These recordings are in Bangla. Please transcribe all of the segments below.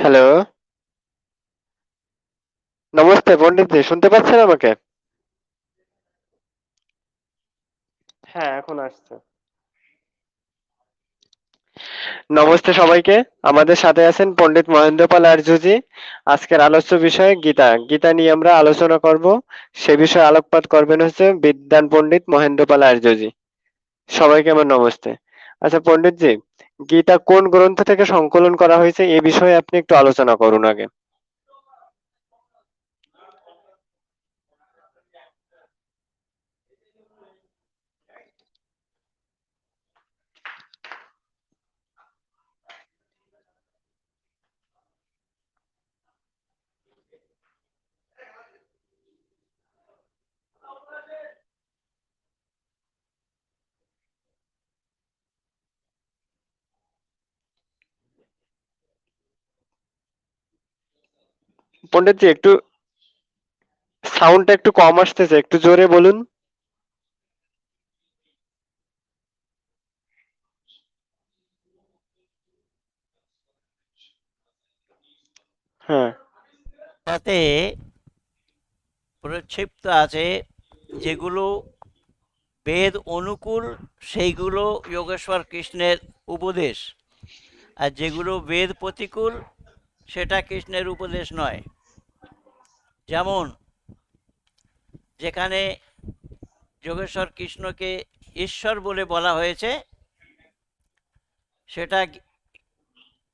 হ্যালো, নমস্তে পণ্ডিতজি, শুনতে পাচ্ছেন আমাকে? হ্যাঁ, এখন আসছে। নমস্তে সবাইকে। আমাদের সাথে আছেন পণ্ডিত মহেন্দ্রপাল আর্যজি। আজকের আলোচ্য বিষয় গীতা। গীতা নিয়ে আমরা আলোচনা করব। সে বিষয়ে আলোকপাত করবেন হচ্ছে বিদ্বান পণ্ডিত মহেন্দ্রপাল আর্যজি। সবাইকে আমার নমস্তে। আচ্ছা পণ্ডিতজি, গীতা কোন গ্রন্থ থেকে সংকলন করা হয়েছে এ বিষয়ে আপনি একটু আলোচনা করুন আগে। পণ্ডিতজি একটু সাউন্ডটা একটু কম আসতেছে, একটু জোরে বলুন। হ্যাঁ। তাতে প্রক্ষিপ্ত আছে যেগুলো বেদ অনুকূল, সেইগুলো যোগেশ্বর কৃষ্ণের উপদেশ। আর যেগুলো বেদ প্রতিকূল, সেটা কৃষ্ণের উপদেশ নয়। যেমন যেখানে যোগেশ্বর কৃষ্ণকে ঈশ্বর বলে বলা হয়েছে, সেটা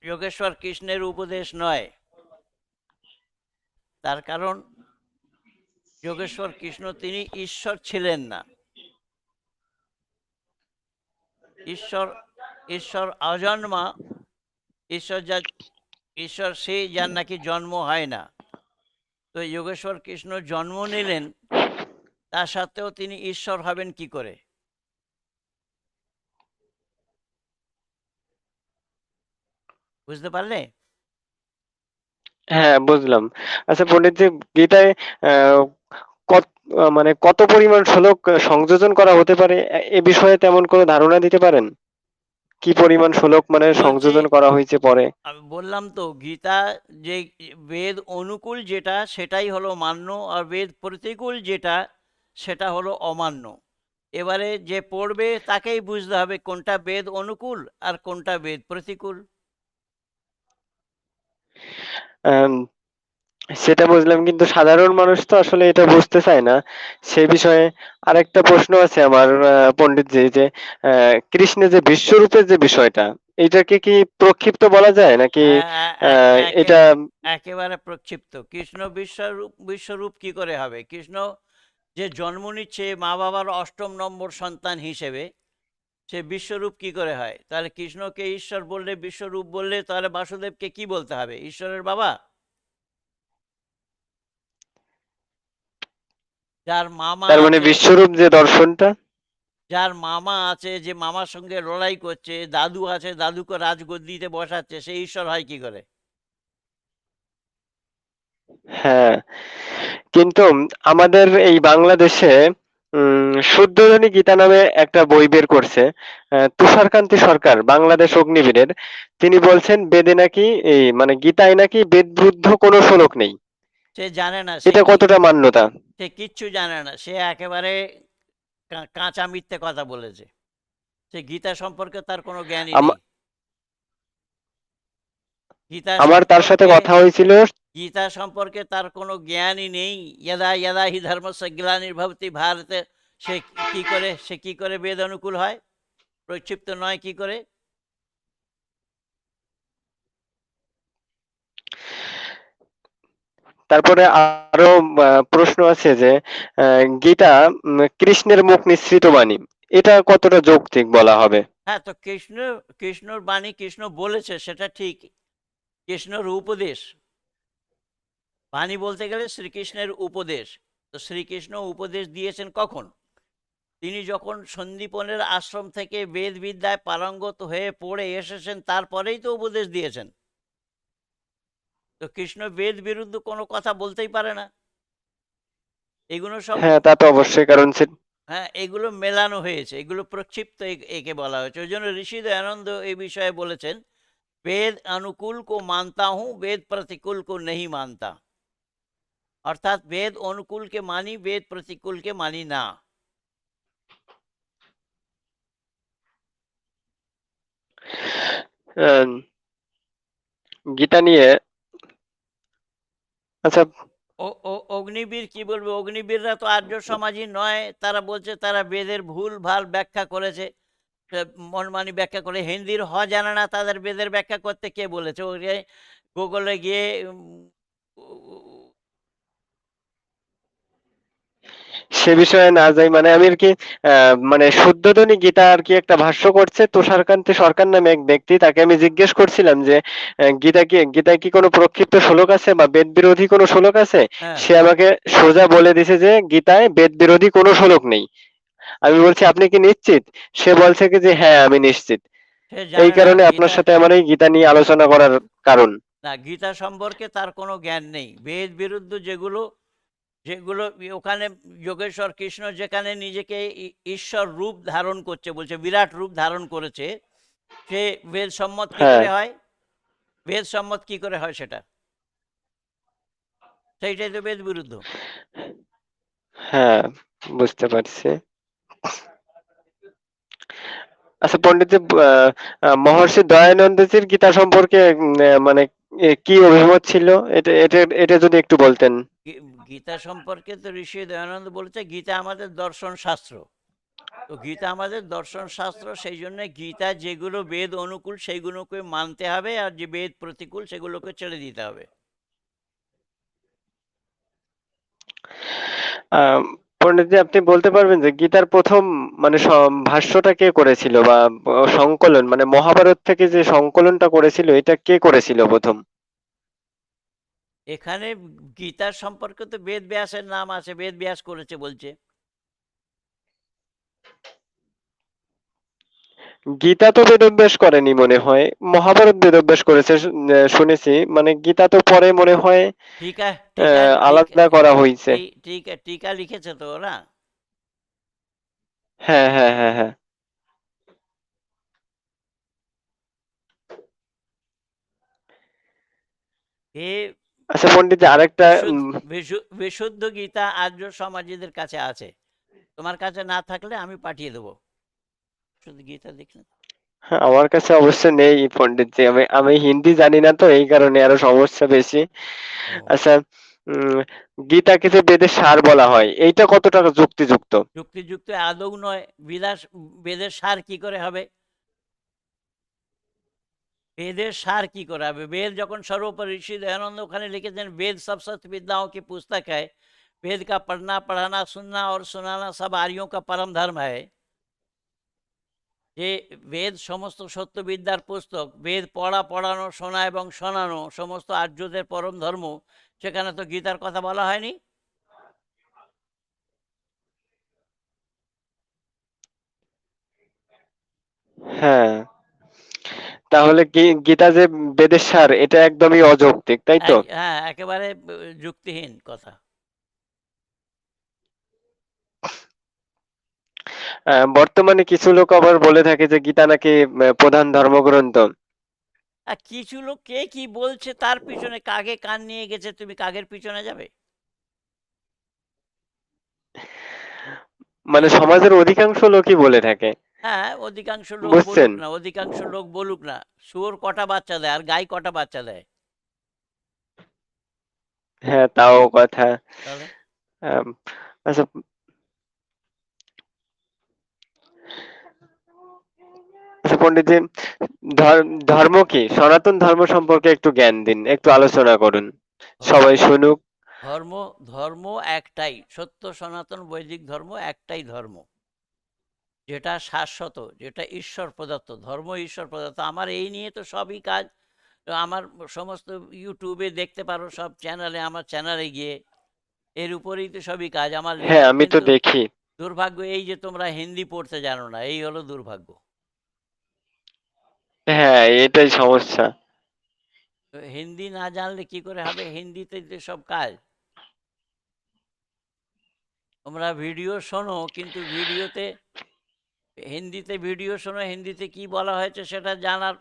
যোগেশ্বর কৃষ্ণের উপদেশ নয়। তার কারণ যোগেশ্বর কৃষ্ণ তিনি ঈশ্বর ছিলেন না। ঈশ্বর ঈশ্বর অজন্মা। ঈশ্বর যা ঈশ্বর সেই যার নাকি জন্ম হয় না। তো যোগেশ্বর কৃষ্ণ জন্ম নিলেন, তা সত্ত্বেও তিনি ঈশ্বর হবেন কি করে? বুঝতে পারলে? হ্যাঁ, বুঝলাম। আচ্ছা পণ্ডিতজি, গীতায় আহ, কত মানে কত পরিমাণ শ্লোক সংযোজন করা হতে পারে এ বিষয়ে তেমন কোনো ধারণা দিতে পারেন? কি পরিমাণ শ্লোক মানে বলছি, সংযোজন করা হয়েছে পরে? আমি বললাম তো গীতা যে বেদ অনুকূল যেটা সেটাই হলো মান্য, আর বেদ প্রতিকূল যেটা সেটা হলো অমান্য। এবারে যে পড়বে তাকেই বুঝতে হবে কোনটা বেদ অনুকূল আর কোনটা বেদ প্রতিকূল। আম, সেটা বুঝলাম, কিন্তু সাধারণ মানুষ তো আসলে এটা বুঝতে চায় না। সে বিষয়ে আরেকটা প্রশ্ন আছে আমার, পণ্ডিতজি, যে কৃষ্ণের যে বিশ্বরূপের যে বিষয়টা, এটাকে কি প্রক্ষিপ্ত বলা যায় নাকি? হ্যাঁ, এটা একেবারে প্রক্ষিপ্ত। কৃষ্ণ বিশ্বরূপ, বিশ্বরূপ কি করে হবে? কৃষ্ণ যে জন্ম নিচ্ছে মা বাবার অষ্টম নম্বর সন্তান হিসেবে, সে বিশ্বরূপ কি করে হয়? তাহলে কৃষ্ণকে ঈশ্বর বললে, বিশ্বরূপ বললে, তাহলে বাসুদেবকে কি বলতে হবে? ঈশ্বরের বাবা? যার মামা তার মানে আছে, বিশ্বরূপ যে দর্শনটা। যার মামা আছে, যে মামার সঙ্গে লড়াই করছে, দাদু আছে, দাদুকে রাজগদ্দিতে বসাচ্ছে, সে ঈশ্বর হয় কি করে? হ্যাঁ, কিন্তু আমাদের এই বাংলাদেশে শুদ্ধোধনী গীতা নামে একটা বই বের করছে তুষারকান্তি সরকার, বাংলাদেশ অগ্নিবীরের। তিনি বলছেন বেদে নাকি, এই মানে গীতায় নাকি বেদবুদ্ধ কোনো শ্লোক নেই। সে জানে না, এটা কতটা মান্যতা? সে কিচ্ছু জানে না। সে একেবারে কাঁচা মিথ্যে কথা বলেছে। সে গীতা সম্পর্কে তার কোনো জ্ঞানই নেই। আম- গীতা আমার তার সাথে সম্পর্কে কথা হয়েছিল। গীতা সম্পর্কে তার কোনো জ্ঞানই নেই। यदा यदा হি ধর্মস্য গ্লানির্ভবতি ভারতে, সে কি করে বেদ অনুকূল হয়, প্রক্ষিপ্ত নয় কি করে? তারপরে আরো প্রশ্ন আছে যে গীতা কৃষ্ণের মুখ নিঃসৃত বাণী, এটা কতটা যৌক্তিক বলা হবে? হ্যাঁ, তো কৃষ্ণর বাণী কৃষ্ণ বলেছে সেটা ঠিক। কৃষ্ণর উপদেশ, বাণী বলতে গেলে শ্রীকৃষ্ণের উপদেশ। তো শ্রীকৃষ্ণ উপদেশ দিয়েছেন কখন? তিনি যখন সন্দীপনের আশ্রম থেকে বেদ বিদ্যায় পারঙ্গত হয়ে পড়ে এসেছেন, তারপরেই তো উপদেশ দিয়েছেন। তো কৃষ্ণ বেদ বিরুদ্ধ কোনো কথা বলতেই পারে না। এগুলো সব, হ্যাঁ, তা তো অবশ্যই, কারণ হ্যাঁ, এগুলো মেলানো হয়েছে, এগুলো প্রক্ষিপ্ত, একে বলা হয়েছে। ওই জন্য ঋষি দয়ানন্দ এই বিষয়ে বলেছেন, वेद अनुकूल को मानता हूं, वेद प्रतिकूल को नहीं मानता। अर्थात वेद अनुकूल के मानी, वेद प्रतिकूल के मानी ना। আহ, গীতা নিয়ে, আচ্ছা। অগ্নিবীর কি বলবে? অগ্নিবীররা তো আর্য সমাজই নয়, তারা বলছে তারা বেদের ভুল ভাল ব্যাখ্যা করেছে, মনমানি ব্যাখ্যা করে। হিন্দির জানে না, তাদের বেদের ব্যাখ্যা করতে কে বলেছে? ওকে গুগলে গিয়ে সে বিষয়ে না যাই, মানে আমি আর কি মানে শুদ্ধোধনী গীতা আর কি একটা ভাষ্য করছে তুষারকান্তি সরকার নামে এক ব্যক্তি, তাকে আমি জিজ্ঞেস করছিলাম যে গীতায় কি কোনো প্রক্ষিপ্ত শ্লোক আছে বা বেদ বিরোধী কোনো শ্লোক আছে? হ্যাঁ, সে আমাকে সোজা বলে দিছে যে গীতায় বেদ বিরোধী কোনো শ্লোক নেই। আমি বলছি আপনি কি নিশ্চিত? সে বলছে কি যে হ্যাঁ আমি নিশ্চিত। সে এই জানে না কারণে আপনার গীতা। সাথে আমার এই গীতা নিয়ে আলোচনা করার কারণ। না, গীতা সম্পর্কে তার কোনো জ্ঞান নেই। বেদ বিরুদ্ধ যেগুলো যেগুলো ওখানে যোগেশ্বর কৃষ্ণ যেখানে নিজেকে ঈশ্বর রূপ ধারণ করছে, বলছে বিরাট রূপ ধারণ করেছে, সে বেদ সম্মত কি হ্যাঁ, করে হয়? বেদ সম্মত কি করে হয় সেটা? সেইটাই তো বেদ বিরুদ্ধ। হ্যাঁ, বুঝতে পারছি। আচ্ছা পণ্ডিতজি, মহর্ষি দয়ানন্দজির গীতা সম্পর্কে মানে কি অভিমত ছিল? এটা এটা এটা যদি একটু বলতেন। গীতা সম্পর্কে তো ঋষি দয়ানন্দ বলেছে গীতা আমাদের দর্শন শাস্ত্র। তো গীতা আমাদের দর্শন শাস্ত্র, সেই জন্য গীতা যেগুলো বেদ অনুকূল সেইগুলোকে মানতে হবে, আর যে বেদ প্রতিকূল সেগুলোকে ছেড়ে দিতে হবে। আহ, পণ্ডিতজি আপনি বলতে পারবেন যে গীতার প্রথম মানে ভাষ্যটা কে করেছিল বা সংকলন, মানে মহাভারত থেকে যে সংকলনটা করেছিল এটা কে করেছিল প্রথম? এখানে গীতার সম্পর্কে তো বেদ ব্যাসের নাম আছে, বেদ ব্যাস করেছে বলছে। গীতা তো বেদব্যাস করেনি মনে হয়, মহাভারত বেদব্যাস করেছে শুনেছি, মানে গীতা তো পরে মনে হয় টিকা টিকা আলাদা করা হয়েছে। টিকা টিকা লিখেছে তো ওরা। হ্যাঁ, হ্যাঁ, হ্যাঁ, হ্যাঁ। এ আচ্ছা পণ্ডিত আরেকটা বিশুদ্ধ বিশুদ্ধ গীতা আর্য সমাজীদের কাছে আছে। তোমার কাছে না থাকলে আমি পাঠিয়ে দেবো। শুধু গীতা দেখলে। হ্যাঁ, আমার কাছে অবশ্য নেই পণ্ডিতজি, আমি আমি হিন্দি জানি না তো এই কারণে আরো সমস্যা বেশি। ও, আচ্ছা, উম, গীতাকে যে বেদের সার বলা হয় এইটা কতটা যুক্তিযুক্ত? যুক্তিযুক্ত আদৌ নয়। বেদের সার কি করে হবে? वेद सार की करा वेद जखन सर्वोपरि ऋषि दयानंद ओखाने लिखेছেন वेद सब सत्य विद्याओं की पुस्तक है। वेद का पढ़ना पढ़ाना सुनना और सुनाना सब आर्यों का परम धर्म है। যে বেদ সমস্ত সত্য বিদ্যার পুস্তক, বেদ পড়া পড়ানো শোনা এবং শোনানো সমস্ত আর্যদের পরম ধর্ম, সেখানে তো গীতার কথা বলা হয়নি। হ্যাঁ, তাহলে কি গীতা যে বেদের সার এটা একদমই অযৌক্তিক, তাই তো? হ্যাঁ, একেবারে যুক্তিহীন কথা। বর্তমানে কিছু লোক আবার বলে থাকে যে গীতা নাকি প্রধান ধর্মগ্রন্থ। আর কিছু লোক কে কি বলছে তার পিছনে কাকে কান নিয়ে গেছে, তুমি কাকের পিছনে যাবে? মানে সমাজের অধিকাংশ লোকই বলে থাকে। হ্যাঁ, অধিকাংশ লোক বুঝছেন? বলুক না, অধিকাংশ লোক বলুক না। শুয়োর কটা বাচ্চা দেয় আর গাই কটা বাচ্চা দেয়? হ্যাঁ, তাও কথা। তাহলে আম, আচ্ছা, আচ্ছা পণ্ডিতজি, ধর্ম কি, সনাতন ধর্ম সম্পর্কে একটু জ্ঞান দিন, একটু আলোচনা করুন, সবাই ধর্ম শুনুক। ধর্ম ধর্ম একটাই, সত্য সনাতন বৈদিক ধর্ম একটাই ধর্ম, যেটা শাশ্বত, যেটা ঈশ্বর প্রদত্ত ধর্ম, ঈশ্বর প্রদত্ত। আমার এই নিয়ে তো সবই কাজ। তো আমার সমস্ত ইউটিউবে দেখতে পারো, সব চ্যানেলে, আমার চ্যানেলে গিয়ে এর উপরেই তো সবই কাজ আমার হ্যাঁ, লেখা। আমি তো কিন্তু দেখি। দুর্ভাগ্য এই যে তোমরা হিন্দি পড়তে জানো না, এই হলো দুর্ভাগ্য। হ্যাঁ, এটাই সমস্যা। তো হিন্দি না জানলে কি করে হবে? হিন্দিতে তো সব কাজ। তোমরা ভিডিও শোনো, কিন্তু ভিডিওতে, হিন্দিতে ভিডিও শোনো, হিন্দিতে কি বলা হয়েছে সেটা জানার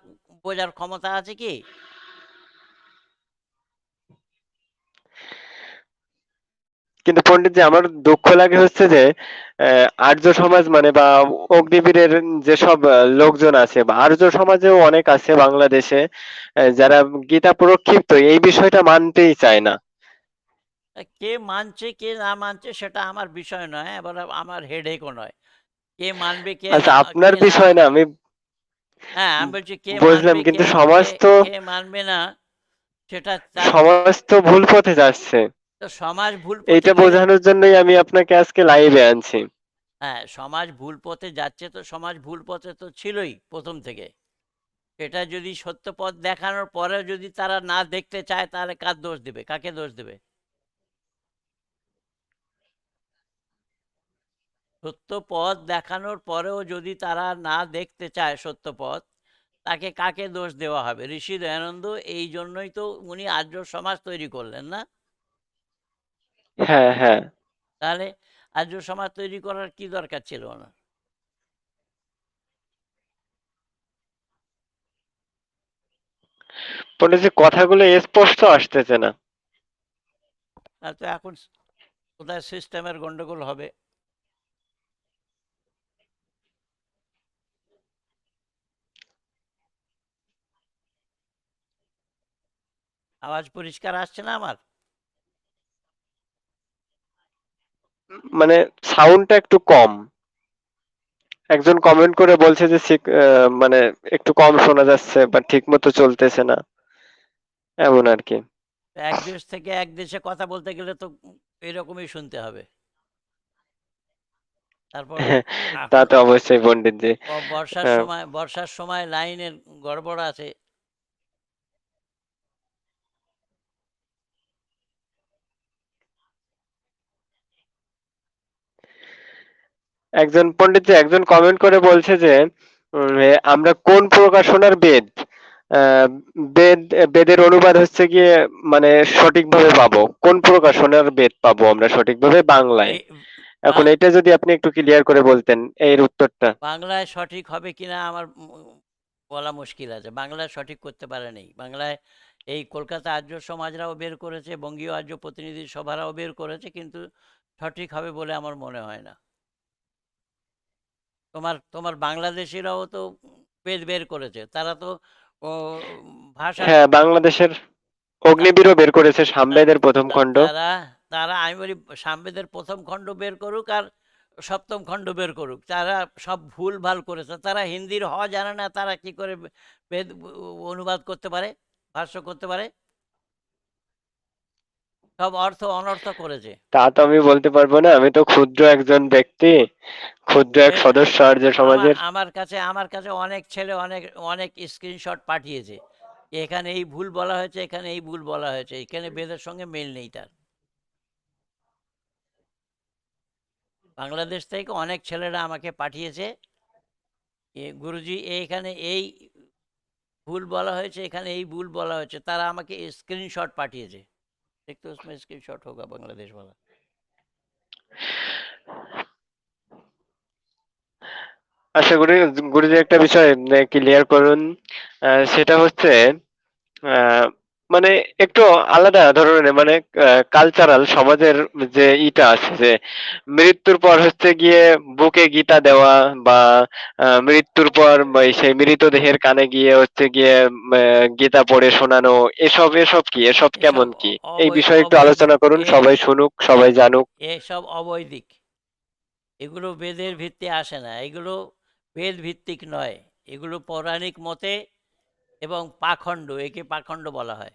বোঝার ক্ষমতা আছে কি? কিন্তু পণ্ডিতজি, আমার দুঃখ লাগে হচ্ছে যে আর্য সমাজ মানে বা অগ্নিবীরের যেসব লোকজন আছে বা আর্য সমাজেও অনেক আছে বাংলাদেশে, যারা গীতা প্রক্ষিপ্ত এই বিষয়টা মানতেই চায় না। কে মানছে কে না মানছে সেটা আমার বিষয় নয়, এবার আমার হেডেকও নয়। কে মানবে কে আচ্ছা, না আপনার কে না বিষয় না, আমি হ্যাঁ, আমি বলছি কে বুঝলাম, মানবে কিন্তু সমাজ তো কে মানবে না সেটা তার সমাজ তো ভুল পথে যাচ্ছে। তো সমাজ ভুল পথে এইটা গেলে বোঝানোর জন্যই আমি আপনাকে আজকে লাইভে আনছি। হ্যাঁ, সমাজ ভুল পথে যাচ্ছে তো সমাজ ভুল পথে তো ছিলই প্রথম থেকে। এটা যদি সত্য পথ দেখানোর পরেও যদি তারা না দেখতে চায় তাহলে কার দোষ দেবে, কাকে দোষ দেবে? সত্য পথ দেখানোর পরেও যদি তারা না দেখতে চায় সত্য পথ, তাকে কাকে দোষ দেওয়া হবে? ঋষি দয়ানন্দ এই জন্যই তো উনি আর্য সমাজ তৈরি করলেন না? হ্যাঁ, হ্যাঁ। তাহলে আর্য সমাজ তৈরি করার কি দরকার ছিল না? পণ্ডিতজি, কথাগুলো স্পষ্ট আসতেছে না। আর তো এখন কোথায় সিস্টেমের গন্ডগোল হবে। আওয়াজ পরিষ্কার আসছে না আমার? মানে সাউন্ডটা একটু কম। একজন কমেন্ট করে বলছে যে মানে একটু কম শোনা যাচ্ছে বা ঠিক মতো চলতেছে না, এমন আর কি। এক দেশ থেকে এক দেশে কথা বলতে গেলে তো এরকমই শুনতে হবে। তারপর তা এখন তো অবশ্যই পণ্ডিতজি। আহ, বর্ষার সময় লাইনের গড়বড় আছে। একজন পণ্ডিতজি একজন কমেন্ট করে বলছে যে আমরা কোন প্রকাশনার বেদ, আহ, বেদ বেদের অনুবাদ হচ্ছে গিয়ে মানে সঠিকভাবে পাবো, কোন প্রকাশনার বেদ পাবো আমরা সঠিকভাবে বাংলায়? এই এখন বা- এটা যদি আপনি একটু ক্লিয়ার করে বলতেন এর উত্তরটা। বাংলায় সঠিক হবে কিনা আমার বলা মুশকিল আছে। বাংলায় সঠিক করতে পারে নাই। বাংলায় এই কলকাতা আর্য সমাজরাও বের করেছে, বঙ্গীয় আর্য প্রতিনিধি সভারাও বের করেছে, কিন্তু সঠিক হবে বলে আমার মনে হয় না। তোমার তোমার বাংলাদেশিরাও তো বেদ বের করেছে, তারা তো ও, ভাষার হ্যাঁ, বাংলাদেশের তা- অগ্নিবীরও তা- বের করেছে তা- সামবেদের প্রথম খণ্ড। তারা তারা আমি বলি সামবেদের প্রথম খণ্ড বের করুক আর সপ্তম খণ্ড বের করুক, তারা সব ভুল ভাল করেছে। তারা হিন্দির জানে না, তারা কি করে বেদ অনুবাদ করতে পারে, ভাষ্য করতে পারে? সব অর্থ অনর্থ করেছে। তা তো আমি বলতে পারবো না, আমি তো ক্ষুদ্র একজন ব্যক্তি, ক্ষুদ্র এক এ সদস্য আর্য সমাজের। আমার কাছে অনেক ছেলে অনেক অনেক স্ক্রিনশট পাঠিয়েছে। এখানে এই ভুল বলা হয়েছে, এখানে এই ভুল বলা হয়েছে, এখানে বেদের সঙ্গে মিল নেই তার। বাংলাদেশ থেকে অনেক ছেলেরা আমাকে পাঠিয়েছে, গুরুজি এইখানে এই ভুল বলা হয়েছে, এখানে এই ভুল বলা হয়েছে, তারা আমাকে স্ক্রিনশট পাঠিয়েছে। দেখতে उसमें स्क्रीनशॉट होगा बांग्लादेश वाला। আশা করি গুরুজি একটা বিষয় ক্লিয়ার করুন। সেটা হচ্ছে আহ, মানে একটু আলাদা ধরনের, মানে কালচারাল সমাজের যে ইটা আছে যে মৃত্যুর পর হচ্ছে গিয়ে বুকে গীতা দেওয়া বা মৃত্যুর পর সেই মৃতদেহের কানে গিয়ে হচ্ছে গিয়ে গীতা পড়ে শোনানো, এসব এসব কি, এসব এসব কেমন কি? এই বিষয়ে একটু অবৈদিক। আলোচনা করুন, এ সবাই শুনুক, সবাই জানুক। এসব অবৈদিক। এগুলো বেদের ভিত্তি আসে না, এগুলো বেদ ভিত্তিক নয়। এগুলো পৌরাণিক মতে এবং পাখণ্ড, একে পাখণ্ড বলা হয়।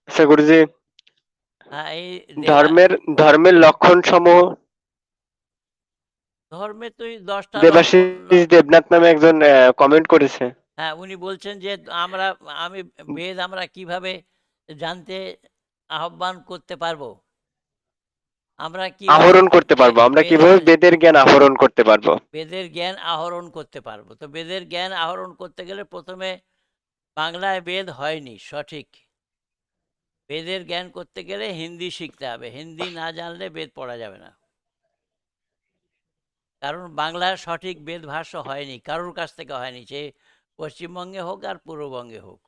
আচ্ছা গুরুজি, হ্যাঁ, এই ধর্মের ধর্মের লক্ষণ সমূহ ধর্মে তো এই 10টা লক্ষণ দেবাশিস দেবনাথ নামে একজন কমেন্ট করেছে। হ্যাঁ, উনি বলছেন যে আমরা আমি বেদ আমরা কিভাবে জানতে আহ্বান করতে পারবো? আমরা কিভাবে আহরণ করতে পারবো, আমরা কিভাবে বেদের বেদের জ্ঞান আহরণ করতে পারবো? বেদের জ্ঞান আহরণ করতে পারবো? তো বেদের জ্ঞান আহরণ করতে গেলে প্রথমে বাংলায় বেদ হয়নি সঠিক। বেদের জ্ঞান করতে গেলে হিন্দি শিখতে হবে, হিন্দি না জানলে বেদ পড়া যাবে না। কারণ বাংলার সঠিক বেদ ভাষ্য হয়নি, কারোর কাছ থেকে হয়নি, সে পশ্চিমবঙ্গে হোক আর পূর্ববঙ্গে হোক।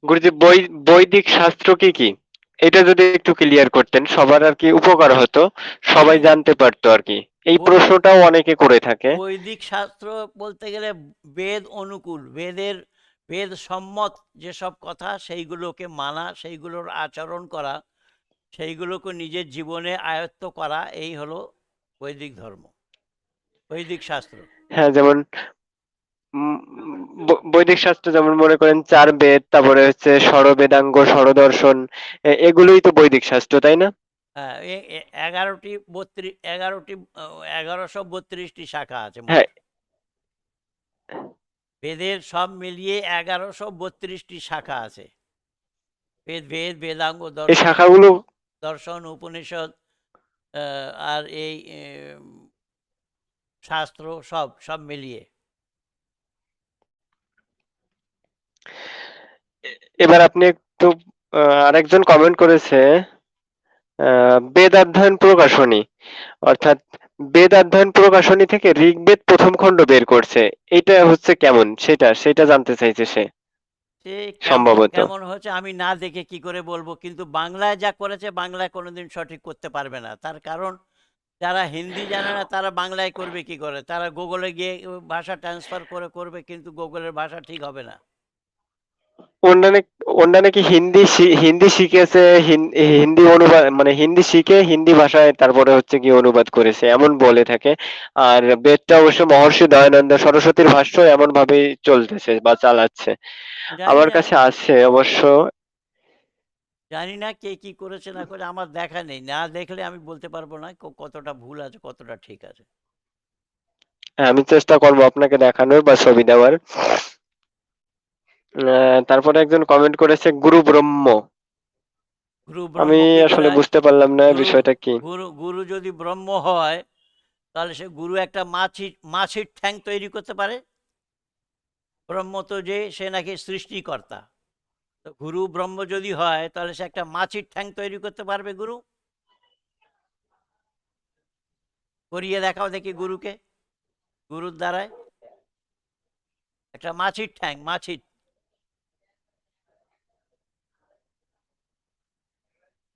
গুরুজি, বৈদিক শাস্ত্র কি কি? এটা যদি একটু ক্লিয়ার করতেন সবার আর কি উপকার হতো, সবাই বৈদিক জানতে পারতো আর কি। এই বৈ- প্রশ্নটাও অনেকে করে থাকে। বৈদিক শাস্ত্র বলতে গেলে বেদ অনুকূল, বেদ সম্মত যেসব কথা সেইগুলোকে মানা, সেইগুলোর আচরণ করা, সেইগুলোকে নিজের জীবনে আয়ত্ত করা, এই হলো বৈদিক ধর্ম, বৈদিক শাস্ত্র। হ্যাঁ, যেমন উম, বৈদিক শাস্ত্র যেমন মনে করেন চার বেদ, তারপরে হচ্ছে ষড়বেদাঙ্গ, ষড়দর্শন, এগুলোই তো বৈদিক শাস্ত্র, তাই না? হ্যাঁ, 11টি 1132টি শাখা আছে মোট। হ্যাঁ, বেদের সব মিলিয়ে 1132টি শাখা আছে। বেদাঙ্গ, এই দর্শন, শাখাগুলো। দর্শন, উপনিষদ, আর এই শাস্ত্র, সব সব মিলিয়ে। এবার আপনি একটু, আরেকজন কমেন্ট করেছে, বেদ অধ্যয়ন প্রকাশনী, অর্থাৎ বেদ অধ্যয়ন প্রকাশনী থেকে ঋগ্বেদ প্রথম খণ্ড বের করছে। এটা হচ্ছে কেমন, সেটা জানতে চাইছে সে, সে কেমন সম্ভবত। কেমন হচ্ছে আমি না দেখে কি করে বলবো, কিন্তু বাংলায় যা করেছে বাংলায় কোনোদিন সঠিক করতে পারবে না। তার কারণ যারা হিন্দি জানে না তারা বাংলায় করবে কি করে? তারা গুগলে গিয়ে ভাষা ট্রান্সফার করে করবে, কিন্তু গুগলের ভাষা ঠিক হবে না। ওনারা ওনারা নাকি হিন্দি শিখেছে, হিন্দি অনুবাদ, মানে হিন্দি শিখে হিন্দি ভাষায় তারপরে হচ্ছে কি অনুবাদ করেছে, এমন বলে থাকে। আর বেদটা অবশ্য মহর্ষি দয়ানন্দ সরস্বতীর ভাষ্য এমন ভাবেই চলতেছে বা চালাচ্ছে। জানি আমার না, কাছে আছে অবশ্য। জানি না কে কি করেছে না করে, আমার দেখা নেই, না দেখলে আমি বলতে পারবো না কতটা ভুল আছে কতটা ঠিক আছে। হ্যাঁ, আমি চেষ্টা করবো আপনাকে দেখানোর বা ছবি দেওয়ার। তারপরে একজন কমেন্ট করেছে গুরু ব্রহ্ম। গুরু আমি ব্রহ্ম কি করে আসলে হয়? বুঝতে পারলাম না গুরু বিষয়টা কি। গুরু যদি ব্রহ্ম হয়, তাহলে সে গুরু একটা মাছির ঠ্যাং তৈরি করতে পারে? ব্রহ্ম তো যে সে নাকি সৃষ্টিকর্তা, তো গুরু ব্রহ্ম যদি হয় তাহলে সে একটা মাছির ঠ্যাং তৈরি করতে পারবে গুরু? করিয়ে দেখাও দেখি গুরুকে, গুরুর দ্বারায় একটা মাছির ঠ্যাং, মাছির।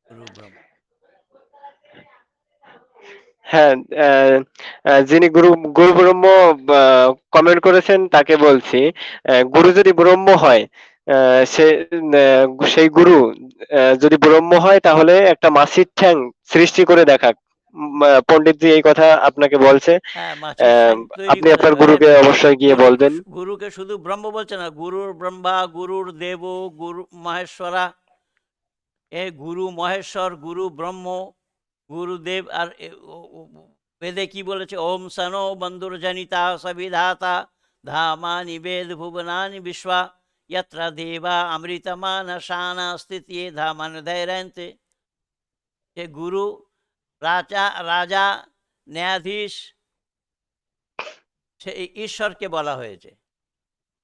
গুরু ব্রহ্ম। হ্যাঁ, আহ, যিনি গুরু ব্রহ্ম কমেন্ট করেছেন তাকে বলছি, গুরু যদি ব্রহ্ম হয়, সে সেই গুরু যদি ব্রহ্ম হয় তাহলে একটা মাসির ঠ্যাং সৃষ্টি করে দেখাক। পণ্ডিতজি এই কথা আপনাকে বলছে। হ্যাঁ, মাছির ঠ্যাং তৈরি আপনি করে আপনার দেবে। গুরুকে অবশ্যই গিয়ে বলবেন। গুরুকে শুধু ব্রহ্ম বলছে না, গুরুর ব্রহ্মা, গুরুর দেব, গুরু মহেশ্বরা, এ গুরু মহেশ্বর, গুরু ব্রহ্ম, গুরুদেব। আর বেদে কি বলেছে? ওম সনো বন্ধুর্জনিতা সবিধাতা ধামানি বেদ ভুবনানি বিশ্বা यत्र देवा अमृतमानशाना स्थित्ये धामानुदैरन्ते। যে গুরু, রাজা রাজা, ন্যায়াধীশ, সে ঈশ্বরকে বলা হয়েছে,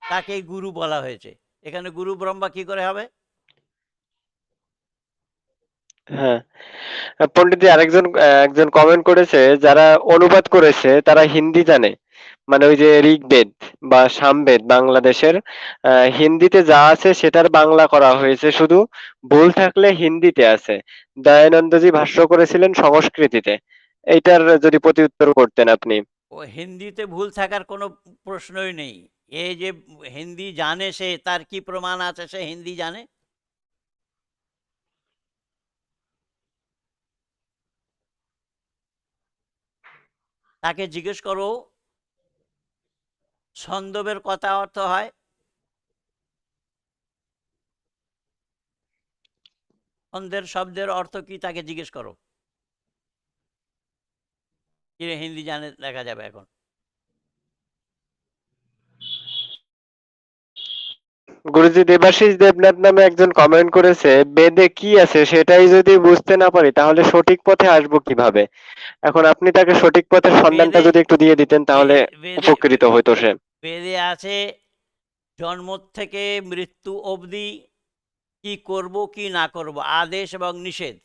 তাকেই গুরু বলা হয়েছে। এখানে গুরু ব্রহ্মা কি করে হবে? হ্যাঁ, পণ্ডিতজি আরেকজন একজন কমেন্ট করেছে, যারা অনুবাদ করেছে তারা হিন্দি জানে, মানে ওই যে ঋগ্বেদ বা সামবেদ বাংলাদেশের, হিন্দিতে যা আছে সেটার বাংলা করা হয়েছে, শুধু ভুল থাকলে হিন্দিতে আছে। দয়ানন্দজি ভাষ্য করেছিলেন সংস্কৃতিতে। এইটার যদি প্রতি উত্তর করতেন আপনি। ও হিন্দিতে ভুল থাকার কোনো প্রশ্নই নেই। এই যে হিন্দি জানে সে, তার কি প্রমাণ আছে সে হিন্দি জানে? তাকে জিজ্ঞেস করো ছন্দবের কথা অর্থ হয়, ছন্দের শব্দের অর্থ কি তাকে জিজ্ঞেস করো, কি হিন্দি জানে দেখা যাবে এখন। গুরুজি, দেবাশিস দেবনাথ নামে একজন কমেন্ট করেছে, বেদে কি আছে সেটাই যদি বুঝতে না পারি তাহলে সঠিক পথে আসবো কিভাবে? এখন আপনি তাকে সঠিক পথের সন্ধানটা বেদে যদি একটু দিয়ে দিতেন তাহলে বেদে উপকৃত হইতো সে। বেদে আছে জন্ম থেকে মৃত্যু অবধি কি করব কি না করব, আদেশ এবং নিষেধ,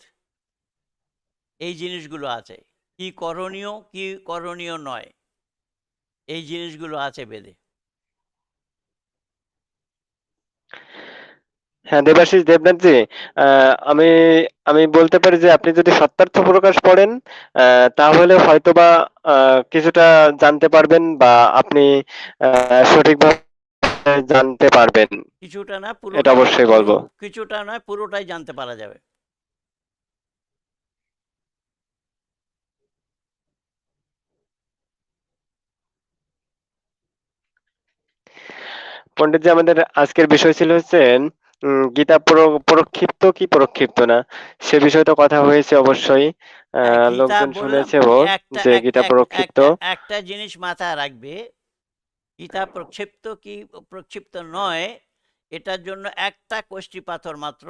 এই জিনিসগুলো আছে। কি করণীয় কি করণীয় নয়, এই জিনিসগুলো আছে বেদে। হ্যাঁ, দেবাশিস দেবনাথজি, আমি আমি বলতে পারি যে আপনি যদি সত্যার্থ প্রকাশ পড়েন তাহলে হয়তোবা কিছুটা জানতে পারবেন বা আপনি সঠিকভাবে জানতে পারবেন। কিছুটা না এটা পুরোটাই অবশ্যই বলবো। কিছুটা নয়, পুরোটাই জানতে পারা যাবে। পণ্ডিতজি, আমাদের আজকের বিষয় ছিল হচ্ছে গীতা প্রক্ষিপ্ত কি প্রক্ষিপ্ত না, সে বিষয়ে তো কথা হয়েছে অবশ্যই। হ্যাঁ, গীতা লোকজন বললাম, শুনেছেও একটা যে গীতা প্রক্ষিপ্ত। একটা একটা জিনিস মাথায় রাখবে, গীতা প্রক্ষিপ্ত কি প্রক্ষিপ্ত নয়, এটার জন্য একটা কষ্টি পাথর মাত্র,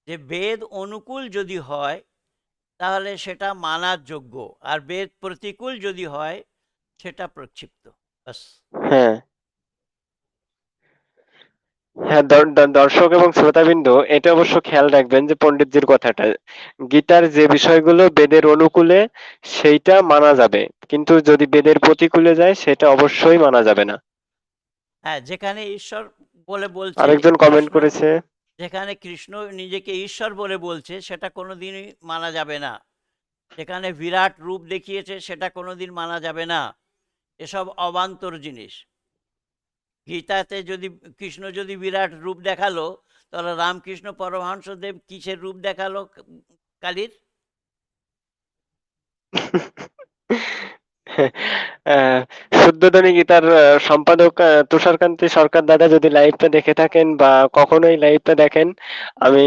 যে বেদ অনুকূল যদি হয় তাহলে সেটা মানার যোগ্য, আর বেদ প্রতিকূল যদি হয় সেটা প্রক্ষিপ্ত। বাস। হ্যাঁ, হ্যাঁ, দর্শক এবং শ্রোতাবিন্দু, এটা অবশ্য খেয়াল রাখবেন যে পণ্ডিতজির কথাটা, গীতার যে বিষয়গুলো বেদের অনুকূলে সেইটা মানা যাবে, কিন্তু যদি বেদের প্রতিকূলে যায় সেটা অবশ্যই মানা যাবে না। হ্যাঁ, যেখানে ঈশ্বর বলে বলছে আরেকজন কমেন্ট কৃষ্ণ, করেছে। যেখানে কৃষ্ণ নিজেকে ঈশ্বর বলে বলছে সেটা কোনোদিনই মানা যাবে না। যেখানে বিরাট রূপ দেখিয়েছে সেটা কোনোদিন মানা যাবে না। এসব অবান্তর জিনিস। গীতাতে যদি কৃষ্ণ যদি বিরাট রূপ দেখালো, তাহলে রামকৃষ্ণ পরমহংসদেব কিসের রূপ দেখালো কালীর? আহ, শুদ্ধোধনী গীতার সম্পাদক তুষারকান্তি সরকার দাদা যদি লাইভটা দেখে থাকেন বা কখনোই লাইভটা দেখেন, আমি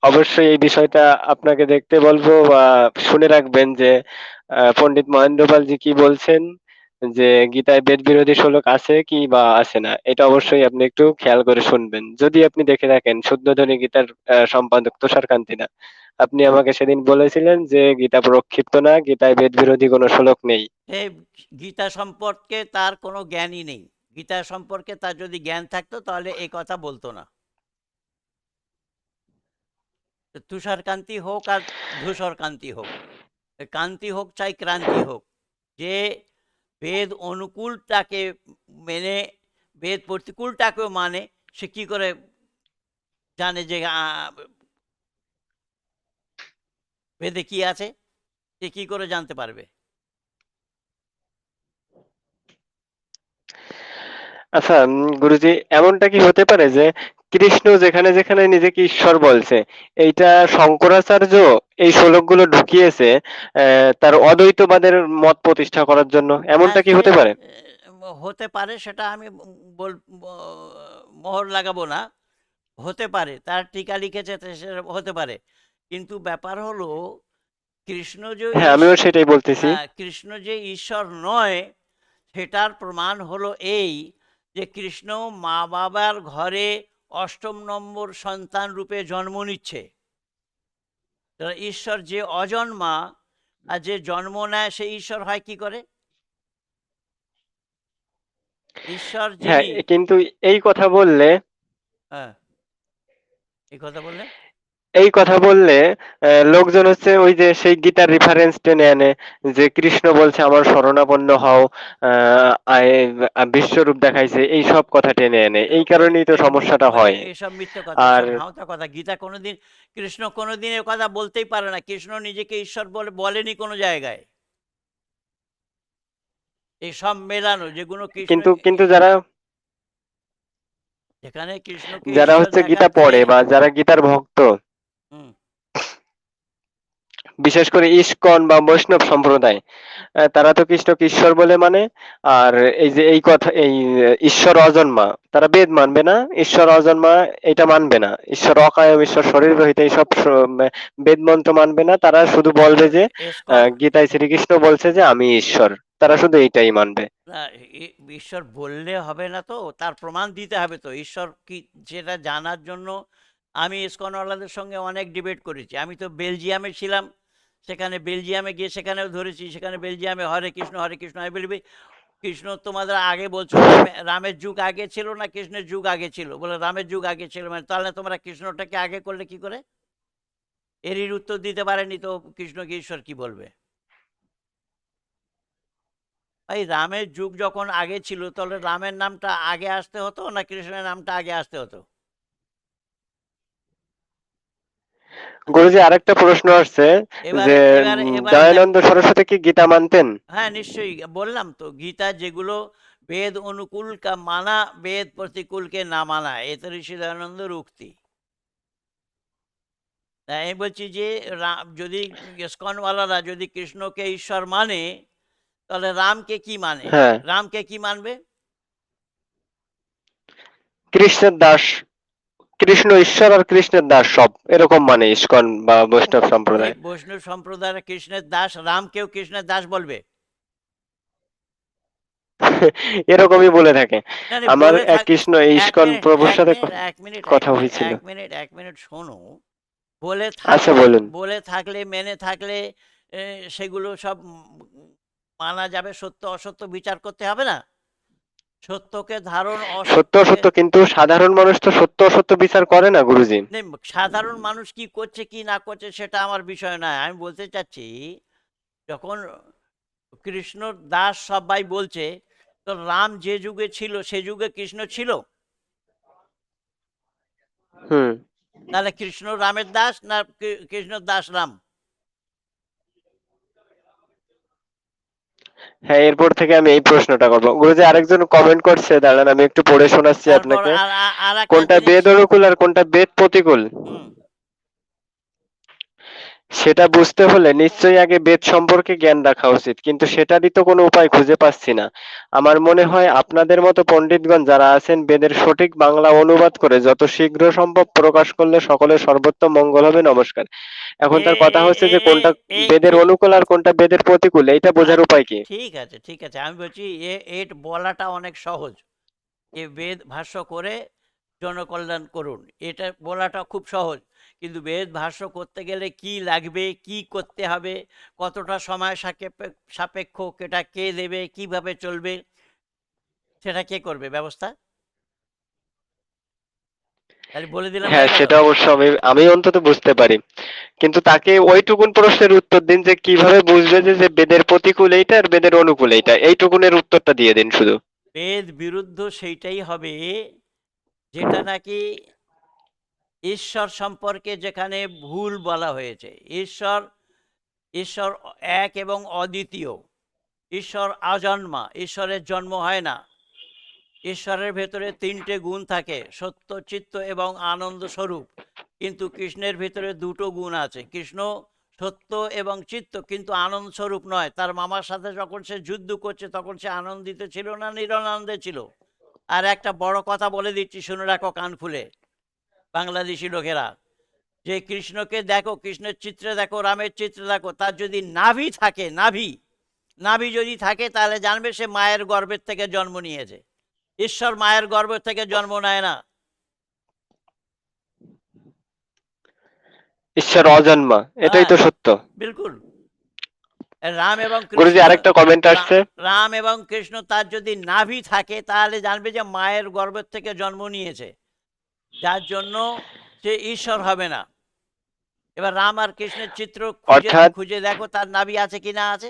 অবশ্যই এই বিষয়টা আপনাকে দেখতে বলবো বা শুনে রাখবেন যে পণ্ডিত মহেন্দ্রপাল জি কি বলছেন, যে গীতায় বেদ বিরোধী শ্লোক আছে কি বা আছে না, এটা অবশ্যই আপনি একটু খেয়াল করে শুনবেন যদি আপনি দেখে থাকেন শুদ্ধোধনী গীতার সম্পাদক তুষারকান্তি দা। আপনি আমাকে সেদিন বলেছিলেন যে গীতা প্রক্ষিপ্ত না, গীতায় বেদ বিরোধী কোনো শ্লোক নেই। এই গীতা সম্পর্কে তার কোনো জ্ঞানই নেই। গীতা সম্পর্কে তার যদি জ্ঞান থাকতো তাহলে এই কথা বলতো না। তুষারকান্তি হোক আর ধূসরকান্তি হোক, কান্তি হোক চাই ক্রান্তি হোক, যে বেদ অনুকূলটাকে মেনে বেদ প্রতিকূলটাকেও মানে, সে কি করে জানে যে বেদে কি আছে? সে কি করে জানতে পারবে? আচ্ছা, গুরুজি, এমনটা কি হতে পারে যে কৃষ্ণ যেখানে যেখানে নিজেকে ঈশ্বর বলছে, এইটা শঙ্করাচার্য এই শ্লোকগুলো ঢুকিয়েছে তার অদ্বৈতবাদের মত প্রতিষ্ঠা করার জন্য, হ্যাঁ, এমনটা কি সে হতে পারে? হতে পারে, সেটা আমি মোহর লাগাবো না। হতে পারে, তার টিকা লিখেছে তো সেটা হতে পারে। কিন্তু ব্যাপার হলো, কৃষ্ণ যে হ্যাঁ, আমিও সেটাই বলতেছি। হ্যাঁ, কৃষ্ণ যে ঈশ্বর নয়, সেটার প্রমাণ হলো এই, যে কৃষ্ণ মা বাবার ঘরে অষ্টম নম্বর সন্তান রূপে জন্ম নিচ্ছে। তো ঈশ্বর যে অজন্মা, আর যে জন্ম নেয় সে ঈশ্বর হয় কি করে? ঈশ্বর হ্যাঁ, যিনি, কিন্তু এই কথা বললে হ্যাঁ, এই কথা বললে এই কথা বললে লোকজন হচ্ছে ওই যে সেই গীতার রেফারেন্স টেনে আনে, যে কৃষ্ণ বলছে আমার শরণাপন্ন হও, বিশ্বরূপ দেখাইছে, এই সব কথা টেনে আনে, এই কারণেই তো সমস্যাটা হয়। এসব মিথ্যে কথা, আর এসব ভাঁওতা কথা। গীতা কোনোদিন, কৃষ্ণ কোনোদিন এ কথা বলতেই পারে না। কৃষ্ণ নিজেকে ঈশ্বর বলে বলেনি কোনো জায়গায়। এই সব মেলানো যেগুলো কৃষ্ণ, কিন্তু কিন্তু যারা যেখানে কৃষ্ণকে যারা ঈশ্বর হচ্ছে গীতা দেখাচ্ছে। পড়ে বা যারা গীতার ভক্ত, হুম। বিশেষ করে ইস্কন বা বৈষ্ণব সম্প্রদায়, তারা তো কৃষ্ণকে ঈশ্বর বলে মানে। আর এই যে এই কথা, এই ঈশ্বর অজন্মা, তারা বেদ মানবে না, ঈশ্বর অজন্মা এটা মানবে না, ঈশ্বর অকায়ম, ঈশ্বর শরীর রহিত, এইসব বেদ মন্ত্র মানবে না, তারা শুধু হ্যাঁ, তো বলবে যে এসকন, গীতায় শ্রীকৃষ্ণ বলছে যে আমি ঈশ্বর। তারা শুধু এইটাই মানবে। না, ঈশ্বর বললে হবে না, তো তার প্রমাণ দিতে হবে। তো ঈশ্বর কি যেটা জানার জন্য আমি ইসকনওয়ালাদের সঙ্গে অনেক ডিবেট করেছি। আমি তো বেলজিয়ামে ছিলাম, সেখানে বেলজিয়ামে গিয়ে সেখানেও ধরেছি, সেখানে বেলজিয়ামে হরে কৃষ্ণ আমি বলবি কৃষ্ণ তোমাদের আগে বলছো রামের যুগ আগে ছিল না কৃষ্ণের যুগ আগে ছিল, বলে রামের যুগ আগে ছিল, মানে তাহলে তোমরা কৃষ্ণটাকে আগে করলে কি করে? এরই উত্তর দিতে পারেনি, তো কৃষ্ণকে ঈশ্বর কি বলবে? ভাই, রামের যুগ যখন আগে ছিল তাহলে রামের নামটা আগে আসতে হতো না কৃষ্ণের নামটা আগে আসতে হতো? গুরুজি আরেকটা প্রশ্ন আসছে এবারে যে এবারে এবারে দেখো, দয়ানন্দ সরস্বতী কি গীতা মানতেন? হ্যাঁ নিশ্চয়ই, বললাম তো গীতা যেগুলো বেদ অনুকূল কা মানা, বেদ প্রতিকূলকে না মানা, এ তো ঋষি দয়ানন্দর উক্তি। তাই আমি বলছি যে যদি ইসকনওয়ালারা যদি কৃষ্ণকে ঈশ্বর মানে, তাহলে রামকে কি মানে? হ্যাঁ, রামকে কি মানবে? কৃষ্ণের দাস। কৃষ্ণ ঈশ্বর আর কৃষ্ণের দাস সব এরকম মানে ইসকন বা বৈষ্ণব এই সম্প্রদায়। বৈষ্ণব সম্প্রদায়ের কৃষ্ণের দাস, রামকেও কৃষ্ণের দাস বলবে? এরকমই বলে থাকে। না না, আমার বলে এক থাক। কৃষ্ণ এক ইসকন মিনিট প্রভুর এক সাথে মিনিট এক মিনিট এক কথা মিনিট হয়েছিল। এক মিনিট এক মিনিট শোনো। বলে আচ্ছা থাকলে, বলুন। বলে থাকলে মেনে থাকলে সেগুলো সব মানা যাবে, সত্য অসত্য বিচার করতে হবে না? সত্যকে ধারণ, সত্য অসত্যকে অসত্য, কিন্তু সাধারণ মানুষ তো সত্য অসত্য বিচার করে না গুরুজি। নেই, সাধারণ মানুষ কি করছে কি না করছে সেটা আমার বিষয় নয়। আমি বলতে চাচ্ছি, যখন কৃষ্ণ দাস সবাই বলছে, তো রাম যে যুগে ছিল সে যুগে কৃষ্ণ ছিল, হুম। তাহলে কৃষ্ণ রামের দাস না কৃষ্ণ দাস রাম? হ্যাঁ, এরপর থেকে আমি এই প্রশ্নটা করবো গুরুজি। আরেকজন কমেন্ট করছে, দাঁড়ান আমি একটু পড়ে শোনাচ্ছি তারপর আপনাকে। আর একটা কোনটা জিনিস। বেদ অনুকূল আর কোনটা বেদ প্রতিকূল হুম। সেটা বুঝতে হলে নিশ্চয়ই আগে বেদ সম্পর্কে জ্ঞান রাখা উচিত, কিন্তু সেটারই তো কোনো উপায় খুঁজে পাচ্ছি না। আমার মনে হয় আপনাদের মতো পণ্ডিতগণ যারা আছেন বেদের সঠিক বাংলা অনুবাদ করে যত শীঘ্র সম্ভব প্রকাশ করলে সকলের সর্বোত্তম মঙ্গল হবে। নমস্কার। এখন এ তার কথা এ হচ্ছে এ যে এ কোনটা এ বেদের ঠিক অনুকূল আর কোনটা বেদের প্রতিকূল, এইটা বোঝার উপায় কি? ঠিক আছে, ঠিক আছে, আমি বলছি এর বলাটা অনেক সহজ। যে বেদ ভাষ্য করে জনকল্যাণ করুন, এটা বলাটা খুব সহজ। কিন্তু বেদ ভাষ্য করতে গেলে কি লাগবে, কি করতে হবে, কতটা সময় সাপেক্ষ, কেটা কে দেবে, কিভাবে চলবে, সেটা কে করবে ব্যবস্থা? তাহলে বলে দিলাম, হ্যাঁ, হয়ে গেল। সেটা অবশ্য আমি আমি অন্তত বুঝতে পারি, কিন্তু তাকে ওইটুকুন প্রশ্নের উত্তর দিন যে কিভাবে বুঝবে যে যে বেদের প্রতিকূল এইটা আর বেদের অনুকূল এইটা, এইটুকুনের উত্তরটা দিয়ে দিন শুধু। বেদ বিরুদ্ধ সেইটাই হবে যেটা নাকি ঈশ্বর সম্পর্কে যেখানে ভুল বলা হয়েছে। ঈশ্বর, ঈশ্বর এক এবং অদ্বিতীয়। ঈশ্বর আজন্মা, ঈশ্বরের জন্ম হয় না। ঈশ্বরের ভেতরে তিনটে গুণ থাকে, সত্য, চিত্ত এবং আনন্দ স্বরূপ। কিন্তু কৃষ্ণের ভেতরে দুটো গুণ আছে। কৃষ্ণ সত্য এবং চিত্ত, কিন্তু আনন্দ স্বরূপ নয়। তার মামার সাথে যখন সে যুদ্ধ করছে তখন সে আনন্দিত ছিল না নিরানন্দে ছিল? আর একটা বড় কথা বলে দিচ্ছি, শুনে রাখো কান খুলে, বাংলাদেশি লোকেরা, যে কৃষ্ণকে দেখো, কৃষ্ণের চিত্রে দেখো, রামের চিত্রে দেখো, তার যদি নাভি থাকে, নাভি, নাভি যদি থাকে, তাহলে জানবে সে মায়ের গর্ভের থেকে জন্ম নিয়েছে। ঈশ্বর মায়ের গর্ভ থেকে জন্ম নেয় না। ঈশ্বর অজন্মা, এটাই হ্যাঁ, তো সত্য। বিলকুল। রাম এবং গুরুজি কৃষ্ণ, আরেকটা কমেন্ট আসছে। রাম এবং কৃষ্ণ তার যদি নাভি থাকে তাহলে জানবে যে মায়ের গর্ভের থেকে জন্ম নিয়েছে, যার জন্য সে ঈশ্বর হবে না। এবার রাম আর কৃষ্ণের চিত্র খুঁজে অর্থাৎ খুঁজে দেখো তার নাভি আছে কি না আছে।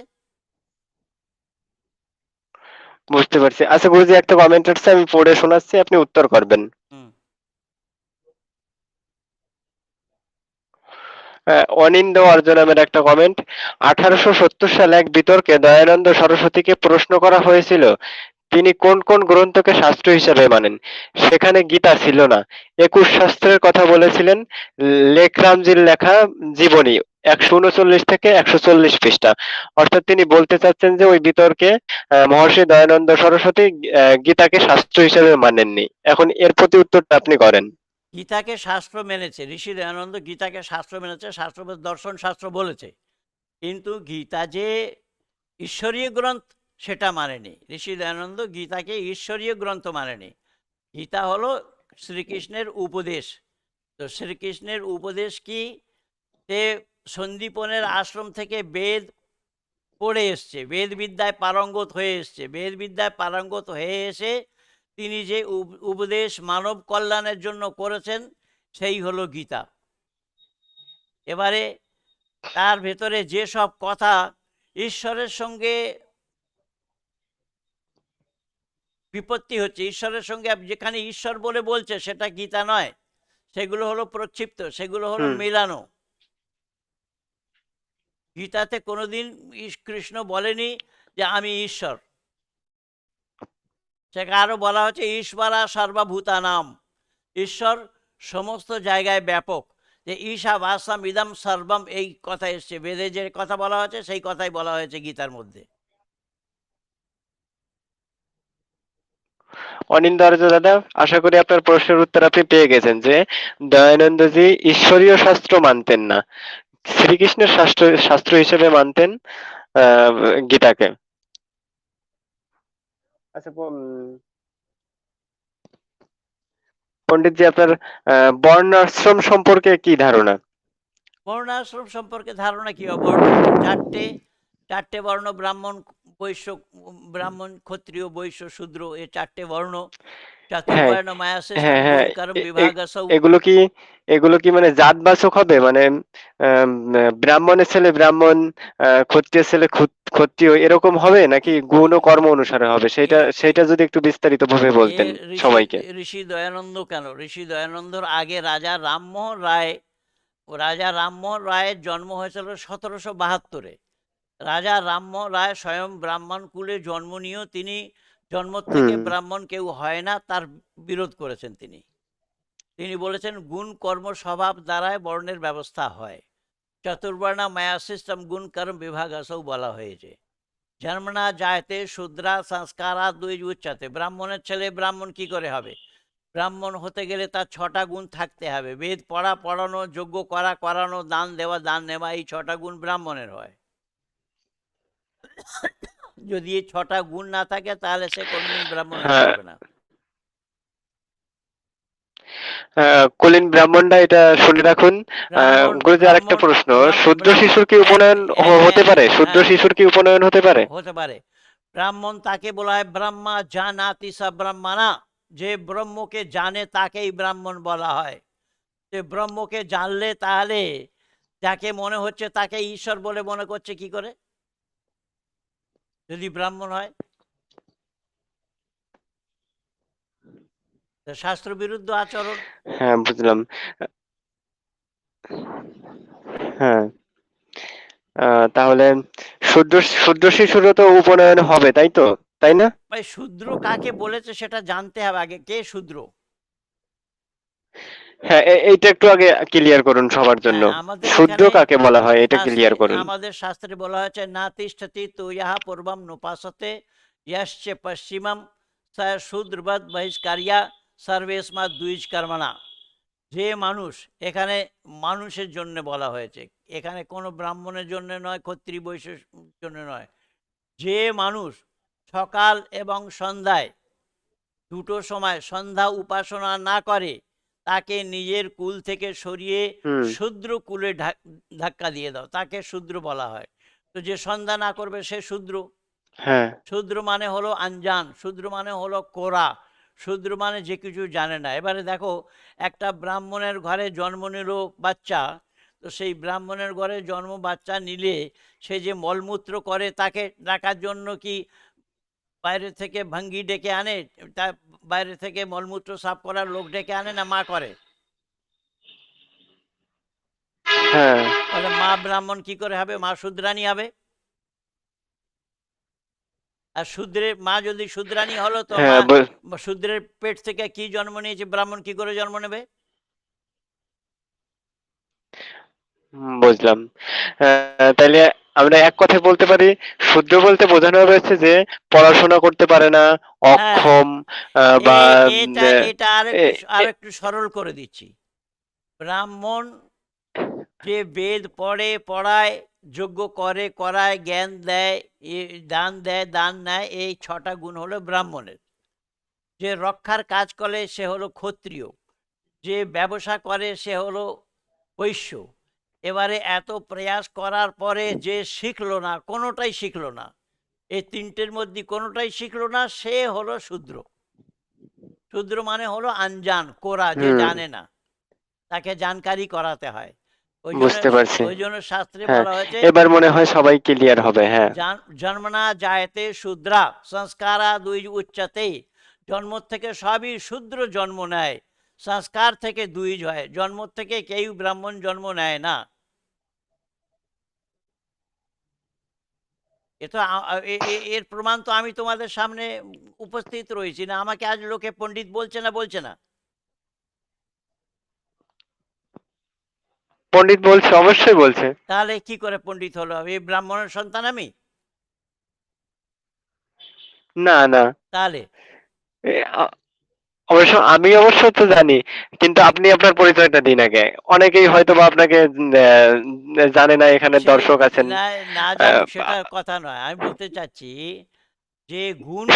বুঝতে পারছি। আচ্ছা গুরুজি, একটা কমেন্ট আসছে, আমি পড়ে শোনাচ্ছি, আপনি উত্তর করবেন। হুম। অনিন্দ অর্জন নামের একটা কমেন্ট। 1870 সালে এক বিতর্কে দয়ানন্দ সরস্বতীকে প্রশ্ন করা হয়েছিল তিনি কোন কোন গ্রন্থকে শাস্ত্র হিসাবে মানেন। সেখানে গীতা ছিল না। 21 শাস্ত্রের কথা বলেছিলেন। লেখরামজির লেখা জীবনী 139 থেকে 140 পৃষ্ঠা। অর্থাৎ তিনি বলতে চাচ্ছেন যে ওই বিতর্কে মহর্ষি দয়ানন্দ সরস্বতী গীতাকে শাস্ত্র হিসাবে মানেননি। এখন এর প্রতি উত্তরটা আপনি করেন। গীতাকে শাস্ত্র মেনেছে, ঋষি দয়ানন্দ গীতাকে শাস্ত্র মেনেছে, শাস্ত্র দর্শন শাস্ত্র বলেছে। কিন্তু গীতা যে ঈশ্বরীয় গ্রন্থ সেটা মানেনি। ঋষি দয়ানন্দ গীতাকে ঈশ্বরীয় গ্রন্থ মানেনি। গীতা হলো শ্রীকৃষ্ণের উপদেশ। তো শ্রীকৃষ্ণের উপদেশ কি? সে সন্দীপনের আশ্রম থেকে বেদ পড়ে এসছে, বেদ বিদ্যায় পারঙ্গত হয়ে এসছে। বেদ বিদ্যায় পারঙ্গত হয়ে এসে তিনি যে উপদেশ মানব কল্যাণের জন্য করেছেন সেই হলো গীতা। এবারে তার ভেতরে যেসব কথা ঈশ্বরের সঙ্গে বিপত্তি হচ্ছে, ঈশ্বরের সঙ্গে যেখানে ঈশ্বর বলে বলছে সেটা গীতা নয়, সেগুলো হলো প্রক্ষিপ্ত, সেগুলো হলো হুম। মেলানো। গীতাতে কোনোদিন কৃষ্ণ বলেনি যে আমি ঈশ্বর। সেখানে আরো বলা হচ্ছে ঈশ্বরা সর্বভূতানাম, ঈশ্বর সমস্ত জায়গায় ব্যাপক। যে ঈশা ভাসাম ইদম সর্বম, এই কথা এসছে বেদে, যে কথা বলা হয়েছে সেই কথাই বলা হয়েছে গীতার মধ্যে। অনিন্দ্য দাদা, আশা করি আপনার প্রশ্নের উত্তর আপনি পেয়ে গেছেন যে দয়ানন্দজি ঈশ্বরীয় শাস্ত্র মানতেন না, শ্রীকৃষ্ণের শাস্ত্র শাস্ত্র হিসেবে মানতেন আহ, গীতাকে। আচ্ছা পণ্ডিতজি, আপনার বর্ণাশ্রম সম্পর্কে কি ধারণা? বর্ণাশ্রম সম্পর্কে ধারণা কি? বর্ণ চারটে, চারটে বর্ণ, ব্রাহ্মণ, বৈশ্য, ব্রাহ্মণ, ক্ষত্রিয়, বৈশ্য, শূদ্র, এই চারটে বর্ণ। হ্যাঁ, চাতুর্বর্ণ মায়া সিস্টেম হ্যাঁ, হ্যাঁ। গুণ কর্ম এ- বিভাগ এ- সৌ। এগুলো কি এগুলো কি মানে জাতবাচক হবে, মানে ব্রাহ্মণের ছেলে ব্রাহ্মণ, ক্ষত্রিয় ছেলে ক্ষত্রিয়, এরকম হবে নাকি গুণ ও কর্ম অনুসারে হবে? সেটা সেটা যদি একটু বিস্তারিত ভাবে এ বলতেন ঋষি সবাইকে। ঋষি দয়ানন্দ কেন, ঋষি দয়ানন্দর আগে রাজা রামমোহন রায়, রাজা রামমোহন রায়ের জন্ম হয়েছিল 1772-এ। রাজা রামমোহন রায় স্বয়ং ব্রাহ্মণ কুলে জন্ম নিয়েও তিনি জন্ম থেকে হুম। ব্রাহ্মণ কেউ হয় না, তার বিরোধ করেছেন তিনি। তিনি বলেছেন গুণ কর্ম স্বভাব দ্বারাই বর্ণের ব্যবস্থা হয়। চতুর্বর্ণা মায়া সিস্টেম গুণ কর্ম বিভাগ আসেও বলা হয়েছে। জন্মনা জায়তে শূদ্রা সংস্কারা দুই উচ্চাতে, ব্রাহ্মণের ছেলে ব্রাহ্মণ কি করে হবে? ব্রাহ্মণ হতে গেলে তার 6টা গুণ থাকতে হবে। বেদ পড়া, পড়ানো, যজ্ঞ করা, করানো, দান দেওয়া, দান নেওয়া, এই 6টা গুণ ব্রাহ্মণের হয়। যদি এই 6টা গুণ না থাকে তাহলে সে কোনোদিন ব্রাহ্মণ হতে হ্যাঁ, পারবে না। কুলীন ব্রাহ্মণরা এটা শুনে রাখুন। ব্রাহ্মণ গুরুজি, আরেকটা ব্রাহ্মণ প্রশ্ন, শুদ্ধ ব্রাহ্মণ শিশুর কি উপনয়ন হ্যাঁ, হতে হ্যাঁ, পারে? শুদ্ধ হ্যাঁ, শিশুর কি উপনয়ন হতে পারে? হতে পারে। ব্রাহ্মণ তাকে বলা হয় ব্রহ্মা জানাতি সা ব্রহ্মাণা, যে ব্রহ্মকে জানে তাকেই ব্রাহ্মণ বলা হয়। যে ব্রহ্মকে জানলে তাহলে যাকে মনে হচ্ছে তাকে ঈশ্বর বলে মনে করছে কি করে, যদি ব্রাহ্মণ হয়? তো শাস্ত্র বিরুদ্ধ আচরণ। হ্যাঁ, বুঝলাম। হ্যাঁ, তাহলে শুদ্ধ শুদ্ধ শিশুরও তো উপনয়ন হবে, তাই তো? তাই না? ভাই শূদ্র কাকে বলেছে সেটা জানতে হবে আগে, কে শূদ্র। হ্যাঁ, এইটা একটু আগে ক্লিয়ার করুন সবার জন্য। হ্যাঁ, আমাদের শুদ্ধ এখানে কাকে বলা হয় এটা শাস্ত্রে, ক্লিয়ার করুন। আমাদের শাস্ত্রে বলা হয়েছে না তিষ্ঠতি তু ইহা পূর্বম নুপাসতে ইয়াশ্চ পশ্চিমম স শূদ্রবৎ বহিষ্কারিয়া সর্বেস্মাৎ দ্বিজ কর্মণা। যে মানুষ, এখানে মানুষের জন্য বলা হয়েছে, এখানে কোনো ব্রাহ্মণের জন্য নয়, ক্ষত্রিয় বৈশ্যের জন্য নয়। যে মানুষ সকাল এবং সন্ধ্যায়, দুটো সময় সন্ধ্যা উপাসনা না করে, তাকে নিজের কুল থেকে সরিয়ে হুম। শূদ্র কুলে ধাক্কা দিয়ে দাও, তাকে শূদ্র বলা হয়। তো যে সন্ধ্যা না করবে সে শূদ্র। হ্যাঁ। শূদ্র মানে হলো আনজান, শূদ্র মানে হলো কোরা, শূদ্র মানে যে কিছু জানে না। এবারে দেখো, একটা ব্রাহ্মণের ঘরে জন্ম নিল বাচ্চা, তো সেই ব্রাহ্মণের ঘরে জন্ম বাচ্চা নিলে সে যে মলমূত্র করে তাকে রাখার জন্য কি বাইরে থেকে ভাঙ্গি ডেকে আনে? তা বাইরে থেকে মলমূত্র সাফ করার লোক ডেকে আনে না মা করে? হ্যাঁ। তাহলে মা ব্রাহ্মণ কি করে হবে? মা শূদ্রানী হবে। আর শূদ্রের মা যদি শূদ্রানী হলো তো হ্যাঁ, মা শূদ্রের পেট থেকে কি জন্ম নিয়েছে, ব্রাহ্মণ কি করে জন্ম নেবে? বুঝলাম। তাইলে আমরা এক কথায় বলতে পারি, শূদ্র বলতে বোঝানো হয়েছে যে পড়াশোনা করতে পারে না, হ্যাঁ, অক্ষম, বা এটা এটা এ, আর এ, একটু সরল করে দিচ্ছি। ব্রাহ্মণ যে বেদ পড়ে, পড়ায়, যজ্ঞ করে, করায়, জ্ঞান দেয়, দান দেয়, দান নেয়, এই 6টা গুণ হলো ব্রাহ্মণের। যে রক্ষার কাজ করে সে হলো ক্ষত্রিয়, যে ব্যবসা করে সে হলো বৈশ্য। এবারে এত প্রয়াস করার পরে যে শিখলো না, কোনোটাই শিখলো না, এই তিনটের মধ্যে কোনোটাই শিখলো না, সে হলো শূদ্র। শূদ্র মানে হলো আনজান, কোরা, যে হুম, জানে না, তাকে জানকারি করাতে হয়। ওই জন্য বুঝতে পারছি। ওই জন্য শাস্ত্রে হ্যাঁ, বলা হয়েছে, এবার মনে হয় সবাই ক্লিয়ার হবে। হ্যাঁ, জন্মনা জায়তে শূদ্রা সংস্কারা দুই উচ্চতে। জন্ম থেকে সবই শূদ্র জন্ম নেয়, সংস্কার থেকে দুই হয়। জন্ম থেকে কেউ ব্রাহ্মণ জন্ম নেয় না। এ তো এর প্রমাণ তো আমি তোমাদের সামনে উপস্থিত রয়েছি না, আমাকে আজ লোকে পণ্ডিত বলছে না, বলছে না? পণ্ডিত বলছে, অবশ্যই বলছে। তাহলে কি করে পণ্ডিত হলো? এই ব্রাহ্মণের সন্তান আমি? না, না। তাহলে এ, আমি অবশ্য তো জানি, কিন্তু আপনি আপনার পরিচয়টা দিন আগে। অনেকেই হয়তো বা আপনাকে জানে না, এখানে সে দর্শক আছেন। না, না আহ, জানুক সেটা কথা নয়, আমি বলতে চাচ্ছি যে গুণ,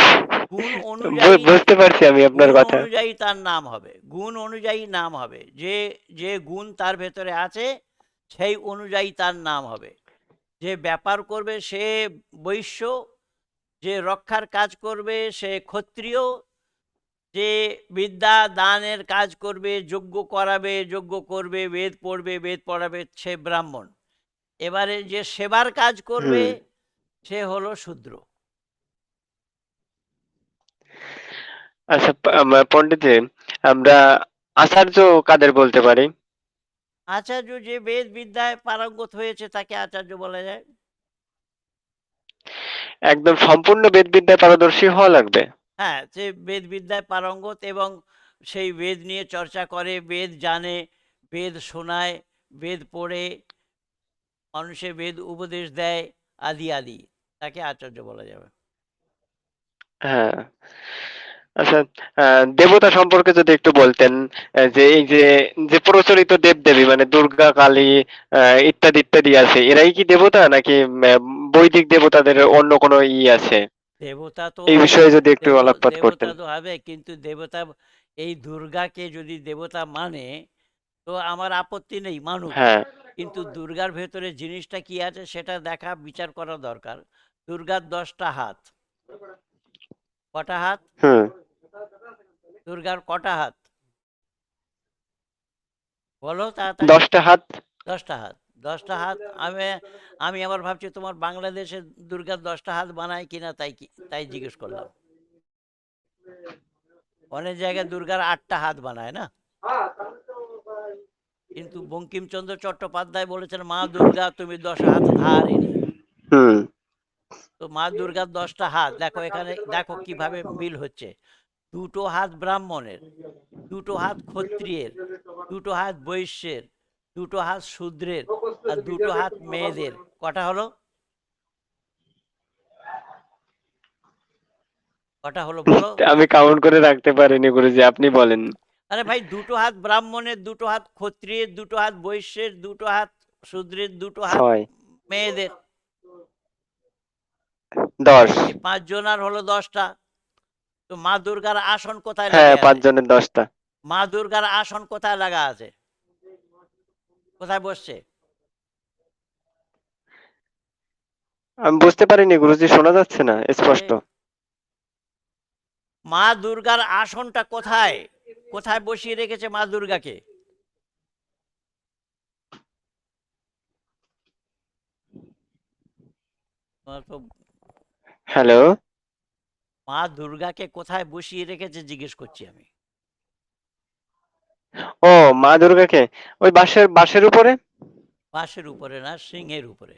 গুণ অনুযায়ী, বুঝতে পারছি আমি আপনার গুণ কথা। অনুযায়ী তার নাম হবে, গুণ অনুযায়ী নাম হবে। যে যে গুণ তার ভেতরে আছে সেই অনুযায়ী তার নাম হবে। যে ব্যাপার করবে সে বৈশ্য, যে রক্ষার কাজ করবে সে ক্ষত্রিয়, যে বিদ্যা দানের কাজ করবে, যজ্ঞ করাবে, যজ্ঞ করবে, বেদ পড়বে, বেদ পড়াবে, সে ব্রাহ্মণ। এবারে যে সেবার কাজ করবে হুম। সে হলো শূদ্র। আচ্ছা, পণ্ডিতজি, আমরা আচার্য কাদের বলতে পারি? আচার্য যে বেদ বিদ্যায় পারঙ্গত হয়েছে তাকে আচার্য বলা যায়। একদম সম্পূর্ণ বেদবিদ্যায় পারদর্শী হওয়া লাগবে? হ্যাঁ, সে বেদ বিদ্যায় পারঙ্গত এবং সেই বেদ নিয়ে চর্চা করে, বেদ জানে, বেদ শোনায়, বেদ পড়ে, মানুষের বেদ উপদেশ দেয়, আদি আদি, তাকে আচার্য বলা যাবে। হ্যাঁ। আচ্ছা, দেবতা সম্পর্কে যদি একটু বলতেন, যে এই যে যে প্রচলিত দেবদেবী মানে দুর্গা, কালী, ইত্যাদি ইত্যাদি আছে, এরাই কি দেবতা, নাকি বৈদিক দেবতাদের অন্য কোনো আছে? দেবতা তো এই হবে, বিষয়ে যদি একটু দেব আলোকপাত দেবতা করতেন। তো হবে, কিন্তু দেবতা, এই দুর্গাকে যদি দেবতা মানে তো আমার আপত্তি নেই, মানুক। হ্যাঁ। কিন্তু দুর্গার ভেতরে জিনিসটা কি আছে সেটা দেখা, বিচার করা দরকার। দুর্গার 10টা হাত। কটা হাত? হুম। দুর্গার কটা হাত বলো তাড়াতাড়ি। 10টা হাত। 10টা হাত। 10টা হাত। আমি আমি আবার ভাবছি তোমার বাংলাদেশে দুর্গার 10টা হাত বানায় কিনা, তাই জিজ্ঞেস করলাম। অনেক জায়গায় দুর্গার 8টা হাত বানায় না? কিন্তু বঙ্কিমচন্দ্র চট্টোপাধ্যায় বলেছেন, মা দুর্গা তুমি 10 হাত ধারিণী। হুম। তো মা দুর্গার 10টা হাত দেখো, এখানে দেখো কিভাবে মিল হচ্ছে। 2টো হাত ব্রাহ্মণের, 2টো হাত ক্ষত্রিয়ের, 2টো হাত বৈশ্যের, 2টো হাত শূদ্রের, আর 2টো হাত মেয়েদের। কটা হলো? কটা হলো বলো? আমি কাউন্ট করে রাখতে পারিনি গুরুজি, আপনি বলেন। আরে ভাই, 2টো হাত ব্রাহ্মণের, 2টো হাত ক্ষত্রিয়ের, 2টো হাত বৈশ্যের, 2টো হাত শূদ্রের, 2টো হাত 6। মেয়েদের। 10। এই 5 জনার হলো 10টা। তো মা দুর্গার আসন কোথায় হ্যাঁ, লাগে 5 আছে? জনের 10টা। মা দুর্গার আসন কোথায় লাগা আছে? কোথায় বসছে? আমি বুঝতে পারিনি গুরুজি, শোনা যাচ্ছে না আরে, স্পষ্ট। মা দুর্গার আসনটা কোথায়? কোথায় বসিয়ে রেখেছে মা দুর্গাকে? তোমার তো, হ্যালো। মা দুর্গাকে কোথায় বসিয়ে রেখেছে জিজ্ঞেস করছি আমি। ও, মা দুর্গাকে ওই বাঁশের বাঁশের উপরে। বাঁশের উপরে না, সিংহের উপরে।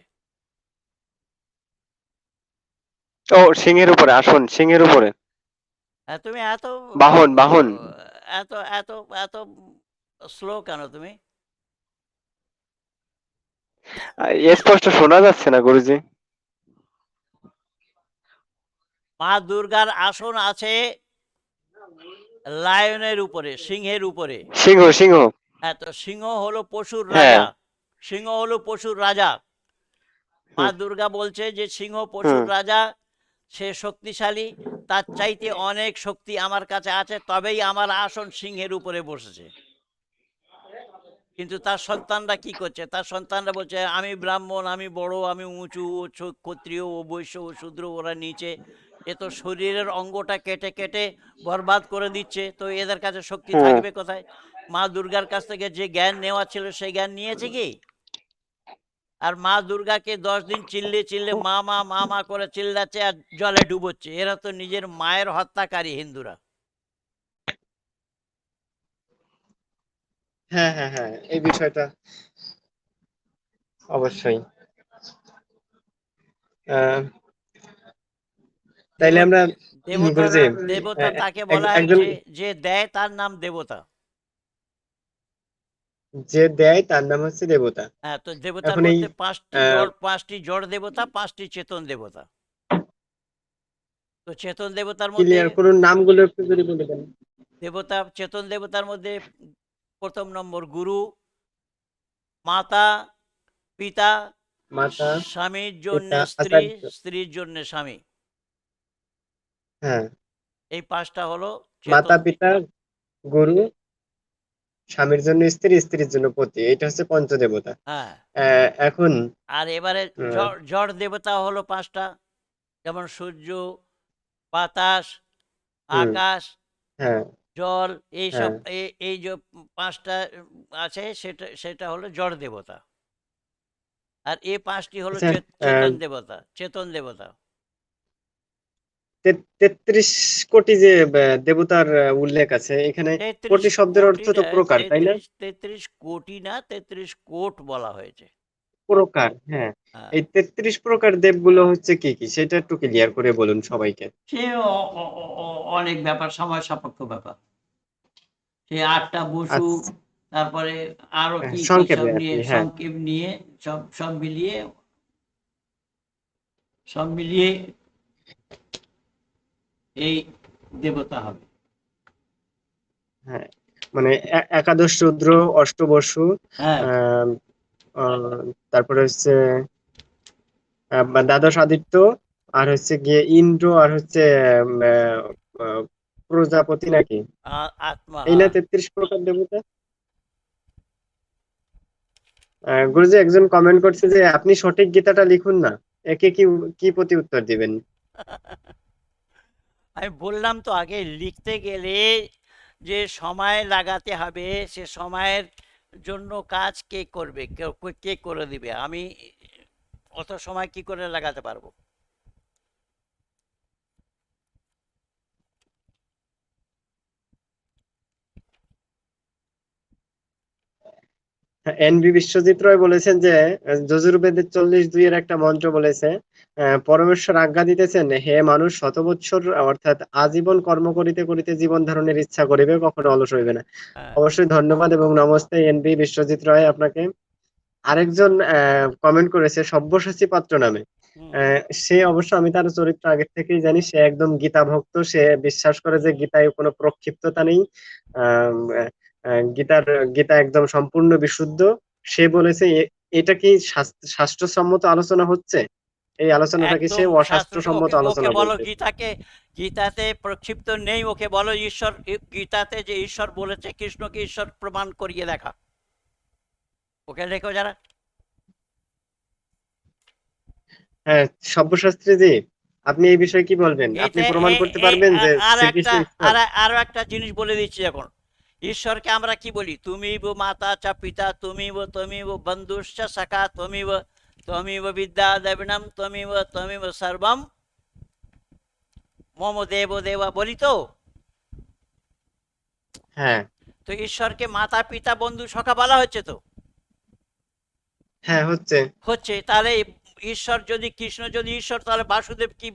ও, সিংহের উপরে, আসন সিংহের উপরে। তুমি এত বাহন বাহন। এত এত এত স্লো কেন তুমি? স্পষ্ট শোনা যাচ্ছে না গুরুজি। মা দুর্গার আসন আছে লায়নের উপরে, সিংহের উপরে। সিংহ সিংহ। হ্যাঁ, তো সিংহ হলো পশুর হ্যাঁ। রাজা। সিংহ হলো পশুর রাজা। মা হুম দুর্গা বলছে যে সিংহ পশুর হুম রাজা, সে শক্তিশালী, তার চাইতে অনেক শক্তি আমার কাছে আছে, তবেই আমার আসন সিংহের উপরে বসেছে। কিন্তু তার সন্তানরা কি করছে? তার সন্তানরা বলছে আমি ব্রাহ্মণ, আমি বড়, আমি উঁচু, ও ক্ষত্রিয়, ও বৈশ্য, ও শূদ্র, ওরা নিচে। এ তো শরীরের অঙ্গটা কেটে কেটে বরবাদ করে দিচ্ছে, তো এদের কাছে শক্তি হুম থাকবে কোথায়? মা দুর্গার কাছ থেকে যে জ্ঞান নেওয়া ছিল সেই জ্ঞান নিয়েছে কি? আর মা দুর্গাকে 10 দিন চিল্লে চিল্লে মা মা মা মা করে চিল্লাচ্ছে আর জলে ডুবোচ্ছে। এরা তো নিজের মায়ের হত্যাকারী হিন্দুরা। হ্যাঁ হ্যাঁ হ্যাঁ, এই বিষয়টা অবশ্যই। আহ তাইলে দেবতা আমরা দেবতা গুরুজি দেবতা আহ, তাকে বলা একজন হয়েছে যে দেয়, তার নাম দেবতা। যে দেয় তার নাম হচ্ছে দেবতা। হ্যাঁ, তো দেবতার এখন এই মধ্যে পাঁচটি জড় দেবতা, পাঁচটি চেতন দেবতা। তো চেতন দেবতার মধ্যে ক্লিয়ার করুন নামগুলো একটু যদি বলে দেন। চেতন দেবতার মধ্যে প্রথম নম্বর গুরু, মাতা, পিতা, মাতা স্বামীর জন্য পিতা স্ত্রী, আচার্য। স্ত্রীর জন্য স্বামী। হ্যাঁ, এই পাঁচটা হলো মাতা চেতন। পিতা গুরু, স্বামীর জন্য স্ত্রী, স্ত্রীর জন্য পতি, এটা হচ্ছে পঞ্চদেবতা। হ্যাঁ, এখন আর এবারে আহ, জড় জড় দেবতা হলো পাঁচটা, যেমন সূর্য, বাতাস, হুম আকাশ, হ্যাঁ জল, এইসব। হ্যাঁ এই যে পাঁচটা আছে, সেটা সেটা হলো জড় দেবতা। আর এই পাঁচটি হলো আচ্ছা। আহ, চেতন দেবতা, চেতন দেবতা। 33 কোটি যে দেবতার উল্লেখ আছে এখানে। 33 কোটি শব্দের অর্থ কোটি তো প্রকার, তাই না? 33 কোটি না, 33 কোট বলা হয়েছে। প্রকার, হ্যাঁ। হ্যাঁ, এই 33 প্রকার দেবগুলো হচ্ছে কি কি, সেটা একটু ক্লিয়ার করে বলুন সবাইকে। সে অনেক ব্যাপার, সময় সাপেক্ষ ব্যাপার। সে আটটা বসু, আচ্ছা, তারপরে আরো কি কি সব সংক্ষেপে আর নিয়ে, কি, হ্যাঁ। সংক্ষেপ নিয়ে, সব সব মিলিয়ে, সব মিলিয়ে এই দেবতা হবে। হ্যাঁ, মানে একাদশ রুদ্র, অষ্টবসু, হ্যাঁ, আহ আহ, তারপরে হচ্ছে দ্বাদশ আদিত্য, আর হচ্ছে গিয়ে ইন্দ্র, আর হচ্ছে আহ, আহ, প্রজাপতি নাকি, আত্মা, এই না হ্যাঁ। 33 প্রকার দেবতা? গুরুজি একজন কমেন্ট করছে যে আপনি সঠিক গীতাটা লিখুন না, একে কি কি প্রতি উত্তর দিবেন? আমি বললাম তো আগে, লিখতে গেলে যে সময় লাগাতে হবে, সে সময়ের জন্য কাজ কে করবে, কে করে দিবে? আমি অত সময় কি করে লাগাতে পারবো? এনবি বিশ্বজিৎ রয় বলেছেন যে যজুর্বেদের 40:2 একটা মন্ত্র বলেছে, পরমেশ্বর আজ্ঞা দিতেছেন, হে মানুষ, শত বৎসর অর্থাৎ আজীবন কর্ম করিতে করিতে জীবন ধারণের ইচ্ছা করিবে, কখনো অলস হইবে না। হ্যাঁ। অবশ্যই ধন্যবাদ এবং নমস্তে এনবি বিশ্বজিৎ রয় আপনাকে। আরেকজন কমেন্ট করেছে সব্যসাচী পাত্র নামে। হুম। সে অবশ্য, আমি তার চরিত্র আগে থেকেই জানি, সে একদম গীতা ভক্ত। সে বিশ্বাস করে যে গীতায় কোনো প্রক্ষিপ্ততা নেই। আহ, গীতার গীতা একদম সম্পূর্ণ বিশুদ্ধ। সে বলেছে এটা কি শাস্ত্রসম্মত আলোচনা হচ্ছে? এই আলোচনাটাকে সে একদম শাস্ত্র, অশাস্ত্রসম্মত ওকে ওকে আলোচনা বলো বলছে। গীতাতে প্রক্ষিপ্ত নেই, ওকে বলো ঈশ্বর, গীতাতে যে ঈশ্বর বলেছে কৃষ্ণকে ঈশ্বর প্রমাণ করিয়ে দেখা। ওকে লেখো যারা। হ্যাঁ, সব্যসাচী জি, আপনি এই বিষয়ে কি বলবেন? আপনি এতে প্রমাণ করতে পারবেন যে আর একটা, শ্রীকৃষ্ণ ঈশ্বর? আরো একটা জিনিস বলে দিচ্ছি এখন। ঈশ্বরকে আমরা কি বলি? তুমিব মাতা চ পিতা, তুমিব বন্ধুশ্চ সখা, তুমিব বিদ্যা দ্রবিণম, তুমিব সর্বম মম দেব দেবা, বলি তো? হ্যাঁ তো ঈশ্বরকে মাতা পিতা বন্ধু সখা বলা হচ্ছে তো? হ্যাঁ হচ্ছে। হচ্ছে, তাহলে ঈশ্বর যদি, কৃষ্ণ যদি ঈশ্বর, তাহলে বাসুদেব কি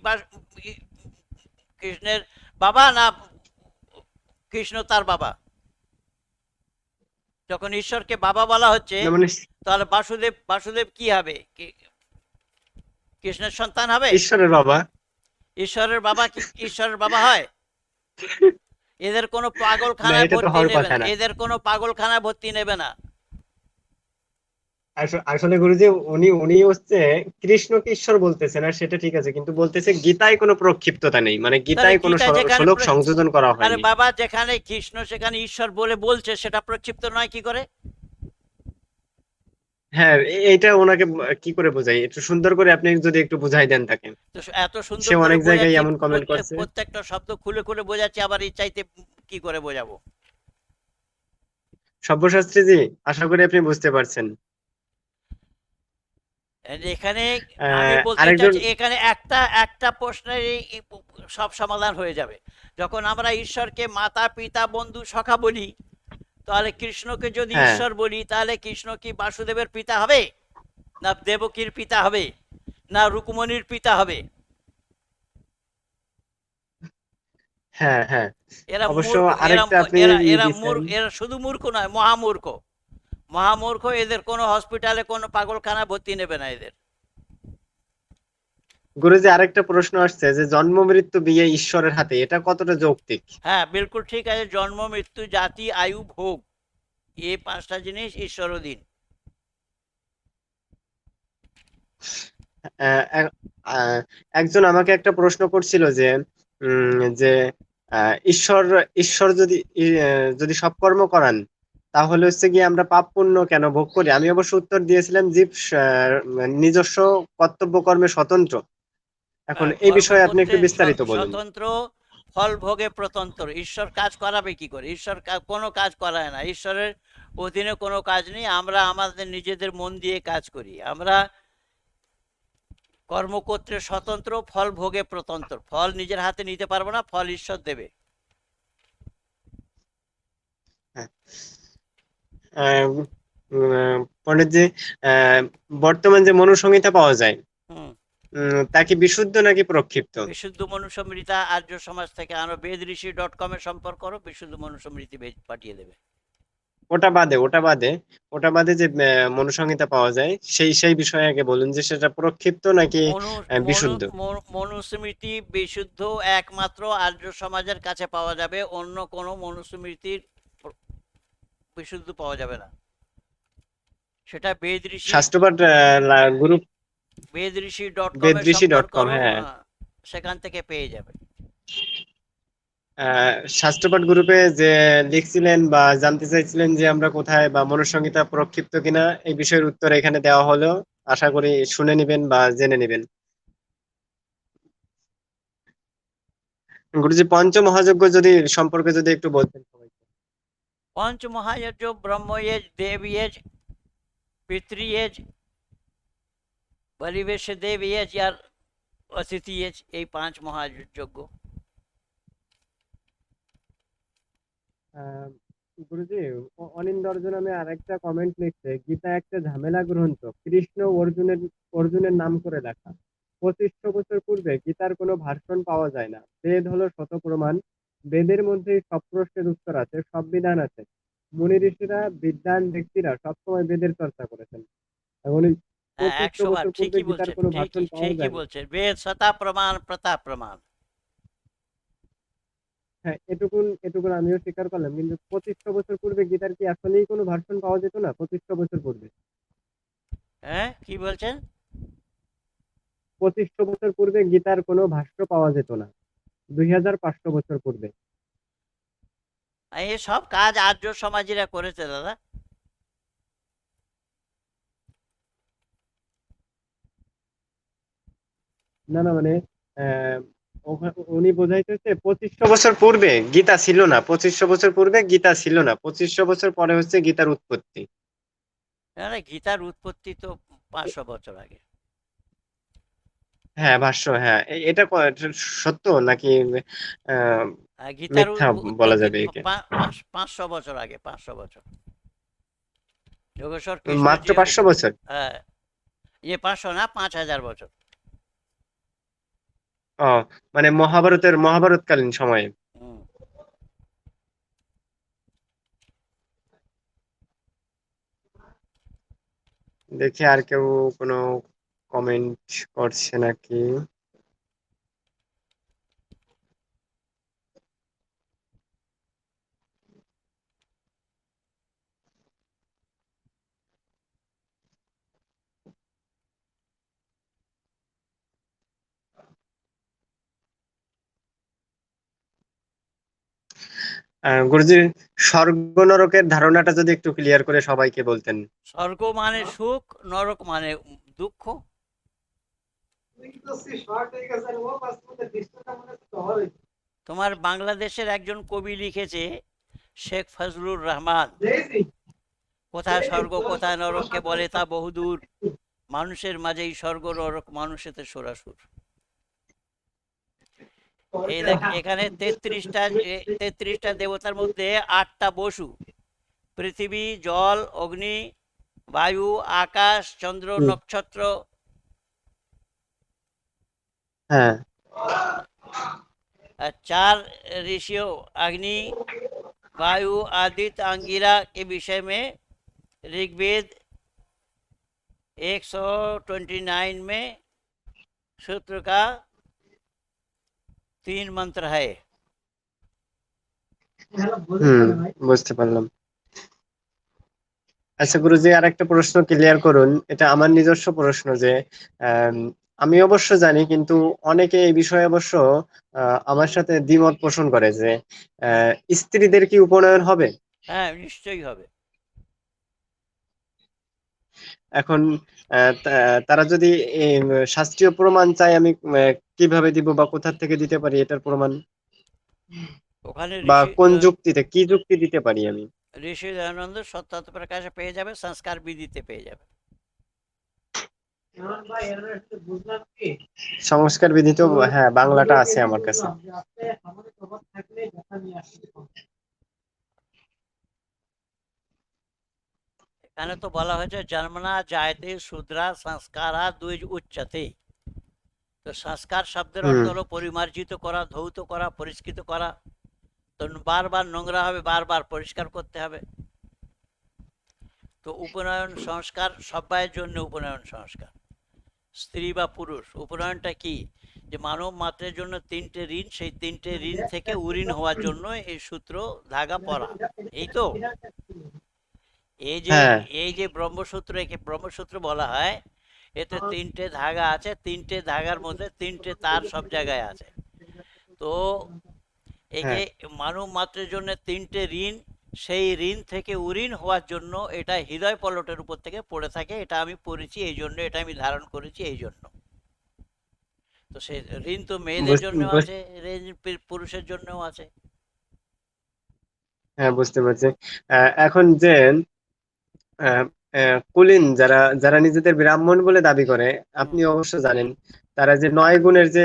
কৃষ্ণের বাবা না কৃষ্ণ তার বাবা? যখন ঈশ্বরকে বাবা বলা হচ্ছে, না মানে তাহলে বাসুদেব কি হবে? কৃষ্ণের সন্তান হবে? ঈশ্বরের বাবা। ঈশ্বরের বাবা কি ঈশ্বরের বাবা হয়? এদের কোনো না, পাগলখানায় এটা তো ভর্তি হওয়ার নেবে কথা না, না। এদের কোনো পাগলখানায় ভর্তি নেবে না। আসলে গুরুজি, উনি হচ্ছে কৃষ্ণকে ঈশ্বর বলতেছে না, সেটা ঠিক আছে, কিন্তু বলতেছে গীতায় কোনো প্রক্ষিপ্ততা নেই, মানে তাহলে গীতায় কোনো গীতা যেখানে শ্লোক সংযোজন করা আরে হয়নি। বাবা, যেখানে কৃষ্ণ সেখানে ঈশ্বর বলে বলছে, সেটা প্রক্ষিপ্ত নয় কি করে? হ্যাঁ, এইটা ওনাকে কি করে বোঝাই, একটু সুন্দর করে আপনি যদি একটু বুঝাই দেন তাকে। তো এত সে সুন্দর করে অনেক জায়গায় বোঝাচ্ছি, এমন কমেন্ট করছে। প্রত্যেকটা শব্দ খুলে খুলে বোঝাচ্ছি, আবার এই চাইতে কি করে বোঝাবো? সব্যসাচীজি, আশা করি আপনি বুঝতে পারছেন। এখানে আমি বলতে আরেকজন। চাচ্ছি, এখানে একটা একটা প্রশ্নের সব সমাধান হয়ে যাবে। যখন আমরা ঈশ্বরকে মাতা পিতা বন্ধু সখা বলি, তাহলে কৃষ্ণকে যদি হ্যাঁ, ঈশ্বর বলি, তাহলে কৃষ্ণ কি বাসুদেবের পিতা হবে, না দেবকীর পিতা হবে, না রুকমণির পিতা হবে? হ্যাঁ, হ্যাঁ। এরা অবশ্য মূর্খ, এরা আরেকটা আপনি এরা ই এরা দিছেন। এরা শুধু মূর্খ নয়, মহামূর্খ। মহামূর্খ, এদের কোনো হসপিটালে কোনো পাগলখানা ভর্তি নেবে না এদের। গুরুজি, আরেকটা প্রশ্ন আসছে যে জন্ম মৃত্যু বিয়ে ঈশ্বরের হাতে, এটা কতটা যৌক্তিক? হ্যাঁ, বিলকুল ঠিক আছে। জন্ম মৃত্যু জাতি আয়ু ভোগ, এই পাঁচটা জিনিস ঈশ্বর অধীন। আহ, এক- আহ, একজন আমাকে একটা প্রশ্ন করছিল যে যে ঈশ্বর ঈশ্বর যদি সব কর্ম করান, তাহলে হচ্ছে গিয়ে আমরা পাপ পুণ্য কেন ভোগ করি? আমি অবশ্য উত্তর দিয়েছিলাম জীব নিজস্ব কর্তব্য কর্মে স্বতন্ত্র। এখন এই বিষয়ে আপনি কর্মক্ষেত্রে একটু বিস্তারিত বলুন। স্বতন্ত্র, ফল ভোগে প্রতন্ত্র। ঈশ্বর কাজ করাবে কি করে? ঈশ্বর কোনো কাজ করায় না, ঈশ্বরের অধীনে কোনো কাজ নেই। আমরা আমাদের নিজেদের মন দিয়ে কাজ করি। আমরা কর্মক্ষেত্রে স্বতন্ত্র, ফল ভোগে প্রতন্ত্র। ফল নিজের হাতে নিতে পারবো না, ফল ঈশ্বর দেবে। হ্যাঁ। আহ, পণ্ডিতজি, আহ, বর্তমান যে মনুসংহিতা পাওয়া যায়, হুম। তা কি বিশুদ্ধ নাকি প্রক্ষিপ্ত? বিশুদ্ধ মনুস্মৃতা আর্য সমাজ থেকে আনো, বেদ ঋষি .com এ সম্পর্ক করো, বিশুদ্ধ মনুস্মৃতি পাঠিয়ে দেবে। ওটা বাদে যে মনুসংহিতা পাওয়া যায়, সেই সেই বিষয়ে আগে বলুন যে সেটা প্রক্ষিপ্ত নাকি মনু মনু বিশুদ্ধ। মনুস্মৃতি বিশুদ্ধ একমাত্র আর্য সমাজের কাছে পাওয়া যাবে, অন্য কোনো মনুস্মৃতির বিশুদ্ধ পাওয়া যাবে না। সেটা বেদ ঋষি, শাস্ত্রপাঠ গ্রুপ, বেদ ঋষি .com এ বেদঋষি ডট সম্পর্ক কম, করো, হ্যাঁ। সেখান থেকে পেয়ে যাবে। শাস্ত্রপাঠ গ্রুপে যে লিখছিলেন বা জানতে চাইছিলেন যে আমরা কোথায় বা মনুসংহিতা প্রক্ষিপ্ত কিনা, এই বিষয়ের উত্তর এখানে দেওয়া হলো। আশা করি শুনে নিবেন বা জেনে নিবেন। গুরুজি, পঞ্চমহাযজ্ঞ সম্পর্কে যদি একটু বলতেন সবাইকে। পঞ্চ মহাযজ্ঞ ব্রহ্মযজ, দেবযজ, পিতৃযজ, পরিবেশ দেবযজ আর অতিথিযজ, এই পাঁচ মহাযজ্ঞ। আহ গুরুজি, অনিন্দর্জ নামে আরেকটা কমেন্ট লিখছে, গীতা একটা ঝামেলা গ্রন্থ, কৃষ্ণ অর্জুনের নাম করে লেখা। 2500 বছর পূর্বে গীতার কোনো ভার্সন পাওয়া যায় না। বেদ হলো শত প্রমাণ। বেদের মধ্যেই সব প্রশ্নের উত্তর আছে, সব বিধান আছে। মুনি ঋষিরা, বিদ্বান ব্যক্তিরা সবসময় বেদের চর্চা করেছেন। এখন এই হ্যাঁ, 2500 বছর 100 বার পূর্বে ঠিকই গীতার বলছেন, কোনো ভার্সন ঠিকই পাওয়া ঠিকই যায় না। বলছেন। বেদ সতা প্রমাণ প্রতাপ প্রমাণ। হ্যাঁ, এটুকুন এটুকুন আমিও স্বীকার করলাম, কিন্তু 2500 বছর পূর্বে গীতার কি আসলেই কোনো ভার্সন পাওয়া যেত না? 2500 বছর পূর্বে, হ্যাঁ, কি বলছেন? 2500 বছর পূর্বে গীতার কোনো ভাষ্য পাওয়া যেত না? 2500 বছর পূর্বে। এই সব কাজ আর্য সমাজীরা করেছে দাদা। না, না, মানে আহ, উনি বোঝাইতেছে 2500 বছর পূর্বে গীতা ছিল না, 2500 বছর পূর্বে গীতা ছিল না, 2500 বছর পরে হচ্ছে গীতার উৎপত্তি। আরে গীতার উৎপত্তি তো 500 বছর আগে। হ্যাঁ, ভাষ্য, হ্যাঁ, এটা এটা সত্য নাকি আহ গীতার মিথ্যা বলা উৎপত্তি যাবে একে? 500 বছর আগে, 500 বছর। যোগেশ্বর কৃষ্ণজি, মাত্র 500 বছর? হ্যাঁ, 500 না, 5000 বছর। ও, মানে মহাভারতকালীন সময়ে। হুম। দেখি আর কেউ কোনো কমেন্ট করছে নাকি। গুরুজি, স্বর্গ নরকের ধারণাটা যদি একটু ক্লিয়ার করে সবাইকে বলতেন। স্বর্গ মানে সুখ, নরক মানে দুঃখ। তোমার বাংলাদেশের একজন কবি লিখেছে, শেখ ফজলুর রহমান, কোথায় স্বর্গ কোথায় নরককে বলে তা বহুদূর, মানুষের মাঝেই স্বর্গ নরক মানুষেতে সরাসুর। এই দেখ, এখানে 33টা দেবতার মধ্যে 8টা বসু: পৃথিবী, জল, অগ্নি, বায়ু, আকাশ, চন্দ্র, হুম, নক্ষত্র। হ্যাঁ, আর 4 ऋषियों अग्नि, वायु, आदित्य, अंगिरा के विषय में ऋग्वेद 129 में सूत्र का 3 मंत्र है। হুম, বুঝতে পারলাম। আচ্ছা গুরুজি, আর একটা প্রশ্ন ক্লিয়ার করুন। এটা আমার নিজস্ব প্রশ্ন যে আম, আমি অবশ্য জানি, কিন্তু অনেকে এই বিষয়ে অবশ্য আমার সাথে দ্বিমত পোষণ করে যে স্ত্রীদের কি উপনয়ন হবে? হ্যাঁ, নিশ্চয়ই হবে। এখন তারা যদি এই, শাস্ত্রীয় প্রমাণ চায়, আমি কিভাবে দিব বা কোথা থেকে দিতে পারি এটার প্রমাণ? ওখানে বা ঋষি কোন যুক্তিতে, কি যুক্তি দিতে পারি আমি? ঋষি দয়ানন্দ সত্যাত্ম প্রকাশে পেয়ে যাবে, সংস্কার বিধিতে পেয়ে যাবে। সংস্কার বিধি তো, হ্যাঁ, বাংলাটা আছে আমার কাছে। এখানে তো বলা হয়েছে জন্মনা জায়তে শূদ্রা সংস্কারা দুই উচ্চতে। তো সংস্কার শব্দের অর্থ হুম, হলো পরিমার্জিত করা, ধৌত করা, পরিষ্কৃত করা। তো বারবার নোংরা হবে, বারবার পরিষ্কার করতে হবে। তো উপনয়ন সংস্কার সবাইয়ের জন্য উপনয়ন সংস্কার, স্ত্রী বা পুরুষ। উপনয়নটা কি, যে মানব মাত্রের জন্য 3টে ঋণ, সেই 3টে ঋণ থেকে উরিন হওয়ার জন্য এই সূত্র ধাগা পরা। এই তো, এই যে হ্যাঁ, এই যে ব্রহ্মসূত্র, একে ব্রহ্মসূত্র বলা হয়। এতে 3টে ধাগা আছে, 3টে ধাগার মধ্যে 3টে তার সব জায়গায় আছে। তো হ্যাঁ, একে মানব মাত্রের জন্য 3টে ঋণ, সেই ঋণ থেকে উরিন হওয়ার জন্য এটা হৃদয় পলটের উপর থেকে পড়ে থাকে। এটা আমি পড়েছি এই জন্য, এটা আমি ধারণ করেছি এই জন্য। তো সে ঋণ তো মেয়েদের জন্য আছে, ঋণ পুরুষের জন্যও আছে। হ্যাঁ, বুঝতে পারছি। এখন যে আহ, কুলীন যারা যারা নিজেদের ব্রাহ্মণ বলে দাবি করে, হুম। আপনি অবশ্য জানেন, তারা যে 9 গুণের যে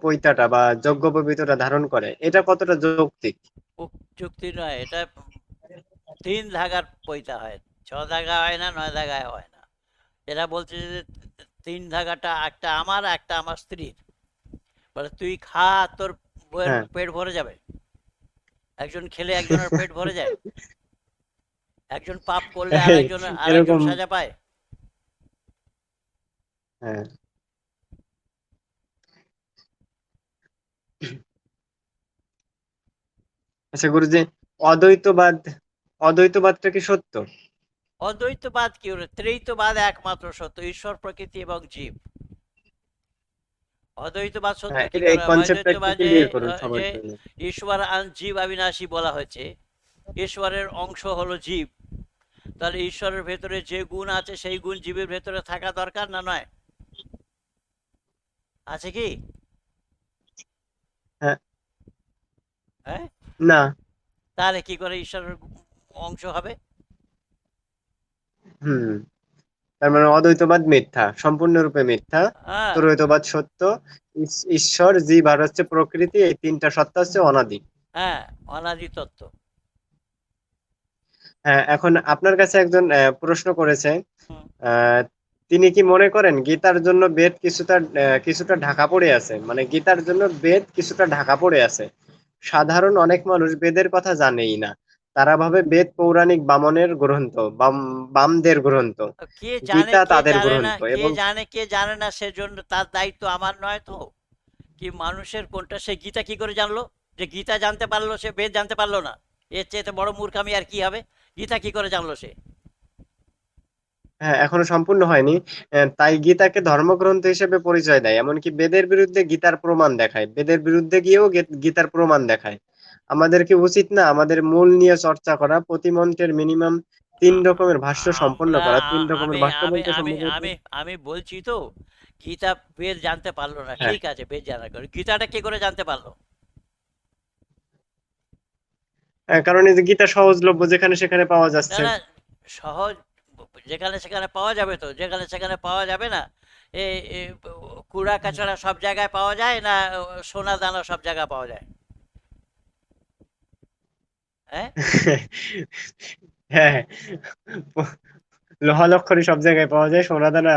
পৈতাটা বা যজ্ঞ পবিত্রটা ধারণ করে, এটা কতটা যৌক্তিক? যুক্তি নয় এটা, 3 ধাগার পৈতা হয়, 6 ধাগা হয় না, 9 ধাগায় হয় না। এরা বলছে যে 3 ধাগাটা একটা আমার, একটা আমার স্ত্রীর। বলে তুই খা, তোর বউয়ের হ্যাঁ। পেট ভরে যাবে। একজন খেলে একজনের পেট ভরে যায়? একজন পাপ করলে আরেকজন এরকম। সাজা পায়? হ্যাঁ। আচ্ছা গুরুজি, অদ্বৈতবাদ অদ্বৈতবাদটা কি সত্য? অদ্বৈতবাদ কি হলো? ত্রৈতবাদ একমাত্র সত্য, ঈশ্বর, প্রকৃতি এবং জীব। অদ্বৈতবাদ সত্য হ্যাঁ, কি এই করে? কনসেপ্টটা একটু অদ্বৈতবাদ যে ক্লিয়ার করুন সবার যে জন্য। ঈশ্বর জীব অবিনাশী বলা হয়েছে, ঈশ্বরের অংশ হলো জীব। তাহলে ঈশ্বরের ভেতরে যে গুণ আছে সেই গুণ জীবের ভেতরে থাকা দরকার না নয়? আছে কি? হ্যাঁ। হ্যাঁ, না। তাহলে কি করে ঈশ্বরের অংশ হবে? হুম। তার মানে অদ্বৈতবাদ মিথ্যা, সম্পূর্ণরূপে মিথ্যা। হ্যাঁ, ত্রৈতবাদ সত্য। ঈশ্বর, জীব আর হচ্ছে প্রকৃতি, এই তিনটা সত্তা হচ্ছে অনাদি। হ্যাঁ, অনাদি তত্ত্ব। হ্যাঁ, এখন আপনার কাছে একজন প্রশ্ন করেছে। হুম। আহ, তিনি কি মনে করেন গীতার জন্য বেদ কিছুটা ঢাকা পড়ে আছে? মানে গীতার জন্য বেদ কিছুটা ঢাকা পড়ে আছে। সাধারণ অনেক মানুষ বেদের কথা জানেই না। তারা ভাবে বেদ পৌরাণিক বামনের গ্রন্থ, বামদের গ্রন্থ, কে জানে গীতা কে তাদের জানে না, গ্রন্থ। কে এবং জানে কে জানে না, সেজন্য তার দায়িত্ব আমার নয় তো। কি মানুষের কোনটা, সে গীতা কি করে জানলো? যে গীতা জানতে পারলো, সে বেদ জানতে পারলো না? এর চেয়ে বড় মূর্খামি আর কি হবে? গীতা কি করে জানলো সে? হ্যাঁ, এখনো সম্পূর্ণ হয়নি। তাই গীতাকে ধর্মগ্রন্থ হিসেবে পরিচয় দেয়, এমনকি বেদের বিরুদ্ধে গীতার প্রমাণ দেখায়, বেদের বিরুদ্ধে গিয়েও গীতার প্রমাণ দেখায়। আমাদের কি উচিত না আমাদের মূল নিয়ে চর্চা করা, প্রতি মন্ত্রের মিনিমাম 3 আ- রকমের ভাষ্য সম্পন্ন আমরা করা? 3 রকমের আমি ভাষ্য আমি বলতে আমি সম্ভবত আমি আমি বলছি তো, গীতা বেদ জানতে পারলো না, হ্যাঁ, ঠিক আছে, বেদ জানা করে, গীতাটা কি করে জানতে পারলো? কারণ এই যে গীতা সহজলভ্য, যেখানে সেখানে পাওয়া না যাচ্ছে। না, সহজ, যেখানে সেখানে পাওয়া যাবে তো, যেখানে সেখানে পাওয়া যাবে না। এ এ, কুড়া কাছড়া সব জায়গায় পাওয়া যায় না? সোনা দানা সব জায়গায় পাওয়া যায়? হ্যাঁ। হ্যাঁ, লোহা লক্করি সব জায়গায় পাওয়া যায়, সোনা দানা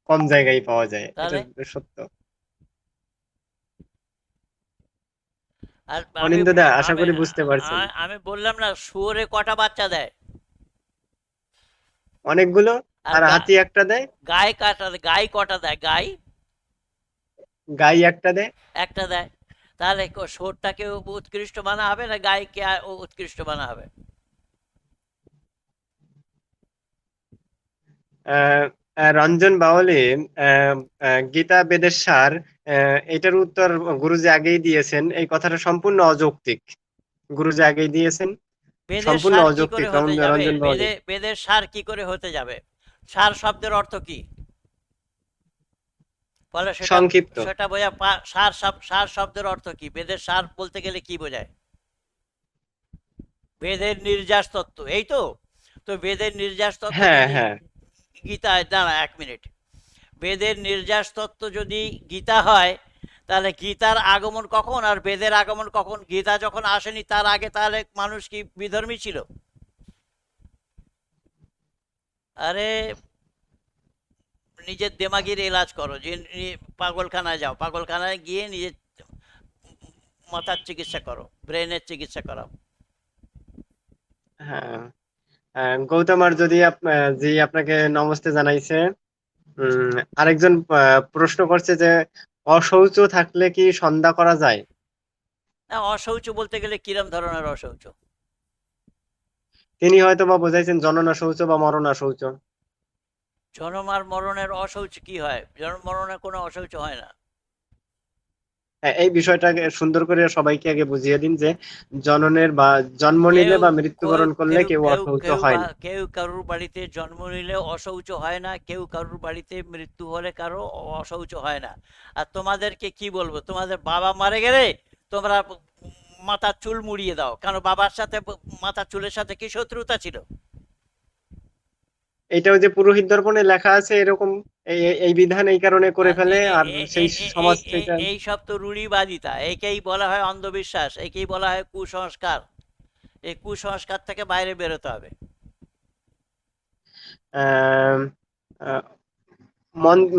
কম জায়গায় পাওয়া যায়, এটা তাহলে সত্য। আর আমি অনিন্দ্য দা, আশা আমি করি বুঝতে পারছেন। আমি বললাম না, শুয়োরে কটা বাচ্চা দেয়? অনেকগুলো। আর আর হাতি একটা দেয়, গাই কটা দেয়? গাই গাই একটা দেয়। একটা দেয়। তাহলে শুয়োরটাকে উৎকৃষ্ট মানা হবে না গাইকে উৎকৃষ্ট মানা হবে? আহ, রঞ্জন বাউলি, আহ, গীতা বেদের সার, এটার উত্তর গুরুজি আগেই দিয়েছেন। এই কথাটা সম্পূর্ণ অযৌক্তিক, গুরুজি আগেই দিয়েছেন। বেদের সম্পূর্ণ সার কি করে অযৌক্তিক হতে যাবে? রঞ্জন বাউলি। বেদের সার কি করে হতে যাবে? সার শব্দের অর্থ কি বলে সেটা? সংক্ষিপ্ত। সেটা সার শব্দের অর্থ কি? বেদের সার বলতে গেলে কি বোঝায়? বেদের নির্যাস তত্ত্ব, এই তো। তো বেদের নির্যাস তত্ত্ব হ্যাঁ, যদি হ্যাঁ। গীতায়, দাঁড়া 1 মিনিট, বেদের নির্যাস তত্ত্ব যদি গীতা হয়, তাহলে গীতার আগমন কখন আর বেদের আগমন কখন? গীতা যখন আসেনি তার আগে, তাহলে মানুষ কি বিধর্মী ছিল? আরে, নিজের দেমাগির এলাজ করো, যে পাগলখানায় যাও, পাগলখানায় গিয়ে নিজের মাথার চিকিৎসা করো, ব্রেনের চিকিৎসা করাও। হ্যাঁ, গৌতম আর যদি জি আপনাকে নমস্তে জানাইছে। আরেকজন প্রশ্ন করছে যে অশৌচ থাকলে কি সন্ধ্যা করা যায়? না, অশৌচ বলতে গেলে কিরম ধরনের অশৌচ? তিনি হয়তো বা বোঝাইছেন জননা শৌচ বা মরণা শৌচ। জন্ম আর মরণের অশৌচ কি হয়? জন্ম মরণে কোনো অশৌচ হয় না। হ্যাঁ, এই বিষয়টাকে সুন্দর করে সবাইকে আগে বুঝিয়ে দিন যে জননের বা জন্ম নিলে কেউ বা মৃত্যুবরণ করলে কেউ কেউ কেউ অশৌচ কেউ হয় না। কেউ কারুর বাড়িতে জন্ম নিলে অশৌচ হয় না, কেউ কারুর বাড়িতে মৃত্যু হলে কারো অশৌচ হয় না। আর তোমাদেরকে কি বলবো, তোমাদের বাবা মারা গেলে তোমরা মাথার চুল মুড়িয়ে দাও, কেন? বাবার সাথে মাথার চুলের সাথে কি শত্রুতা ছিল? এটাও যে পুরোহিত দর্পণে লেখা আছে এরকম, এই বিধান এই কারণে করে আর ফেলে, আর সেই সমাজ থেকে। এই সব তো রূঢ়িবাদিতা, একেই বলা হয় অন্ধবিশ্বাস, একেই বলা হয় কুসংস্কার। এই কুসংস্কার থেকে বাইরে বেরোতে হবে। আহ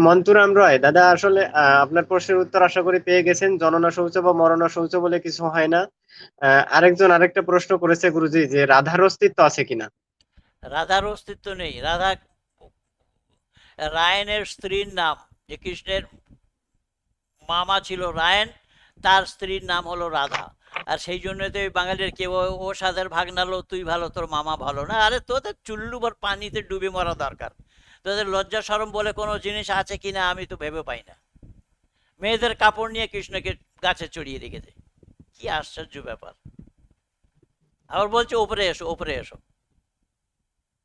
মন্তুরাম রয় দাদা, আসলে আপনার প্রশ্নের উত্তর আশা করি পেয়ে গেছেন। জননা শৌচ বা মরণা শৌচ বলে কিছু হয় না। আরেকজন আরেকটা প্রশ্ন করেছে গুরুজি, যে রাধার অস্তিত্ব আছে কিনা? রাধার অস্তিত্ব নেই। রাধা রায়নের স্ত্রীর নাম, যে কৃষ্ণের মামা ছিল রায়ন, তার স্ত্রীর নাম হলো রাধা। আর সেই জন্য তো এই বাঙালির কেউ ও সাধের ভাগ নালো তুই ভালো তোর মামা ভালো না, আরে তোদের চুল্লু ভর পানিতে ডুবে মরা দরকার। তোদের লজ্জা শরম বলে কোনো জিনিস আছে কিনা আমি তো ভেবে পাই না। মেয়েদের কাপড় নিয়ে কৃষ্ণকে গাছে চড়িয়ে রেখেছে, কি আশ্চর্য ব্যাপার। আবার বলছে ওপরে এসো, ওপরে এসো।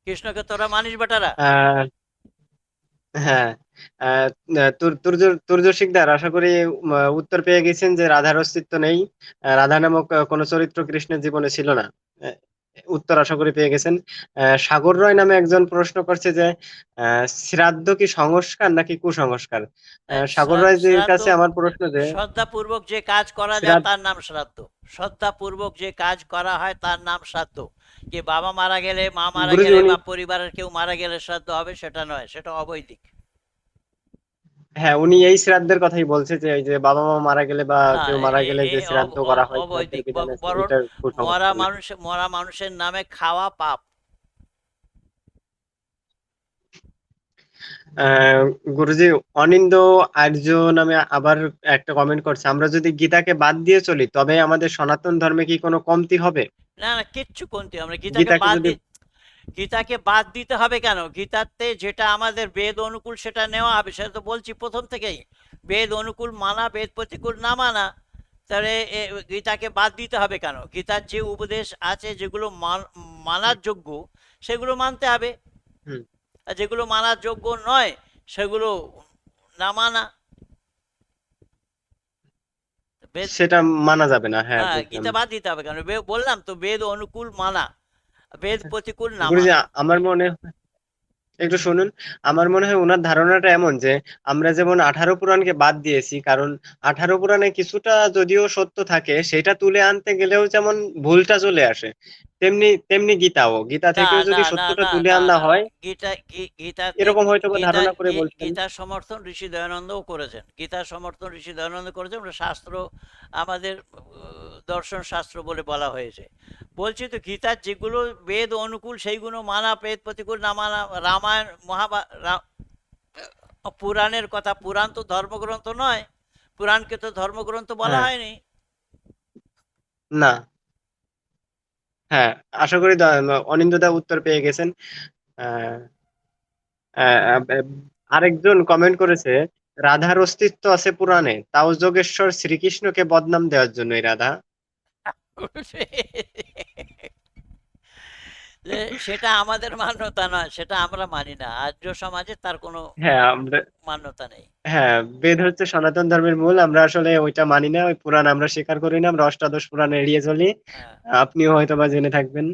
কৃষ্ণকে তোরা মানিস বেটারা? আহ হ্যাঁ, আহ, তুর্য তুর্য শিকদার, আশা করি উত্তর পেয়ে গেছেন যে রাধার অস্তিত্ব নেই। রাধা নামক কোনো চরিত্র কৃষ্ণের জীবনে ছিল না। আহ, উত্তর আশা করি পেয়ে গেছেন। সাগর রয় নামে একজন প্রশ্ন করছে যে শ্রাদ্ধ কি সংস্কার নাকি কুসংস্কার? সাগর রায়ের শ্রাদ্ধ, কাছে আমার প্রশ্ন যে শ্রদ্ধাপূর্বক যে কাজ করা যায় শ্রাদ্ধ, তার নাম শ্রাদ্ধ। শ্রদ্ধাপূর্বক যে কাজ করা হয় তার নাম শ্রাদ্ধ। যে বাবা মারা গেলে, মা মারা গুরুজি গেলে উনি, বা পরিবারের কেউ মারা গেলে শ্রাদ্ধ হবে, সেটা নয়, সেটা অবৈদিক। হ্যাঁ উনি এই শ্রাদ্ধের কথাই বলছে, যে এই যে বাবা মা মারা গেলে বা না, কেউ মারা গেলে যে শ্রাদ্ধ করা হয়, শ্রাদ্ধের অবৈদিক, বিধান আছে, বরং এটা কুসংস্কার না। মরা মানুষের নামে খাওয়া পাপ। আহ গুরুজি, অনিন্দ আর্য নামে আবার একটা কমেন্ট করছে, আমরা যদি গীতাকে বাদ দিয়ে চলি তবে আমাদের সনাতন ধর্মে কি কোনো কমতি হবে? না না, কিচ্ছু কমতি, আমরা গীতাকে গীতাকে বাদ যদি, দি। গীতাকে বাদ দিতে হবে কেন? গীতাতে যেটা আমাদের বেদ অনুকূল সেটা নেওয়া হবে, সেটা তো বলছি প্রথম থেকেই। বেদ অনুকূল মানা, বেদ প্রতিকূল না মানা। তাহলে গীতাকে বাদ দিতে হবে কেন? গীতার যে উপদেশ আছে যেগুলো মানার যোগ্য সেগুলো মানতে হবে, হুম। আর যেগুলো মানার যোগ্য নয় সেগুলো না মানা। বেদ, সেটা মানা যাবে না, হ্যাঁ হ্যাঁ, বুঝলাম। গীতা বাদ দিতে হবে কেন? বললাম তো, বেদ অনুকূল মানা, বেদ প্রতিকূল না গুরুজি, মানা। আমার মনে একটু শুনুন, আমার মনে হয় ওনার ধারণাটা এমন যে আমরা যেমন 18 পুরাণকে বাদ দিয়েছি, কারণ 18 পুরাণে কিছুটা যদিও সত্য থাকে, সেটা তুলে আনতে গেলেও যেমন ভুলটা চলে আসে, তেমনি তেমনি গীতা না থেকেও না যদি না সত্যটা না তুলে না আনা না, হয়, গীতাতে এরকম হয়তো বা ধারণা করে বলছেন। গীতার সমর্থন ঋষি দয়ানন্দও করেছেন, গীতার সমর্থন ঋষি দয়ানন্দ করেছেন। ওটা শাস্ত্র, আমাদের দর্শন শাস্ত্র বলে বলা হয়েছে। বলছি তো, গীতার যেগুলো বেদ অনুকূল সেইগুলো মানা, বেদ প্রতিকূল না মানা। রামায়ণ পুরাণের কথা, পুরাণ তো ধর্মগ্রন্থ নয়, পুরাণকে তো ধর্মগ্রন্থ বলা হ্যাঁ, হয়নি। না, হ্যাঁ, আশা করি অনিন্দ্যদা উত্তর পেয়ে গেছেন। আহ, আহ, আহ, আরেকজন কমেন্ট করেছে, রাধার অস্তিত্ব আছে পুরাণে, তাও যোগেশ্বর শ্রীকৃষ্ণকে বদনাম দেওয়ার জন্যই রাধা। যে সেটা আমাদের মান্যতা নয়, সেটা আমরা মানি না, আর্য সমাজে তার কোনো হ্যাঁ আমরা, মান্যতা নেই। হ্যাঁ, বেদ হচ্ছে সনাতন ধর্মের মূল, আমরা আসলে ওইটা মানি না, ওই পুরাণ আমরা স্বীকার করি না, আমরা অষ্টাদশ পুরাণ এড়িয়ে চলি। হ্যাঁ। আপনিও হয়তো বা জেনে থাকবেন।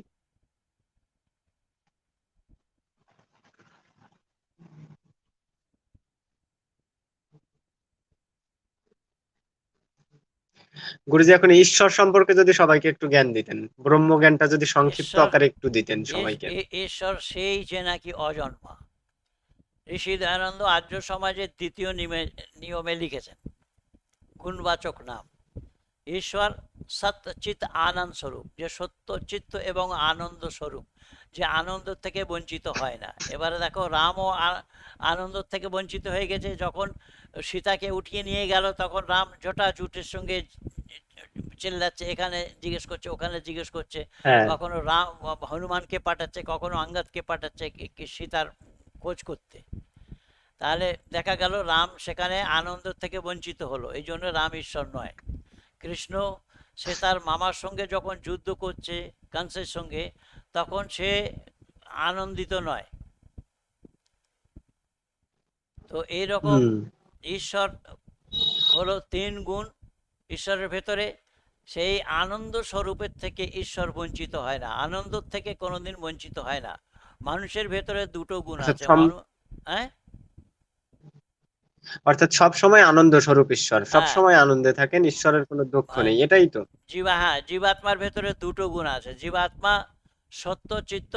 গুরুজি, এখন ঈশ্বর সম্পর্কে যদি সবাইকে একটু জ্ঞান দিতেন, ব্রহ্মজ্ঞানটা যদি সংক্ষিপ্ত ঈশ্বর, আকারে একটু দিতেন সবাইকে। ঈশ্বর সেই যে নাকি অজন্মা। ঋষি দয়ানন্দ আর্য সমাজের দ্বিতীয় নিয়মে লিখেছেন, গুণবাচক নাম। ঈশ্বর সৎ চিৎ আনন্দ স্বরূপ, যে সত্য চিত্ত এবং আনন্দ স্বরূপ, যে আনন্দ থেকে বঞ্চিত হয় না। এবারে দেখো, রামও আনন্দ থেকে বঞ্চিত হয়ে গেছে। যখন সীতাকে উঠিয়ে নিয়ে গেল, তখন রাম জটাজুটের সঙ্গে চিল্লাচ্ছে, এখানে জিজ্ঞেস করছে, ওখানে জিজ্ঞেস করছে, হ্যাঁ। কখনো রাম হনুমানকে পাঠাচ্ছে, কখনো আঙ্গাদকে পাঠাচ্ছে সীতার খোঁজ করতে। তাহলে দেখা গেল রাম সেখানে আনন্দ থেকে বঞ্চিত হলো, এই জন্য রাম ঈশ্বর নয়। কৃষ্ণ, সে তার মামার সঙ্গে যখন যুদ্ধ করছে কংসের সঙ্গে, তখন সে আনন্দিত নয়। তো এইরকম হুম। ঈশ্বর হলো তিন গুণ ঈশ্বরের ভেতরে। সেই আনন্দ স্বরূপের থেকে ঈশ্বর বঞ্চিত হয় না, আনন্দ থেকে কোনোদিন বঞ্চিত হয় না। মানুষের ভেতরে দুটো গুণ অর্থাৎ আছে, মানুষ। হ্যাঁ। অর্থাৎ সব সময় আনন্দ স্বরূপ ঈশ্বর, সব হ্যাঁ। সময় আনন্দে থাকেন, ঈশ্বরের কোনো দুঃখ নেই, এটাই তো। হ্যাঁ, জীবাত্মার ভেতরে দুটো গুণ আছে। জীবাত্মা সত্য চিত্ত,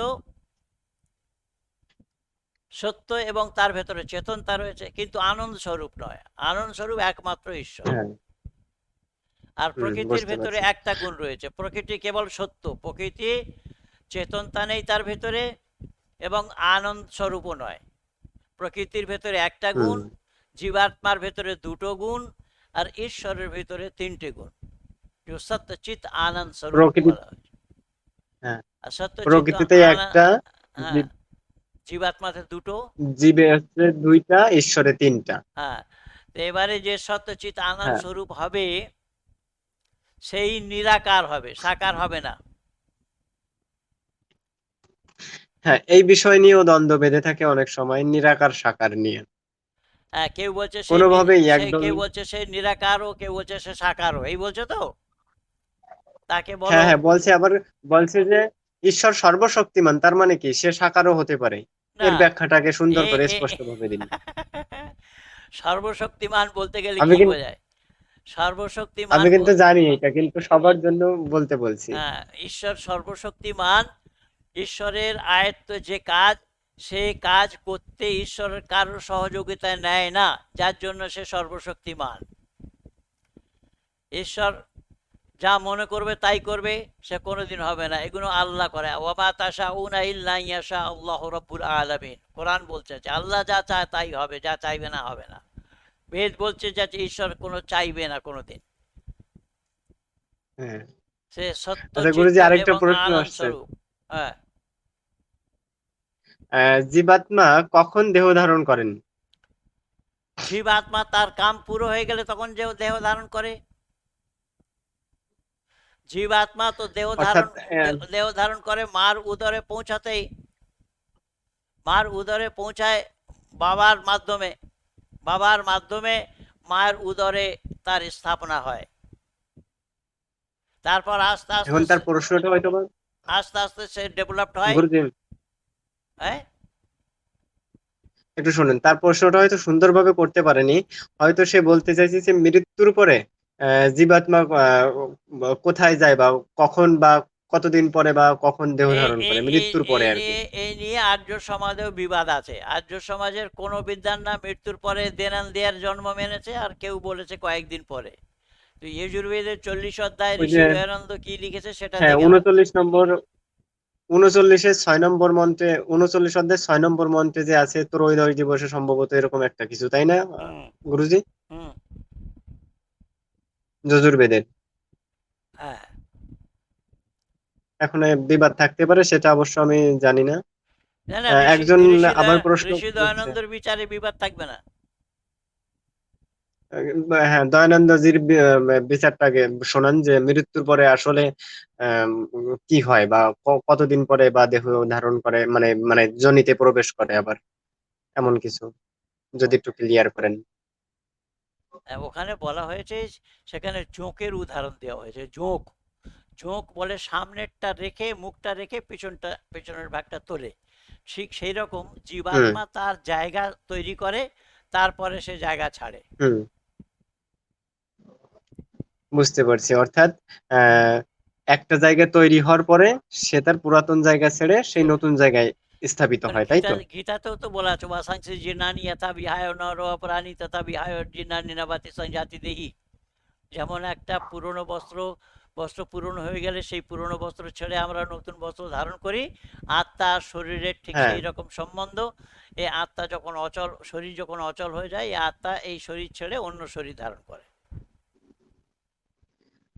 সত্য এবং তার ভেতরে চেতনতা রয়েছে, কিন্তু আনন্দ স্বরূপ নয়। আনন্দ স্বরূপ একমাত্র ঈশ্বর। হ্যাঁ। আর প্রকৃতির বুঝতে ভেতরে পারছি। একটা গুণ রয়েছে, প্রকৃতি কেবল সত্য, প্রকৃতি চেতনতা নেই তার ভেতরে, এবং আনন্দ স্বরূপও নয়। প্রকৃতির ভেতরে একটা হুম। গুণ, জীবাত্মার ভেতরে দুটো গুণ, আর ঈশ্বরের ভেতরে তিনটে গুণ, যে সত্যচিৎ আনন্দ স্বরূপ প্রকৃতি, বলা হয়। হ্যাঁ, আর সত্যচিৎ প্রকৃতিতে আনন্দ, একটা, হ্যাঁ, জীবাত্মাতে দুটো। জীবে হচ্ছে দুইটা, ঈশ্বরে তিনটা। হ্যাঁ। তো এবারে যে সত্যচিৎ আনন্দ হ্যাঁ, স্বরূপ হবে, সেই নিরাকার হবে, সাকার হবে না। হ্যাঁ, এই বিষয় নিয়েও দ্বন্দ্ব বেঁধে থাকে অনেক সময়, নিরাকার সাকার নিয়ে। হ্যাঁ, কেউ বলছে কোনোভাবেই সে, একদম। কেউ বলছে সে নিরাকারও, কেউ বলছে সে সাকারও, এই বলছে তো। তাকে হ্যাঁ, বলো। হ্যাঁ, বলছে, আবার বলছে যে ঈশ্বর সর্বশক্তিমান, তার মানে কি সে সাকারও হতে পারে। না, এর ব্যাখ্যাটাকে সুন্দর এ করে এ স্পষ্ট ভাবে দিন। সর্বশক্তিমান বলতে গেলে আমি কি কিন্তু বোঝায়? সর্বশক্তিমান আমি কিন্তু জানি এটা, কিন্তু সবার জন্য বলতে বলছি। হ্যাঁ, ঈশ্বর সর্বশক্তিমান। ঈশ্বরের আয়ত্ত যে কাজ, সে কাজ করতে ঈশ্বরের কারোর সহযোগিতা নেয় না, যার জন্য সে সর্বশক্তিমান। ঈশ্বর যা মনে করবে তাই করবে, সে কোনোদিন হবে না, এগুলো আল্লাহ করে। ওয়ামা তাশাউনা ইল্লা ইয়াশা আল্লাহু রাব্বুল আলামিন, কোরআন বলছে যে আল্লাহ যা চায় তাই হবে, যা চাইবে না হবে না। বেদ বলছে যে ঈশ্বর কোনো চাইবে না কোনোদিন। হ্যাঁ। সে সত্য আচ্ছা চিত্ত গুরুজি, আরেকটা এবং প্রশ্ন আনন্দ আসছে। স্বরূপ। হ্যাঁ। জীবাত্মা কখন দেহ ধারণ করেন? জীবাত্মা তার কাম পুরো হয়ে গেলে তখন যে দেহ ধারণ করে। জীবাত্মা তো অর্থাৎ দেহ ধারণ করে মার উদরে পৌঁছাতেই, মার উদরে পৌঁছায় বাবার মাধ্যমে, বাবার মাধ্যমে মায়ের উদরে তার স্থাপনা হয়। তারপর আস্তে আস্তে এখন তার প্রশ্নটা হয়তো বা, আস্তে আস্তে সে ডেভেলপড হয়। গুরুজি হ্যাঁ, একটু শুনেন, তার প্রশ্নটা হয়তো সুন্দরভাবে করতে পারেনি। হয়তো সে বলতে চাইছে যে মৃত্যুর পরে জীবাত্মা কোথায় যায়, বা কখন, বা কতদিন পরে, বা কখন দেহ ধারণ করে মৃত্যুর পরে আর কি। এই নিয়ে আর্য সমাজেও বিবাদ আছে। আর্য সমাজের কোনো বিদ্যান না মৃত্যুর পরে দেনান দেয়ার জন্ম মেনেছে, আর কেউ বলেছে কয়েকদিন পরে। তো যজুর্বেদের 40 অধ্যায় ওই ঋষি যে, দয়ানন্দ কি লিখেছে সেটা হ্যাঁ, দেখে নাও। 39 নম্বর, 39-এর 6 নম্বর মন্ত্রে, 39 অধ্যায় 6 নম্বর মন্ত্রে যে আছে ত্রয়োদশ দিবসে সম্ভবত এরকম একটা কিছু, তাই না হুম, গুরুজি? হুম, যজুর্বেদের। হ্যাঁ। এখন বিবাদ থাকতে পারে, সেটা অবশ্য আমি জানি না। না না, একজন আবার প্রশ্ন ঋষি করছে, দয়ানন্দের বিচারে বিবাদ থাকবে না। হ্যাঁ, দয়ানন্দজির বিচারটাকে শোনান, যে মৃত্যুর পরে আসলে কি হয়, বা কতদিন পরে বা দেহ ধারণ করে, মানে মানে যোনিতে প্রবেশ করে আবার, এমন কিছু যদি একটু ক্লিয়ার করেন। ওখানে বলা হয়েছে, সেখানে জোঁকের উদাহরণ দেওয়া হয়েছে। জোঁক, চোখ বলে সামনেরটা রেখে, মুখটা রেখে পেছনের ভাগটা তোলে। ঠিক সেই রকম হুম, জীবাত্মা তার জায়গা তৈরি করে, তারপরে সে জায়গা ছাড়ে। হুম, বুঝতে পারছি। অর্থাৎ আহ একটা জায়গা তৈরি হওয়ার পরে সে তার পুরাতন জায়গা ছেড়ে সেই চলে, নতুন জায়গায় স্থাপিত মানে হয়, তাই তো? গীতাতেও তো বলা আছে, বাসাংসি জিনানি যথা বিহায় নর প্রাণী তথা বিহায় জিনানি নবাতি সংজাতি দেহি। যেমন একটা পুরনো বস্ত্র, বস্ত্র পুরনো হয়ে গেলে সেই পুরনো বস্ত্র ছেড়ে আমরা নতুন বস্ত্র ধারণ করি, আত্মা আর শরীরের ঠিক হ্যাঁ। সেই রকম সম্বন্ধ। এই আত্মা যখন অচল, শরীর যখন অচল হয়ে যায়, এই আত্মা এই শরীর ছেড়ে অন্য শরীর ধারণ করে।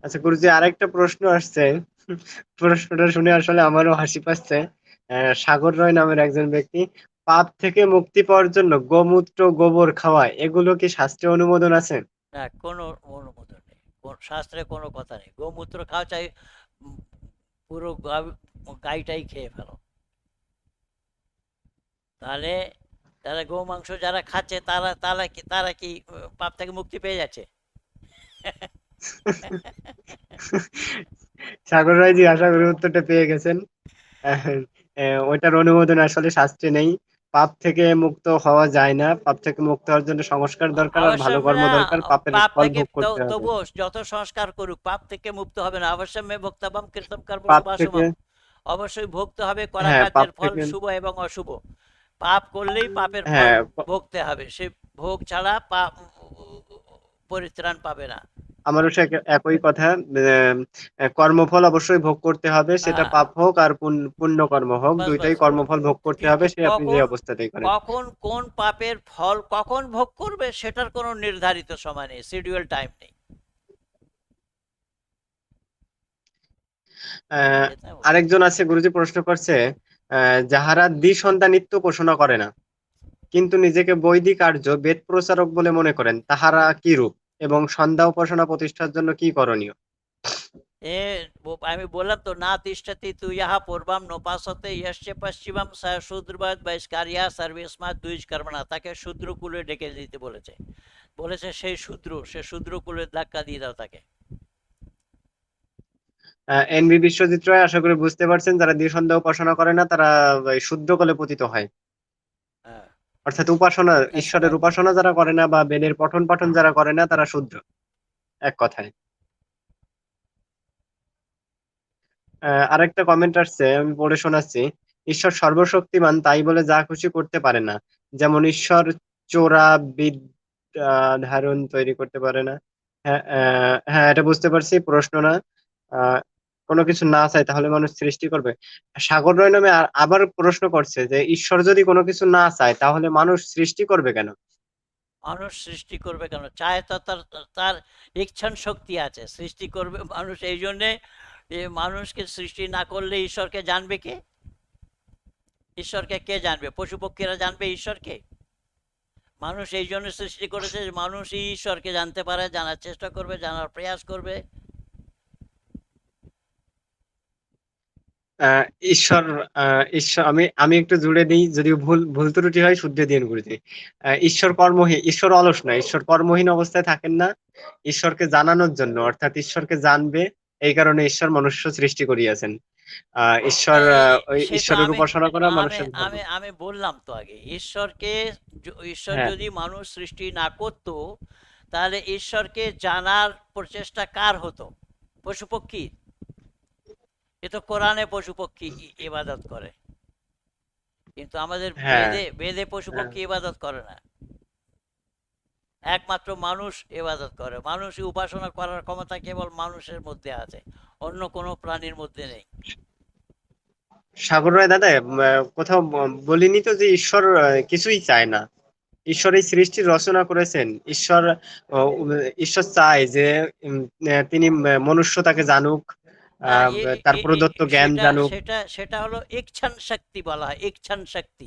আচ্ছা গুরুজি, আরেকটা প্রশ্ন আসছে। প্রশ্নটা শুনে আসলে আমারও হাসি পাচ্ছে। সাগর রয় নামের একজন ব্যক্তি, পাপ থেকে মুক্তি পাওয়ার জন্য গোমূত্র, গোবর খাওয়া, এগুলো কি শাস্ত্রে অনুমোদন আছে? না, কোনো অনুমোদন নেই, শাস্ত্রে কোনো কথা নেই। গোমূত্র খাওয়া চাই, উম, পুরো গাইটাই খেয়ে ফেলো। তাহলে, তাহলে গো মাংস যারা খাচ্ছে তারা কি পাপ থেকে মুক্তি পেয়ে যাচ্ছে? সাগর রায় জি, আশা করি উত্তরটা পেয়ে গেছেন। আহ, ওইটার অনুমোদন আসলে শাস্ত্রে নেই। পাপ থেকে মুক্ত হওয়া যায় না, পাপ থেকে মুক্ত হওয়ার জন্য সংস্কার দরকার আর ভালো অবশ্যই কর্ম না, দরকার, পাপের পাপ ফল থেকে ভোগ করতে হবে। তবুও যত সংস্কার করুক পাপ থেকে মুক্ত হবে না। অবশ্যই মে ভোক্তব্যম কৃতম কর্ম পাপ থেকে, শুভাশুভম। অবশ্যই ভোগতে হবে করা হ্যাঁ, পাপ কার্যের ফল, থেকে, শুভ এবং অশুভ। পাপ করলেই পাপের ফল হ্যাঁ, ভোগতে হবে, সে ভোগ ছাড়া পাপ পরিত্রাণ পাবে না। আমারও সে একই কথা। কর্মফল অবশ্যই ভোগ করতে হবে, সেটা হ্যাঁ, পাপ হোক আর পুণ্য কর্ম হোক, বাস দুইটাই বাস। কর্মফল ভোগ করতে কিন্তু হবে, সে আপনি যে কখন, অবস্থাতেই করেন। কখন কোন পাপের ফল কখন ভোগ করবে সেটার কোনো নির্ধারিত সময় নেই, শিডিউল টাইম নেই। আহ এটা আরেকজন আছে, গুরুজি প্রশ্ন করছে, যাহারা দ্বিসন্তানিত্ব পোষণা করে না, কিন্তু নিজেকে বৈদিক আর্য বেদ প্রচারক বলে মনে করেন, তাহারা কি রূপ, এবং সন্ধ্যা উপাসনা প্রতিষ্ঠার জন্য কি করণীয়? আমি বললাম তো, না তিষ্ঠতি তু ইহা পূর্বম নোপাসতে ইয়স্য পশ্চিমম স শূদ্রবৎ বহিষ্কারিয়া সর্বেস্মাৎ দুইজ কর্মণা। তাকে শূদ্রকুলে ডেকে দিতে বলেছে, বলেছে সেই শূদ্র, সে শূদ্রকুলের ধাক্কা দিয়ে দাও তাকে। এনবি বিশ্বজিৎ রায়, আশা করি বুঝতে পারছেন, যারা দ্বিসন্ধ্যা উপাসনা করে না তারা শুদ্ধ কলে পতিত হয়। হ্যাঁ, অর্থাৎ উপাসনা, আচ্ছা ঈশ্বরের উপাসনা যারা করে না বা বেদের পঠন পাঠন যারা করে না তারা শূদ্র, এক কথায়। আরেকটা কমেন্ট আসছে, আমি পড়ে শোনাচ্ছি। ঈশ্বর সর্বশক্তিমান, তাই বলে যা খুশি করতে পারে না। যেমন ঈশ্বর চোরা বিদ্যা ধারণ তৈরি করতে পারে না। হ্যাঁ, হ্যাঁ, এটা বুঝতে পারছি, প্রশ্ন না। আহ, কোনো কিছু না চায় তাহলে মানুষ সৃষ্টি করবে? সাগর রয় নামে আবার প্রশ্ন করছে যে ঈশ্বর যদি কোনো কিছু না চায় তাহলে মানুষ সৃষ্টি করবে কেন? মানুষ সৃষ্টি করবে কেন? চায় তো, তার তার ইচ্ছান শক্তি আছে, সৃষ্টি করবে মানুষ এই জন্যে। মানুষকে সৃষ্টি না করলে ঈশ্বরকে জানবে কে? ঈশ্বরকে কে জানবে? পশু পক্ষীরা জানবে ঈশ্বরকে? মানুষ এই জন্য সৃষ্টি করেছে যে মানুষই ঈশ্বরকে জানতে পারে, জানার চেষ্টা করবে, জানার প্রয়াস করবে। আহ, ঈশ্বর ঈশ্বর আমি আমি একটু জুড়ে দিই, যদি ভুল ভুল ত্রুটি হয় শুধরে দিন গুরুজি। ঈশ্বর কর্মহীন, ঈশ্বর অলস না, ঈশ্বর কর্মহীন অবস্থায় থাকেন না। ঈশ্বরকে জানানোর জন্য, অর্থাৎ ঈশ্বরকে জানবে, এই কারণে ঈশ্বর মনুষ্য সৃষ্টি করিয়াছেন। ঈশ্বর ওই সে তো ঈশ্বরের আমি উপাসনা করা আমি মানুষের ধর্ম। আমি আমি বললাম তো আগে, ঈশ্বরকে ঈশ্বর হ্যাঁ, যদি মানুষ সৃষ্টি না করত, তাহলে ঈশ্বরকে জানার প্রচেষ্টা কার হতো? পশু পক্ষী? এ তো কোরআনে পশু পক্ষী ইবাদত করে, কিন্তু আমাদের হ্যাঁ, বেদে বেদে পশু হ্যাঁ। পক্ষী ইবাদত করে না। একমাত্র মানুষ ইবাদত করে। মানুষই উপাসনা করার ক্ষমতা কেবল মানুষের মধ্যে আছে, অন্য কোনো প্রাণীর মধ্যে নেই। সাগর রায় দাদা, কোথাও বলিনি তো যে ঈশ্বর কিছুই চায় না। ঈশ্বর এই সৃষ্টির রচনা করেছেন। ঈশ্বর ঈশ্বর চায় যে উম, তিনি মনুষ্য তাকে জানুক, না, তার প্রদত্ত জ্ঞান সেটা জানুক। সেটা সেটা হলো ইচ্ছান শক্তি বলা হয়, ইচ্ছান শক্তি।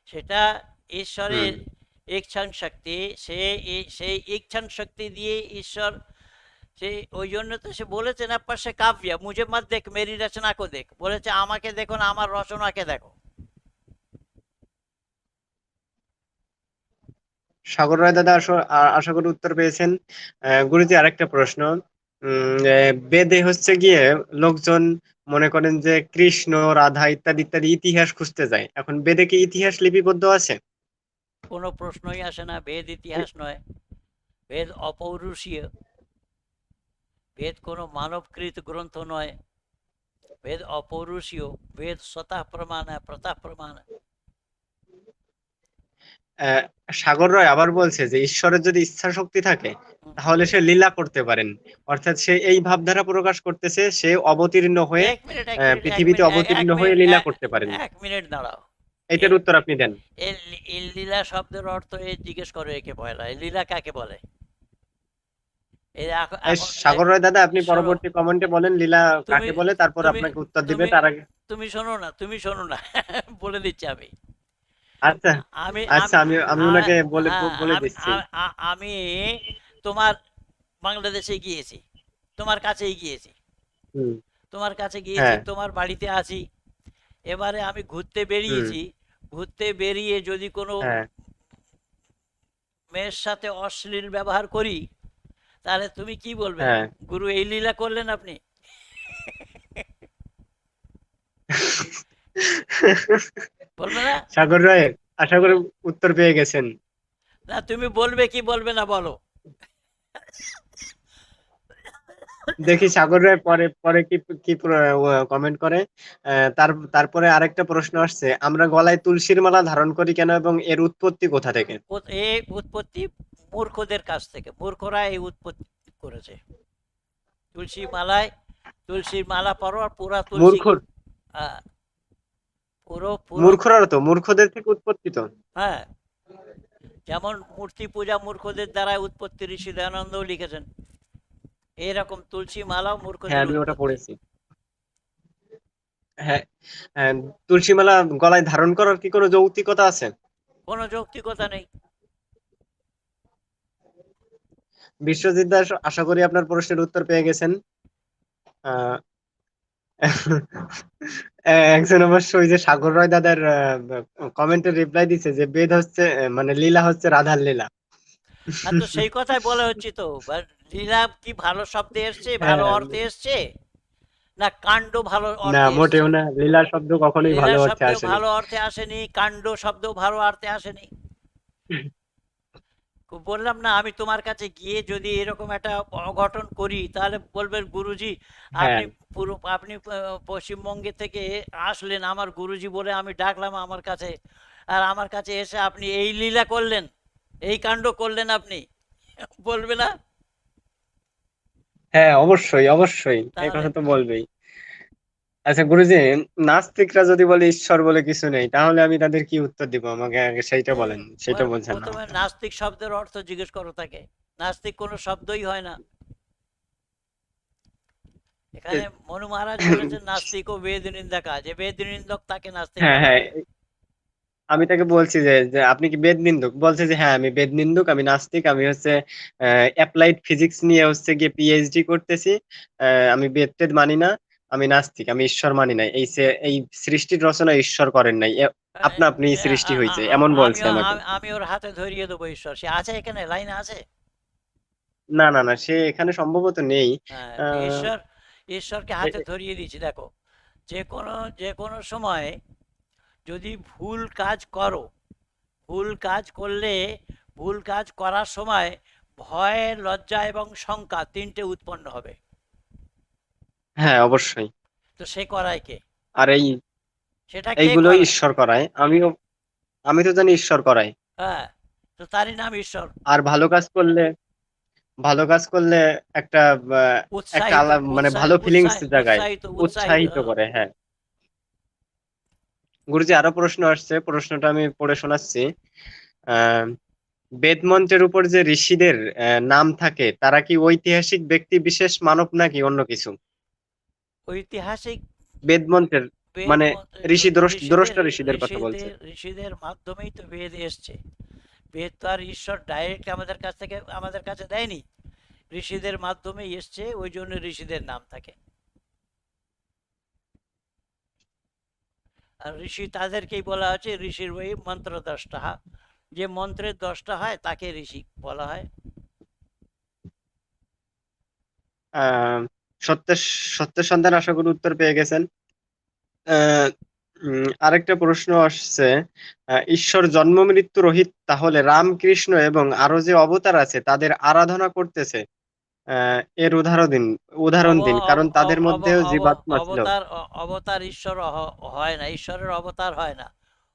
সেটা হুম। ঈশ্বরের ইচ্ছান শক্তি। সেই ইচ্ছান শক্তি দিয়ে ঈশ্বর, সে ওই জন্য তো সে বলেছে না, পাশে কাব্য মুঝে মত দেখ মেরি রচনা কো দেখ, বলেছে আমাকে দেখো না, আমার রচনাকে দেখো। সাগর রায় দাদা, আশা করি উত্তর পেয়েছেন। গুরুজি, আরেকটা প্রশ্ন। বেদে হচ্ছে গিয়ে লোকজন মনে করেন যে কৃষ্ণ, রাধা ইত্যাদি ইত্যাদি ইতিহাস খুঁজতে যায়। এখন বেদে কি ইতিহাস লিপিবদ্ধ আছে? কোনো প্রশ্নই আসে না, বেদ ইতিহাস নয়, বেদ অপৌরুষীয়। বেদ কোনো মানবকৃত গ্রন্থ নয়, বেদ অপৌরুষীয়। বেদ স্বতঃ প্রমাণ, প্রতঃ প্রমাণ। আহ, সাগর রায় আবার বলছে যে ঈশ্বরের যদি ইচ্ছা শক্তি থাকে, তাহলে সে লীলা করতে পারেন। অর্থাৎ সে এই ভাবধারা প্রকাশ করতেছে, সে অবতীর্ণ হয়ে এক মিনিট, এক মিনিট, এক পৃথিবীতে মিনিট, এক অবতীর্ণ হয়ে মিনিট, লীলা করতে পারেন। এক মিনিট দাঁড়াও। এটার এ- উত্তর আপনি দেন। এই লীলা শব্দের অর্থ জিজ্ঞেস করে একে পয়লা, এই লীলা কাকে বলে? এই এখন সাগর রায় দাদা, আপনি শোনো, পরবর্তী কমেন্টে বলেন লীলা তুমি কাকে বলে, তারপর তুমি আপনাকে উত্তর দিবে তুমি তার আগে। তুমি শোনো না, তুমি শোনো না। বলে দিচ্ছি আমি। আচ্ছা, আমি আচ্ছা, আমি আমি আমি আ- ওনাকে বলে হ্যাঁ, বলে আমি দিচ্ছি। আমি তোমার বাংলাদেশে গিয়েছি, তোমার কাছেই গিয়েছি, হুম। তোমার কাছে গিয়েছি, হ্যাঁ। তোমার বাড়িতে আছি। এবারে আমি ঘুরতে হুম। বেরিয়েছি। ঘুরতে বেরিয়ে যদি কোনো হ্যাঁ। মেয়ের সাথে অশ্লীল ব্যবহার করি, তাহলে তুমি কি বলবে? হ্যাঁ। গুরু এই লীলা করলেন আপনি? বলবে না? সাগর রায়, আশা করি উত্তর পেয়ে গেছেন। না, তুমি বলবে কি বলবে না বলো। দেখি সাগর রায় পরে পরে কি কি কমেন্ট করে। তারপরে আরেকটা প্রশ্ন আসছে, আমরা গলায় তুলসীর মালা ধারণ করি কেন এবং এর উৎপত্তি কোথা থেকে? এই উৎপত্তি মূর্খদের কাছ থেকে, মূর্খরা এই উৎপত্তি করেছে। তুলসী মালায়, তুলসীর মালা পরো আর পুরা তুলসী, মূর্খর? আহ, পুরো পুরো। মূর্খরা তো, মূর্খদের থেকে উৎপত্তি তো। হ্যাঁ, যেমন মূর্তি পূজা মূর্খদের দ্বারা উৎপত্তি, ঋষি দয়ানন্দও লিখেছেন। এইরকম তুলসী মালাও হ্যাঁ, মূর্খদের আমি ওটা উৎপত্তি। পড়েছি। হ্যাঁ। তুলসী মালা গলায় ধারণ করার কি কোনো যৌক্তিকতা আছে? কোনো যৌক্তিকতা নেই। বিশ্বজিৎ দাস, আশা করি আপনার প্রশ্নের উত্তর পেয়ে গেছেন। আহ একজন অবশ্য ওই যে সাগর রায় দাদার কমেন্টের রিপ্লাই দিছে যে বেদ হচ্ছে মানে লীলা হচ্ছে রাধার লীলা। আর তো সেই কথাই বলা হচ্ছে তো, লীলা কি ভালো শব্দে এসছে, ভালো হ্যাঁ। অর্থে এসছে? না কাণ্ড ভালো না, অর্থে এসছে? মোটেও না, লীলা শব্দ কখনোই লীলা ভালো অর্থে শব্দেও আসেনি। ভালো অর্থে আসেনি, কাণ্ড শব্দেও ভালো অর্থে আসেনি। বললাম না, আমি তোমার কাছে গিয়ে যদি এরকম একটা অঘটন করি, তাহলে বলবেন গুরুজি হ্যাঁ। আপনি পুরো, আপনি পশ্চিমবঙ্গে থেকে আসলেন আমার গুরুজি বলে, আমি ডাকলাম আমার কাছে, আর আমার কাছে এসে আপনি এই লীলা করলেন, এই কাণ্ড করলেন আপনি, বলবে না? হ্যাঁ, অবশ্যই অবশ্যই, এই তাহলে কথা তো বলবেই। আচ্ছা গুরুজি, নাস্তিকরা যদি বলে ঈশ্বর বলে কিছু নেই, তাহলে আমি তাদের কি উত্তর দিব? আমাকে আগে সেইটা বলেন, সেটা বলছেন না প্রথমে আমাকে। নাস্তিক শব্দের অর্থ জিজ্ঞেস করো তাকে। নাস্তিক কোনো শব্দই হয় না। এখানে মনু মহারাজ বলেছেন নাস্তিক ও বেদ নিন্দা, যে বেদ নিন্দক তাকে নাস্তিক হ্যাঁ, বলা হ্যাঁ, হয়। আমি তাকে বলছি যে যে আপনি কি বেদ নিন্দুক? বলছে যে হ্যাঁ, আমি বেদ নিন্দুক, আমি নাস্তিক, আমি হচ্ছে অ্যাপ্লাইড ফিজিক্স নিয়ে হচ্ছে গিয়ে পিএইচডি করতেছি। আমি বেদ টেদ মানি না। আমি নাস্তিক, আমি ঈশ্বর মানি নাই। এই সৃষ্টির রচনা ঈশ্বর করেন নাই। আপনা আপনি সৃষ্টি হয়েছে এমন বলছে আমাকে। আমি ওর হাতে ধরিয়ে দেবো ঈশ্বর, সে আছে এখানে, লাইনে আছে। না না না, সে এখানে সম্ভবত নেই। হ্যাঁ, তো আহ, ঈশ্বরকে এ- হাতে ধরিয়ে দিয়েছি। দেখো, যে কোনো সময় যদি ভুল কাজ করো, ভুল কাজ করলে, ভুল কাজ করার সময় ভয়, লজ্জা এবং শঙ্কা তিনটে উৎপন্ন হবে। হ্যাঁ অবশ্যই। তো সে করায় কে? আর সেটা কে এইগুলোই করায়? ঈশ্বর করায়। আমি তো জানি ঈশ্বর করায়। হ্যাঁ, তো তারই নাম ঈশ্বর। আর ভালো কাজ করলে একটা একটা উৎসাহিত, মানে ভালো ফিলিংস জাগায়, উৎসাহিত, উৎসাহিত। উৎসাহিত করে। হ্যাঁ গুরুজি, আরো প্রশ্ন আসছে, প্রশ্নটা আমি পড়ে শোনাচ্ছি। আহ বেদ মন্ত্রের উপর যে ঋষিদের নাম থাকে, তারা কি ঐতিহাসিক ব্যক্তি বিশেষ, মানব, নাকি অন্য কিছু? ঐতিহাসিক। বেদ মন্ত্রের বেদ মানে ঋষিদের দ্রষ্টা ঋষিদের কথা বলছে। ঋষিদের মাধ্যমেই তো বেদ এসছে। বেদ তো আর ঈশ্বর ডাইরেক্ট আমাদের কাছে দেয়নি, ঋষিদের মাধ্যমেই এসছে, ওই জন্য ঋষিদের নাম থাকে। আর ঋষি তাদেরকেই বলা হচ্ছে ঋষির বই মন্ত্র দ্রষ্টা। যে মন্ত্রের দ্রষ্টা হয় তাকে ঋষি বলা হয়। আহ সত্যের সত্যের সন্ধান আশা করি উত্তর পেয়ে গেছেন। আহ আরেকটা প্রশ্ন আসছে, ঈশ্বর জন্ম মৃত্যু রহিত, তাহলে রামকৃষ্ণ এবং আরো যে অবতার আছে তাদের আরাধনা করতেছে, এর উদাহরণ অব দিন, অব কারণ তাদের অব অব মধ্যেও অব জীবাত্মা ছিল। অবতার অবতার ঈশ্বর হয় না, ঈশ্বরের অবতার হয় না।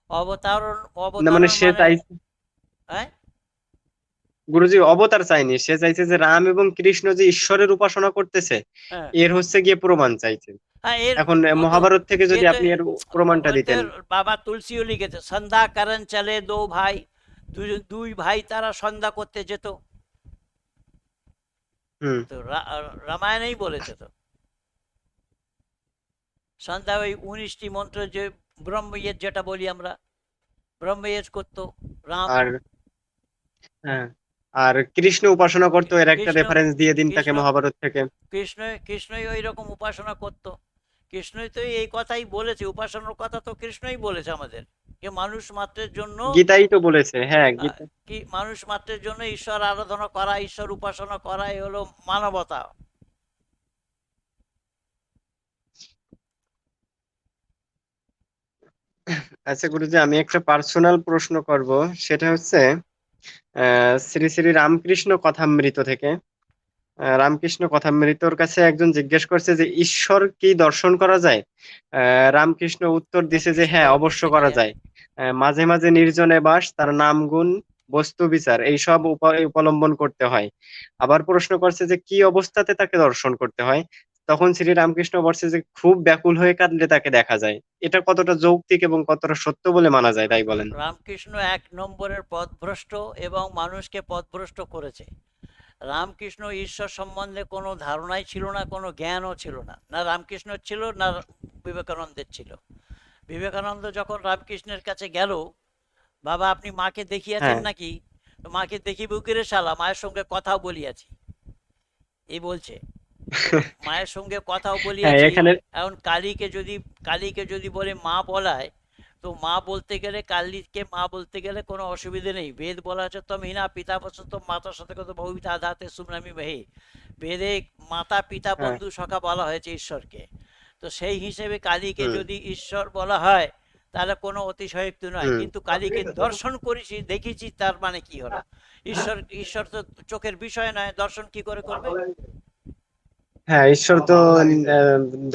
অবতারণ না মানে অবতারণ সে মানে, চাইছে, হ্যাঁ, গুরুজি অবতার চাইনি, সে চাইছে যে রাম এবং কৃষ্ণ যে ঈশ্বরের উপাসনা করতেছে, হ্যাঁ, এর হচ্ছে গিয়ে প্রমাণ চাইছে। হ্যাঁ, এর এখন ও তো মহাভারত থেকে এ যদি তো আপনি এর প্রমাণটা ও তো দিতেন। বাবা তুলসীও লিখেছে, সন্ধ্যা করণ চলে দো ভাই, দুই ভাই তারা সন্ধ্যা করতে যেত। হুম। তো রামায়ণেই বলেছে তো, সন্ধ্যা ওই 19টি মন্ত্র যে ব্রহ্মযজ্ঞ যেটা বলি আমরা, ব্রহ্মযজ্ঞ করতো রাম। আর হ্যাঁ, আর কৃষ্ণ উপাসনা করতো, এর একটা কৃষ্ণ রেফারেন্স দিয়ে দিন তাকে কৃষ্ণ মহাভারত থেকে। কৃষ্ণই ওই রকম উপাসনা করত। কৃষ্ণই তো এই কথাই বলেছে, উপাসনার কথা তো কৃষ্ণই বলেছে আমাদের, যে মানুষ মাত্রের জন্য, গীতাই তো বলেছে, হ্যাঁ গীতা। কি মানুষ মাত্রের জন্য ঈশ্বর আরাধনা করা, ঈশ্বর উপাসনা করাই হলো মানবতা। আচ্ছা গুরুজি, আমি একটা পার্সোনাল প্রশ্ন করব, সেটা হচ্ছে শ্রী শ্রী রামকৃষ্ণ কথামৃত থেকে। রামকৃষ্ণ কথামৃতর কাছে একজন জিজ্ঞেস করছে যে ঈশ্বর কি দর্শন করা যায়? রামকৃষ্ণ উত্তর দিছে যে একত্রিশশো হ্যাঁ বলো অবশ্য পৃষ্ঠা কি? করা যায়। মাঝে মাঝে নির্জনে বাস, তার নাম গুণ, বস্তু বিচার এইসব উপায় অবলম্বন করতে হয়। আবার প্রশ্ন করছে যে কি অবস্থাতে তাকে দর্শন করতে হয়? তখন শ্রী রামকৃষ্ণ বলছে যে খুব ব্যাকুল হয়ে কাঁদলে তাকে দেখা যায়। এটা কতটা যৌক্তিক এবং কতটা সত্য বলে মানা যায়, তাই বলেন? রামকৃষ্ণ 1 নম্বরের পথভ্রষ্ট এবং মানুষকে পথভ্রষ্ট করেছে। রামকৃষ্ণ ঈশ্বর সম্বন্ধে কোনো ধারণাই ছিল না, কোনো জ্ঞানও ছিল না, না রামকৃষ্ণের ছিল না বিবেকানন্দের ছিল। বিবেকানন্দ যখন রামকৃষ্ণের কাছে গেল, বাবা আপনি মাকে দেখিয়াছেন হ্যাঁ নাকি? তো মাকে দেখিব কি রে শালা, মায়ের সঙ্গে কথাও বলিয়াছি, এই বলছে। তো মায়ের সঙ্গে কথাও হ্যাঁ বলিয়াছি। এখানে এখন কালীকে যদি বলে মা বলায়, তো মা বলতে গেলে, কালীকে মা বলতে গেলে কোনো অসুবিধে নেই। বেদ বলা হচ্ছে তম হিনা পিতা বসত মাতা শতকত ভবিতা ধাতে সুমনামি মহে। বেদে মাতা পিতা হ্যাঁ। বন্ধু সখা বলা হয়েছে ঈশ্বরকে। তো সেই হিসেবে কালীকে হুম যদি ঈশ্বর বলা হয়, তাহলে কোনো অতিশয়োক্তি নয়। হুম। কিন্তু কালীকে দর্শন করেছি, দেখেছি, তার মানে কি হলো? ঈশ্বর ঈশ্বর তো চোখের বিষয় নয়, দর্শন কি করে করবে? হ্যাঁ ঈশ্বর তো আহ,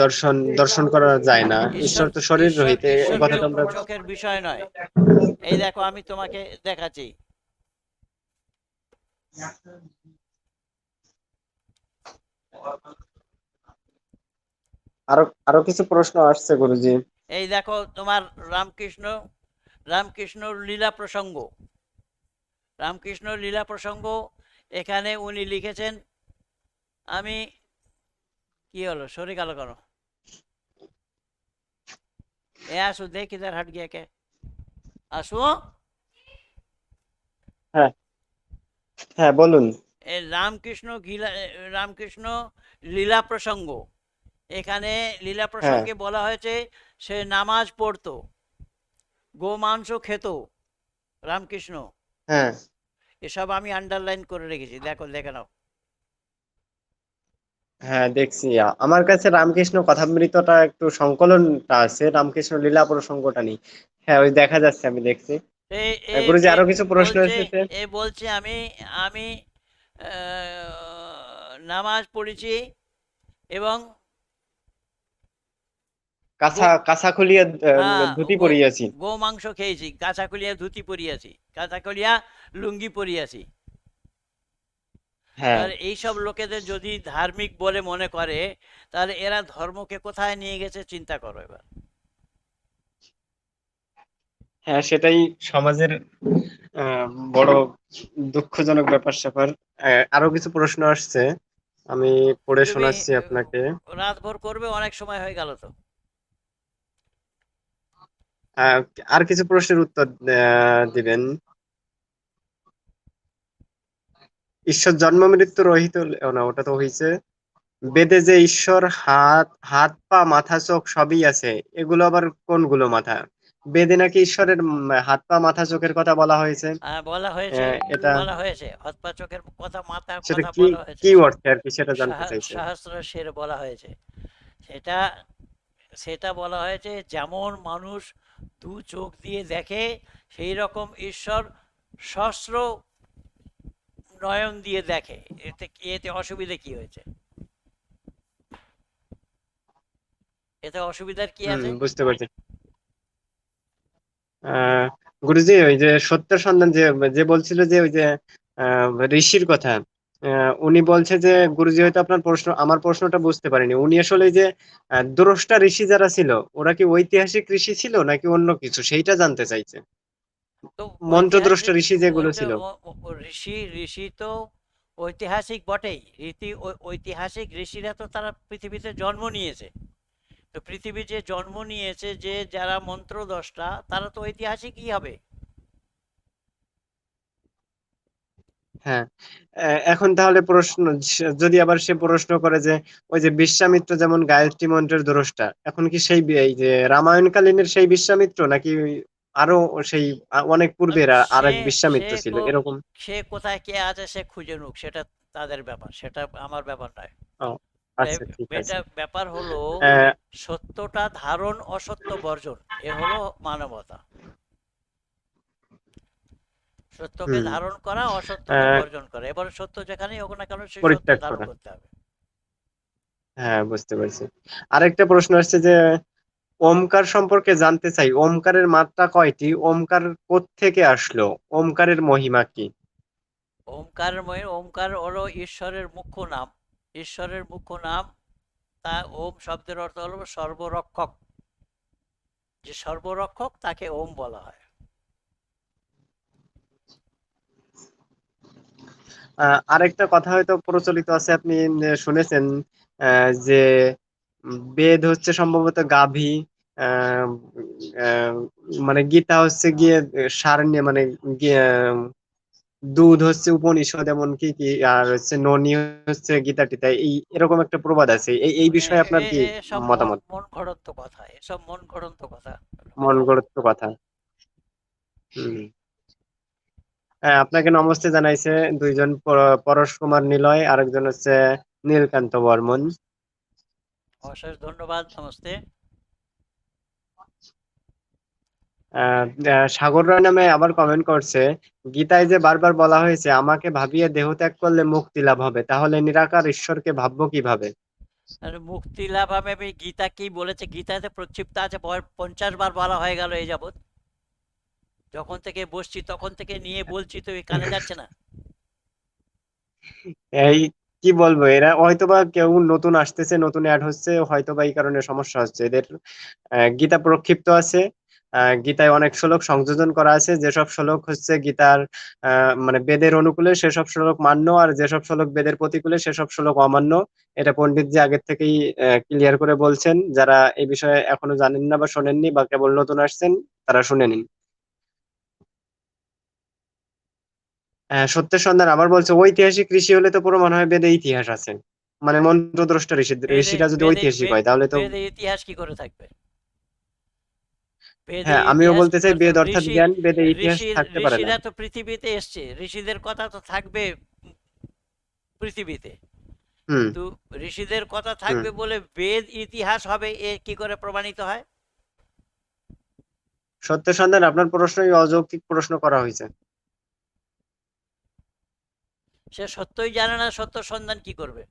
দর্শন দর্শন করা যায় না, ঈশ্বর ঈশ্বর তো শরীর ঈশ্বর রহিত, এই ঈশ্বর কথা তো আমরা। চোখের বিষয় নয়। এই দেখো, আমি তোমাকে দেখাচ্ছি। আরো আরো কিছু প্রশ্ন আসছে গুরুজি। এই দেখো তোমার রামকৃষ্ণ, রামকৃষ্ণর লীলা প্রসঙ্গ, রামকৃষ্ণর লীলা প্রসঙ্গ। এখানে উনি লিখেছেন, আমি, কি হলো সরে গেল কেন? এ আসো, দেখ ইধার हट गया क्या? আসো। হ্যাঁ হ্যাঁ বলুন। রামকৃষ্ণ লীলা প্রসঙ্গ, এখানে লীলা হ্যাঁ প্রসঙ্গে বলা হয়েছে সে নামাজ পড়তো, গোমাংস খেত রামকৃষ্ণ। হ্যাঁ এসব আমি আন্ডারলাইন করে রেখেছি, দেখো দেখে নাও। হ্যাঁ দেখছি। আমার কাছে রামকৃষ্ণ কথামৃতটা একটু সংকলনটা আছে, রামকৃষ্ণ লীলা প্রসঙ্গটা নেই। হ্যাঁ ওই দেখা যাচ্ছে, আমি দেখছি। এ এ গুরুজি এ আরো কিছু প্রশ্ন বলছে, এসেছে। বলছে আমি আমি নামাজ পড়েছি এবং গো, কাঁচা কাঁচা খুলিয়া হ্যাঁ, ধুতি পরিয়াছি। গোমাংস খেয়েছি, কাঁচা কলিয়া ধুতি পরিয়াছি, কাঁচা কলিয়া লুঙ্গি পরিয়াছি। হ্যাঁ আর এইসব লোকেদের যদি ধার্মিক বলে মনে করে, তাহলে এরা ধর্মকে কোথায় নিয়ে গেছে চিন্তা করো এবার। হ্যাঁ সেটাই সমাজের বড় দুঃখজনক ব্যাপার স্যাপার। আরো কিছু প্রশ্ন আসছে, আমি পড়ে তুমি শোনাচ্ছি আপনাকে। রাতভর করবে, অনেক সময় হয়ে গেল তো। আহ, আর কিছু প্রশ্নের উত্তর দিবেন। ঈশ্বর জন্ম মৃত্যু রহিত, ও না ওটা তো হয়েছে। বেদে যে ঈশ্বর হাত হাত পা মাথা চোখ সবই আছে, এগুলো আবার কোনগুলো মাথা? বেদে নাকি ঈশ্বরের হাত পা মাথা চোখের কথা বলা হয়েছে। বলা হয়েছে, এটা বলা হয়েছে হাত পা চোখের কথা, মাথার সেটা কথা কি বলা হয়েছে। কি অর্থে আর কি সেটা জানতে চাইছে। সহস্র সের বলা হয়েছে। সেটা সেটা বলা হয়েছে যেমন মানুষ দু চোখ দিয়ে দেখে, সেই রকম ঈশ্বর সহস্র নয়ন দিয়ে দেখে। এতে অসুবিধে কি হয়েছে? এতে অসুবিধার কি আছে? বুঝতে পারছি। আহ গুরুজি ওই যে সত্যের সন্ধান যে যে বলছিল যে ওই যে ঋষির কথা, উনি বলছে যে গুরুজি হয়তো আপনার প্রশ্ন আমার প্রশ্নটা বুঝতে পারেনি। উনি আসলে এই যে দ্রষ্টা ঋষি যারা ছিল, ওরা কি ঐতিহাসিক ঋষি ছিল নাকি অন্য কিছু, সেইটা জানতে চাইছে। তো মন্ত্রদ্রষ্ট ঐতিহাসিক, ঋষি যেগুলো ওইটা ছিল। ঋষি, ঋষি তো ঐতিহাসিক বটেই। ঐতিহাসিক ঋষিরা তো তারা পৃথিবীতে জন্ম নিয়েছে। তো পৃথিবী যে জন্ম নিয়েছে, যে যারা মন্ত্রদ্রষ্টা, তারা তো ঐতিহাসিকই হবে। হ্যাঁ এখন তাহলে প্রশ্ন, যদি আবার সে প্রশ্ন করে যে ওই যে বিশ্বামিত্র যেমন গায়ত্রী মন্ত্রের দ্রষ্টা, এখন কি সেই এই যে রামায়ণকালীনের সেই বিশ্বামিত্র নাকি আরো সেই অনেক পূর্বের আর সে এক সে বিশ্বামিত্র ছিল এরকম? সে কোথায় কে আছে সে খুঁজে নুক, সেটা তাদের ব্যাপার, সেটা আমার ব্যাপার নয়। ও আচ্ছা ঠিক আছে। এটা ব্যাপার হলো আহ, সত্যটা ধারণ, অসত্য বর্জন। এ হলো মানবতা। সত্যকে হুম ধারণ করা, অসত্যকে আহ, বর্জন করা। এবার সত্য যেখানেই হোক না কেন, সেই সত্য পরিত্যাগ ধারণ করা। করতে হবে। হ্যাঁ বুঝতে পারছি। আরেকটা প্রশ্ন আসছে যে ওমকার সম্পর্কে জানতে চাই, ওমকারের মাত্রা কয়টি, ওমকার কোত্থেকে আসলো, ওমকারের মহিমা কি? ওমকার হলো ঈশ্বরের মুখ্য নাম। ঈশ্বরের মুখ্য নাম। তা ওম শব্দের অর্থ হলো সর্বরক্ষক। যে সর্বরক্ষক তাকে ওম বলা হয়। আরেকটা কথা হয়তো প্রচলিত আছে, আপনি শুনেছেন যে বেদ হচ্ছে সম্ভবত গাভী, আহ, আহ, মানে গীতা হচ্ছে গিয়ে সার নিয়ে মানে দুধ হচ্ছে উপনিষদ এমন কি কি, আর হচ্ছে ননি হচ্ছে গীতা টিতা, এই এরকম একটা প্রবাদ আছে। এই এই বিষয়ে আপনার কি এসব মন মতামত? মন গড়ন্ত কথা, এসব মন গড়ন্ত কথা। মন গড়ন্ত কথা। হম হ্যাঁ আপনাকে নমস্তে জানাইছে দুইজন, পরশ কুমার নিলয়, আরেকজন হচ্ছে নীলকান্ত বর্মন। অশেষ ধন্যবাদ, নমস্তে। সাগর রায় নামে আবার কমেন্ট করছে, গীতায় যে বারবার বলা হয়েছে আমাকে ভাবিয়ে দেহ ত্যাগ করলে মুক্তি লাভ হবে, তাহলে নিরাকার ঈশ্বরকে ভাববো কিভাবে? আর মুক্তি লাভ হবে, আমি গীতা কি বলেছে? গীতাতে প্রক্ষিপ্ত আছে, 50 বার বলা হয়ে গেল এই যাবৎ। যখন থেকে বসছি তখন থেকে নিয়ে বলছি, তো এই কানে যাচ্ছে না? এই কি বলবো, এরা হয়তোবা কেউ নতুন আসতেছে, নতুন অ্যাড হচ্ছে, হয়তোবা এই কারণে সমস্যা হচ্ছে এদের। গীতা প্রক্ষিপ্ত আছে, গীতায় অনেক শ্লোক সংযোজন করা আছে, যেসব শ্লোক হচ্ছে গীতার মানে বেদের অনুকূলে সেসব শ্লোক মান্য, আর যেসব শ্লোক বেদের প্রতিকূলে সেসব শ্লোক অমান্য। এটা পণ্ডিতজি আগের থেকেই ক্লিয়ার করে বলছেন, যারা এই বিষয়ে এখনো জানেন না বা শোনেননি বা কেবল নতুন আসছেন, তারা শুনে নিন। সত্যের সন্ধান আবার বলছে ঐতিহাসিক কৃষি হলে তো প্রমাণ হয় বেদে ইতিহাস আছে। মানে মন্ত্রদ্রষ্টা বেদে ঋষিরা যদি বেদে ঐতিহাসিক বে- হয় তাহলে তো বেদে ইতিহাস কি করে থাকবে? বেদে হ্যাঁ, আমিও ইতিহাস বলতে কি চাই করে বেদ থাকবে? অর্থাৎ জ্ঞান, বেদে ইতিহাস ঋষির থাকতে পারে না। ঋষিরা তো পৃথিবীতে এসছে, ঋষিদের কথা তো থাকবে পৃথিবীতে, হুম কিন্তু ঋষিদের কথা হুম থাকবে বলে বেদ ইতিহাস হবে এ কি করে প্রমাণিত হয়? সত্য সন্ধান আপনার প্রশ্নই অযৌক্তিক প্রশ্ন করা হয়েছে। সে সত্যই জানে না, সত্য সন্ধান কি করবে?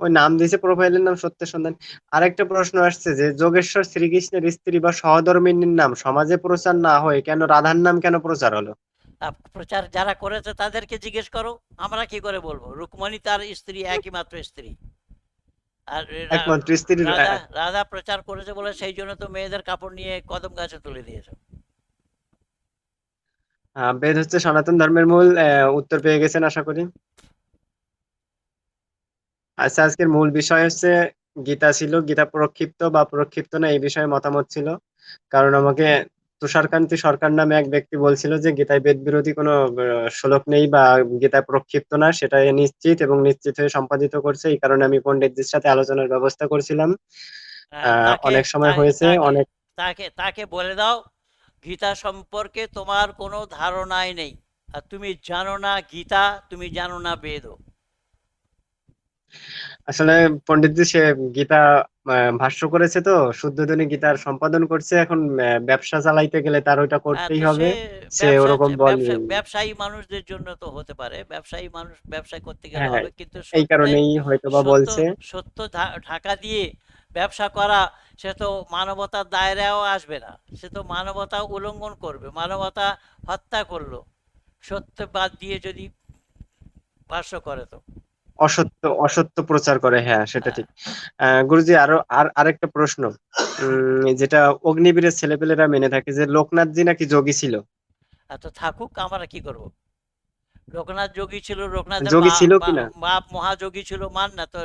ওই নাম দিয়েছে, প্রোফাইলের নাম সত্য সন্ধান। আরেকটা প্রশ্ন আসছে যে যোগেশ্বর শ্রীকৃষ্ণের স্ত্রী বা সহধর্মিণীর নাম সমাজে প্রচার না হয়ে কেন রাধার নাম কেন প্রচার হলো? প্রচার যারা করেছে তাদেরকে জিজ্ঞেস করো, আমরা কি করে বলবো? রুকমণি তার স্ত্রী, একই মাত্র স্ত্রী। আর একমাত্র স্ত্রীর রাধা রাধা প্রচার করেছে বলে সেই জন্য তো মেয়েদের কাপড় নিয়ে কদম গাছে তুলে দিয়েছে। বেদ হচ্ছে সনাতন ধর্মের মূল। উত্তর পেয়ে গেছেন আশা করি। আচ্ছা, আজকের মূল বিষয় হচ্ছে গীতা ছিল। গীতা প্রক্ষিপ্ত বা প্রক্ষিপ্ত না এই বিষয়ে মতামত ছিল। কারণ আমাকে তুষারকান্তি সরকার নামে এক ব্যক্তি বলছিল যে গীতায় বেদ বিরোধী কোনো শ্লোক নেই বা গীতা প্রক্ষিপ্ত না, সেটা এ নিশ্চিত এবং নিশ্চিত হয়ে সম্পাদিত করছে। এই কারণে আমি পণ্ডিতজির সাথে আলোচনার ব্যবস্থা করছিলাম। তাকে অনেক সময় হয়েছে তাকে অনেক। তাকে তাকে বলে দাও গীতা সম্পর্কে তোমার কোনো ধারণাই নেই, আর তুমি জানো না গীতা, তুমি জানো না বেদ। আসলে পণ্ডিতজি সে গীতা ভাষ্য করেছে, তো শুদ্ধোধনী গীতার সম্পাদন করছে। এখন ব্যবসা চালাইতে গেলে তার ওইটা হ্যাঁ, করতেই তো সে হবে। সে ব্যবসা ওরকম বলে। ব্যবসায়ী মানুষদের জন্য তো হতে পারে, ব্যবসায়ী মানুষ ব্যবসা করতে গেলে হ্যাঁ, হবে, কিন্তু এই কারণেই হয়তোবা সত্য বলছে। সত্য ঢাকা দিয়ে ব্যবসা করা, সে তো মানবতার দায়রাও আসবে না, সে তো মানবতা উল্লঙ্ঘন করবে, মানবতা হত্যা করলো সত্য বাদ দিয়ে যদি ভাষ্য করে তো। অসত্য অসত্য প্রচার করে, হ্যাঁ সেটা হ্যাঁ, ঠিক। গুরুজি, আরেকটা প্রশ্ন, যেটা অগ্নিবীরের ছেলেপেলেরা মেনে থাকে যে লোকনাথজি নাকি যোগী ছিল। এত থাকুক, আমরা কি করব? লোকনাথ যোগী ছিল, লোকনাথের যোগী ছিল কিনা? বাপ মহাযোগী ছিল, মান না তো।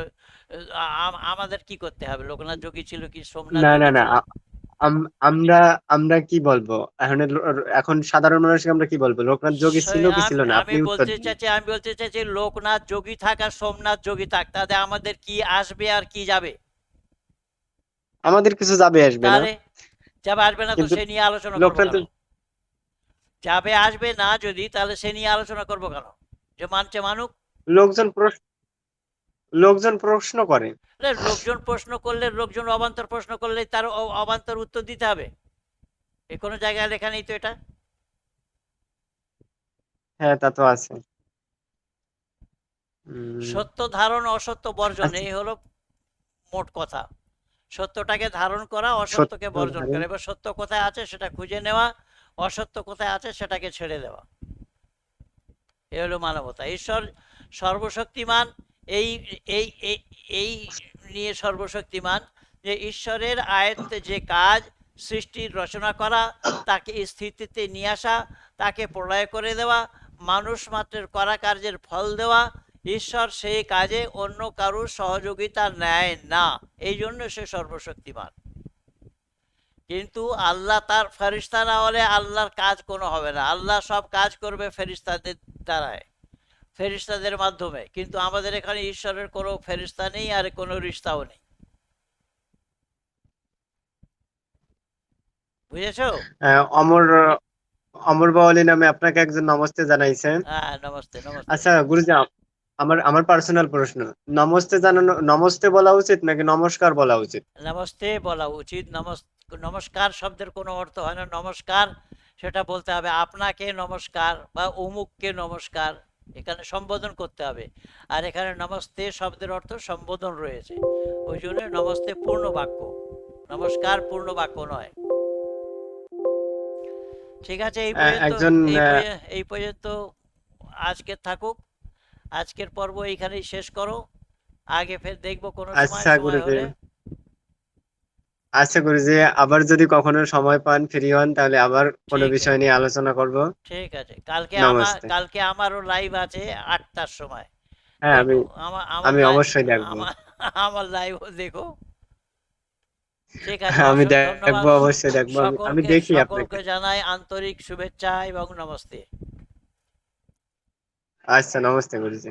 আমাদের কি করতে হবে? লোকনাথ যোগী ছিল কি সোমনাথ না না যোগী না, ছিল? আমরা আমরা কি বলবো এখন? এখন সাধারণ মানুষকে আমরা কি বলবো? লোকনাথ যোগী ছিল কি ছিল না? আমি আপনি উত্তর বলতে দিন। চাইছি, লোকনাথ যোগী থাক আর সোমনাথ যোগী থাক, তাতে আমাদের কি আসবে আর কি যাবে? আমাদের কিছু যাবে আসবে না। তাহলে যাবে আসবে না তো কিন্তু সে নিয়ে আলোচনা করবো লোকনাথ, কেন? যাবে আসবে না যদি, তাহলে সে নিয়ে আলোচনা করবো কেন? যে মানছে মানুক। লোকজন প্রশ্ন লোকজন প্রশ্ন করে। লোকজন প্রশ্ন করলে, লোকজন অবান্তর প্রশ্ন করলে তার অবান্তর উত্তর দিতে হবে। এ কোনো জায়গায় লেখা নেই তো এটা। হ্যাঁ, তা তো আছে। উম, সত্য ধারণ, অসত্য বর্জন, আচ্ছা, এই হলো মোট কথা। সত্যটাকে ধারণ করা, অসত্যকে সত্য বর্জন ধারণ। করা। এবার সত্য কোথায় আছে সেটা খুঁজে নেওয়া, অসত্য কোথায় আছে সেটাকে ছেড়ে দেওয়া। এ হলো মানবতা। ঈশ্বর সর্বশক্তিমান, এই এই এই এই নিয়ে সর্বশক্তিমান, যে ঈশ্বরের আয়ত্তে যে কাজ, সৃষ্টির রচনা করা, তাকে স্থিতিতে নিয়ে আসা, তাকে প্রলয় করে দেওয়া, মানুষ মাত্রের করা কার্যের ফল দেওয়া, ঈশ্বর সেই কাজে অন্য কারুর সহযোগিতা নেয় না, এই জন্য সে সর্বশক্তিমান। কিন্তু আল্লাহ তার ফেরেশতা না হলে আল্লাহর কাজ কোনো হবে না, আল্লাহ সব কাজ করবে ফেরেশতাদের দ্বারায়, ফেরেশতাদের মাধ্যমে। কিন্তু আমাদের এখানে ঈশ্বরের কোনো ফেরেশতা নেই আর কোনো রিশতাও নেই। বুঝেছো? অমর অমর বাওয়ালি নামে আপনাকে একজন নমস্তে জানাইছে। হ্যাঁ, নমস্তে নমস্তে। আচ্ছা গুরুজি, আমার আমার পার্সোনাল প্রশ্ন, নমস্তে জানানো, নমস্তে বলা উচিত নাকি নমস্কার বলা উচিত? নমস্তে বলা উচিত। নমস্কার শব্দের কোনো অর্থ হয় না নমস্কার, সেটা বলতে হবে আপনাকে নমস্কার বা অমুককে নমস্কার, এখানে সম্বোধন করতে হবে। আর এখানে নমস্তে শব্দের অর্থ সম্বোধন রয়েছে, ওই জন্য নমস্তে পূর্ণ বাক্য, নমস্কার পূর্ণ বাক্য নয়। ঠিক আছে, একজন এই পর্যন্ত আজকে থাকুক। আজকের পর্ব এইখানেই শেষ করো, আগে ফের দেখবো কোনো সময় আচ্ছা সময় গুরুজি, হলে। আচ্ছা গুরুজি, আবার যদি কখনো সময় পান, ফ্রি হন, তাহলে আবার কোনো ঠিক বিষয় নিয়ে আলোচনা করব। ঠিক আছে, নমস্তে। কালকে আমারও লাইভ আছে 8টার সময়। হ্যাঁ, দেখো, আমার আমার আমি লাইভ, অবশ্যই দেখবো। আমার আমার লাইভও দেখো। ঠিক আছে, আমি ধন্যবাদ। দেখবো, অবশ্যই দেখবো। আমি সকলকে দেখি আপনাকে। সকলকে জানাই আন্তরিক শুভেচ্ছা এবং নমস্তে। আচ্ছা, নমস্তে গুরুজি।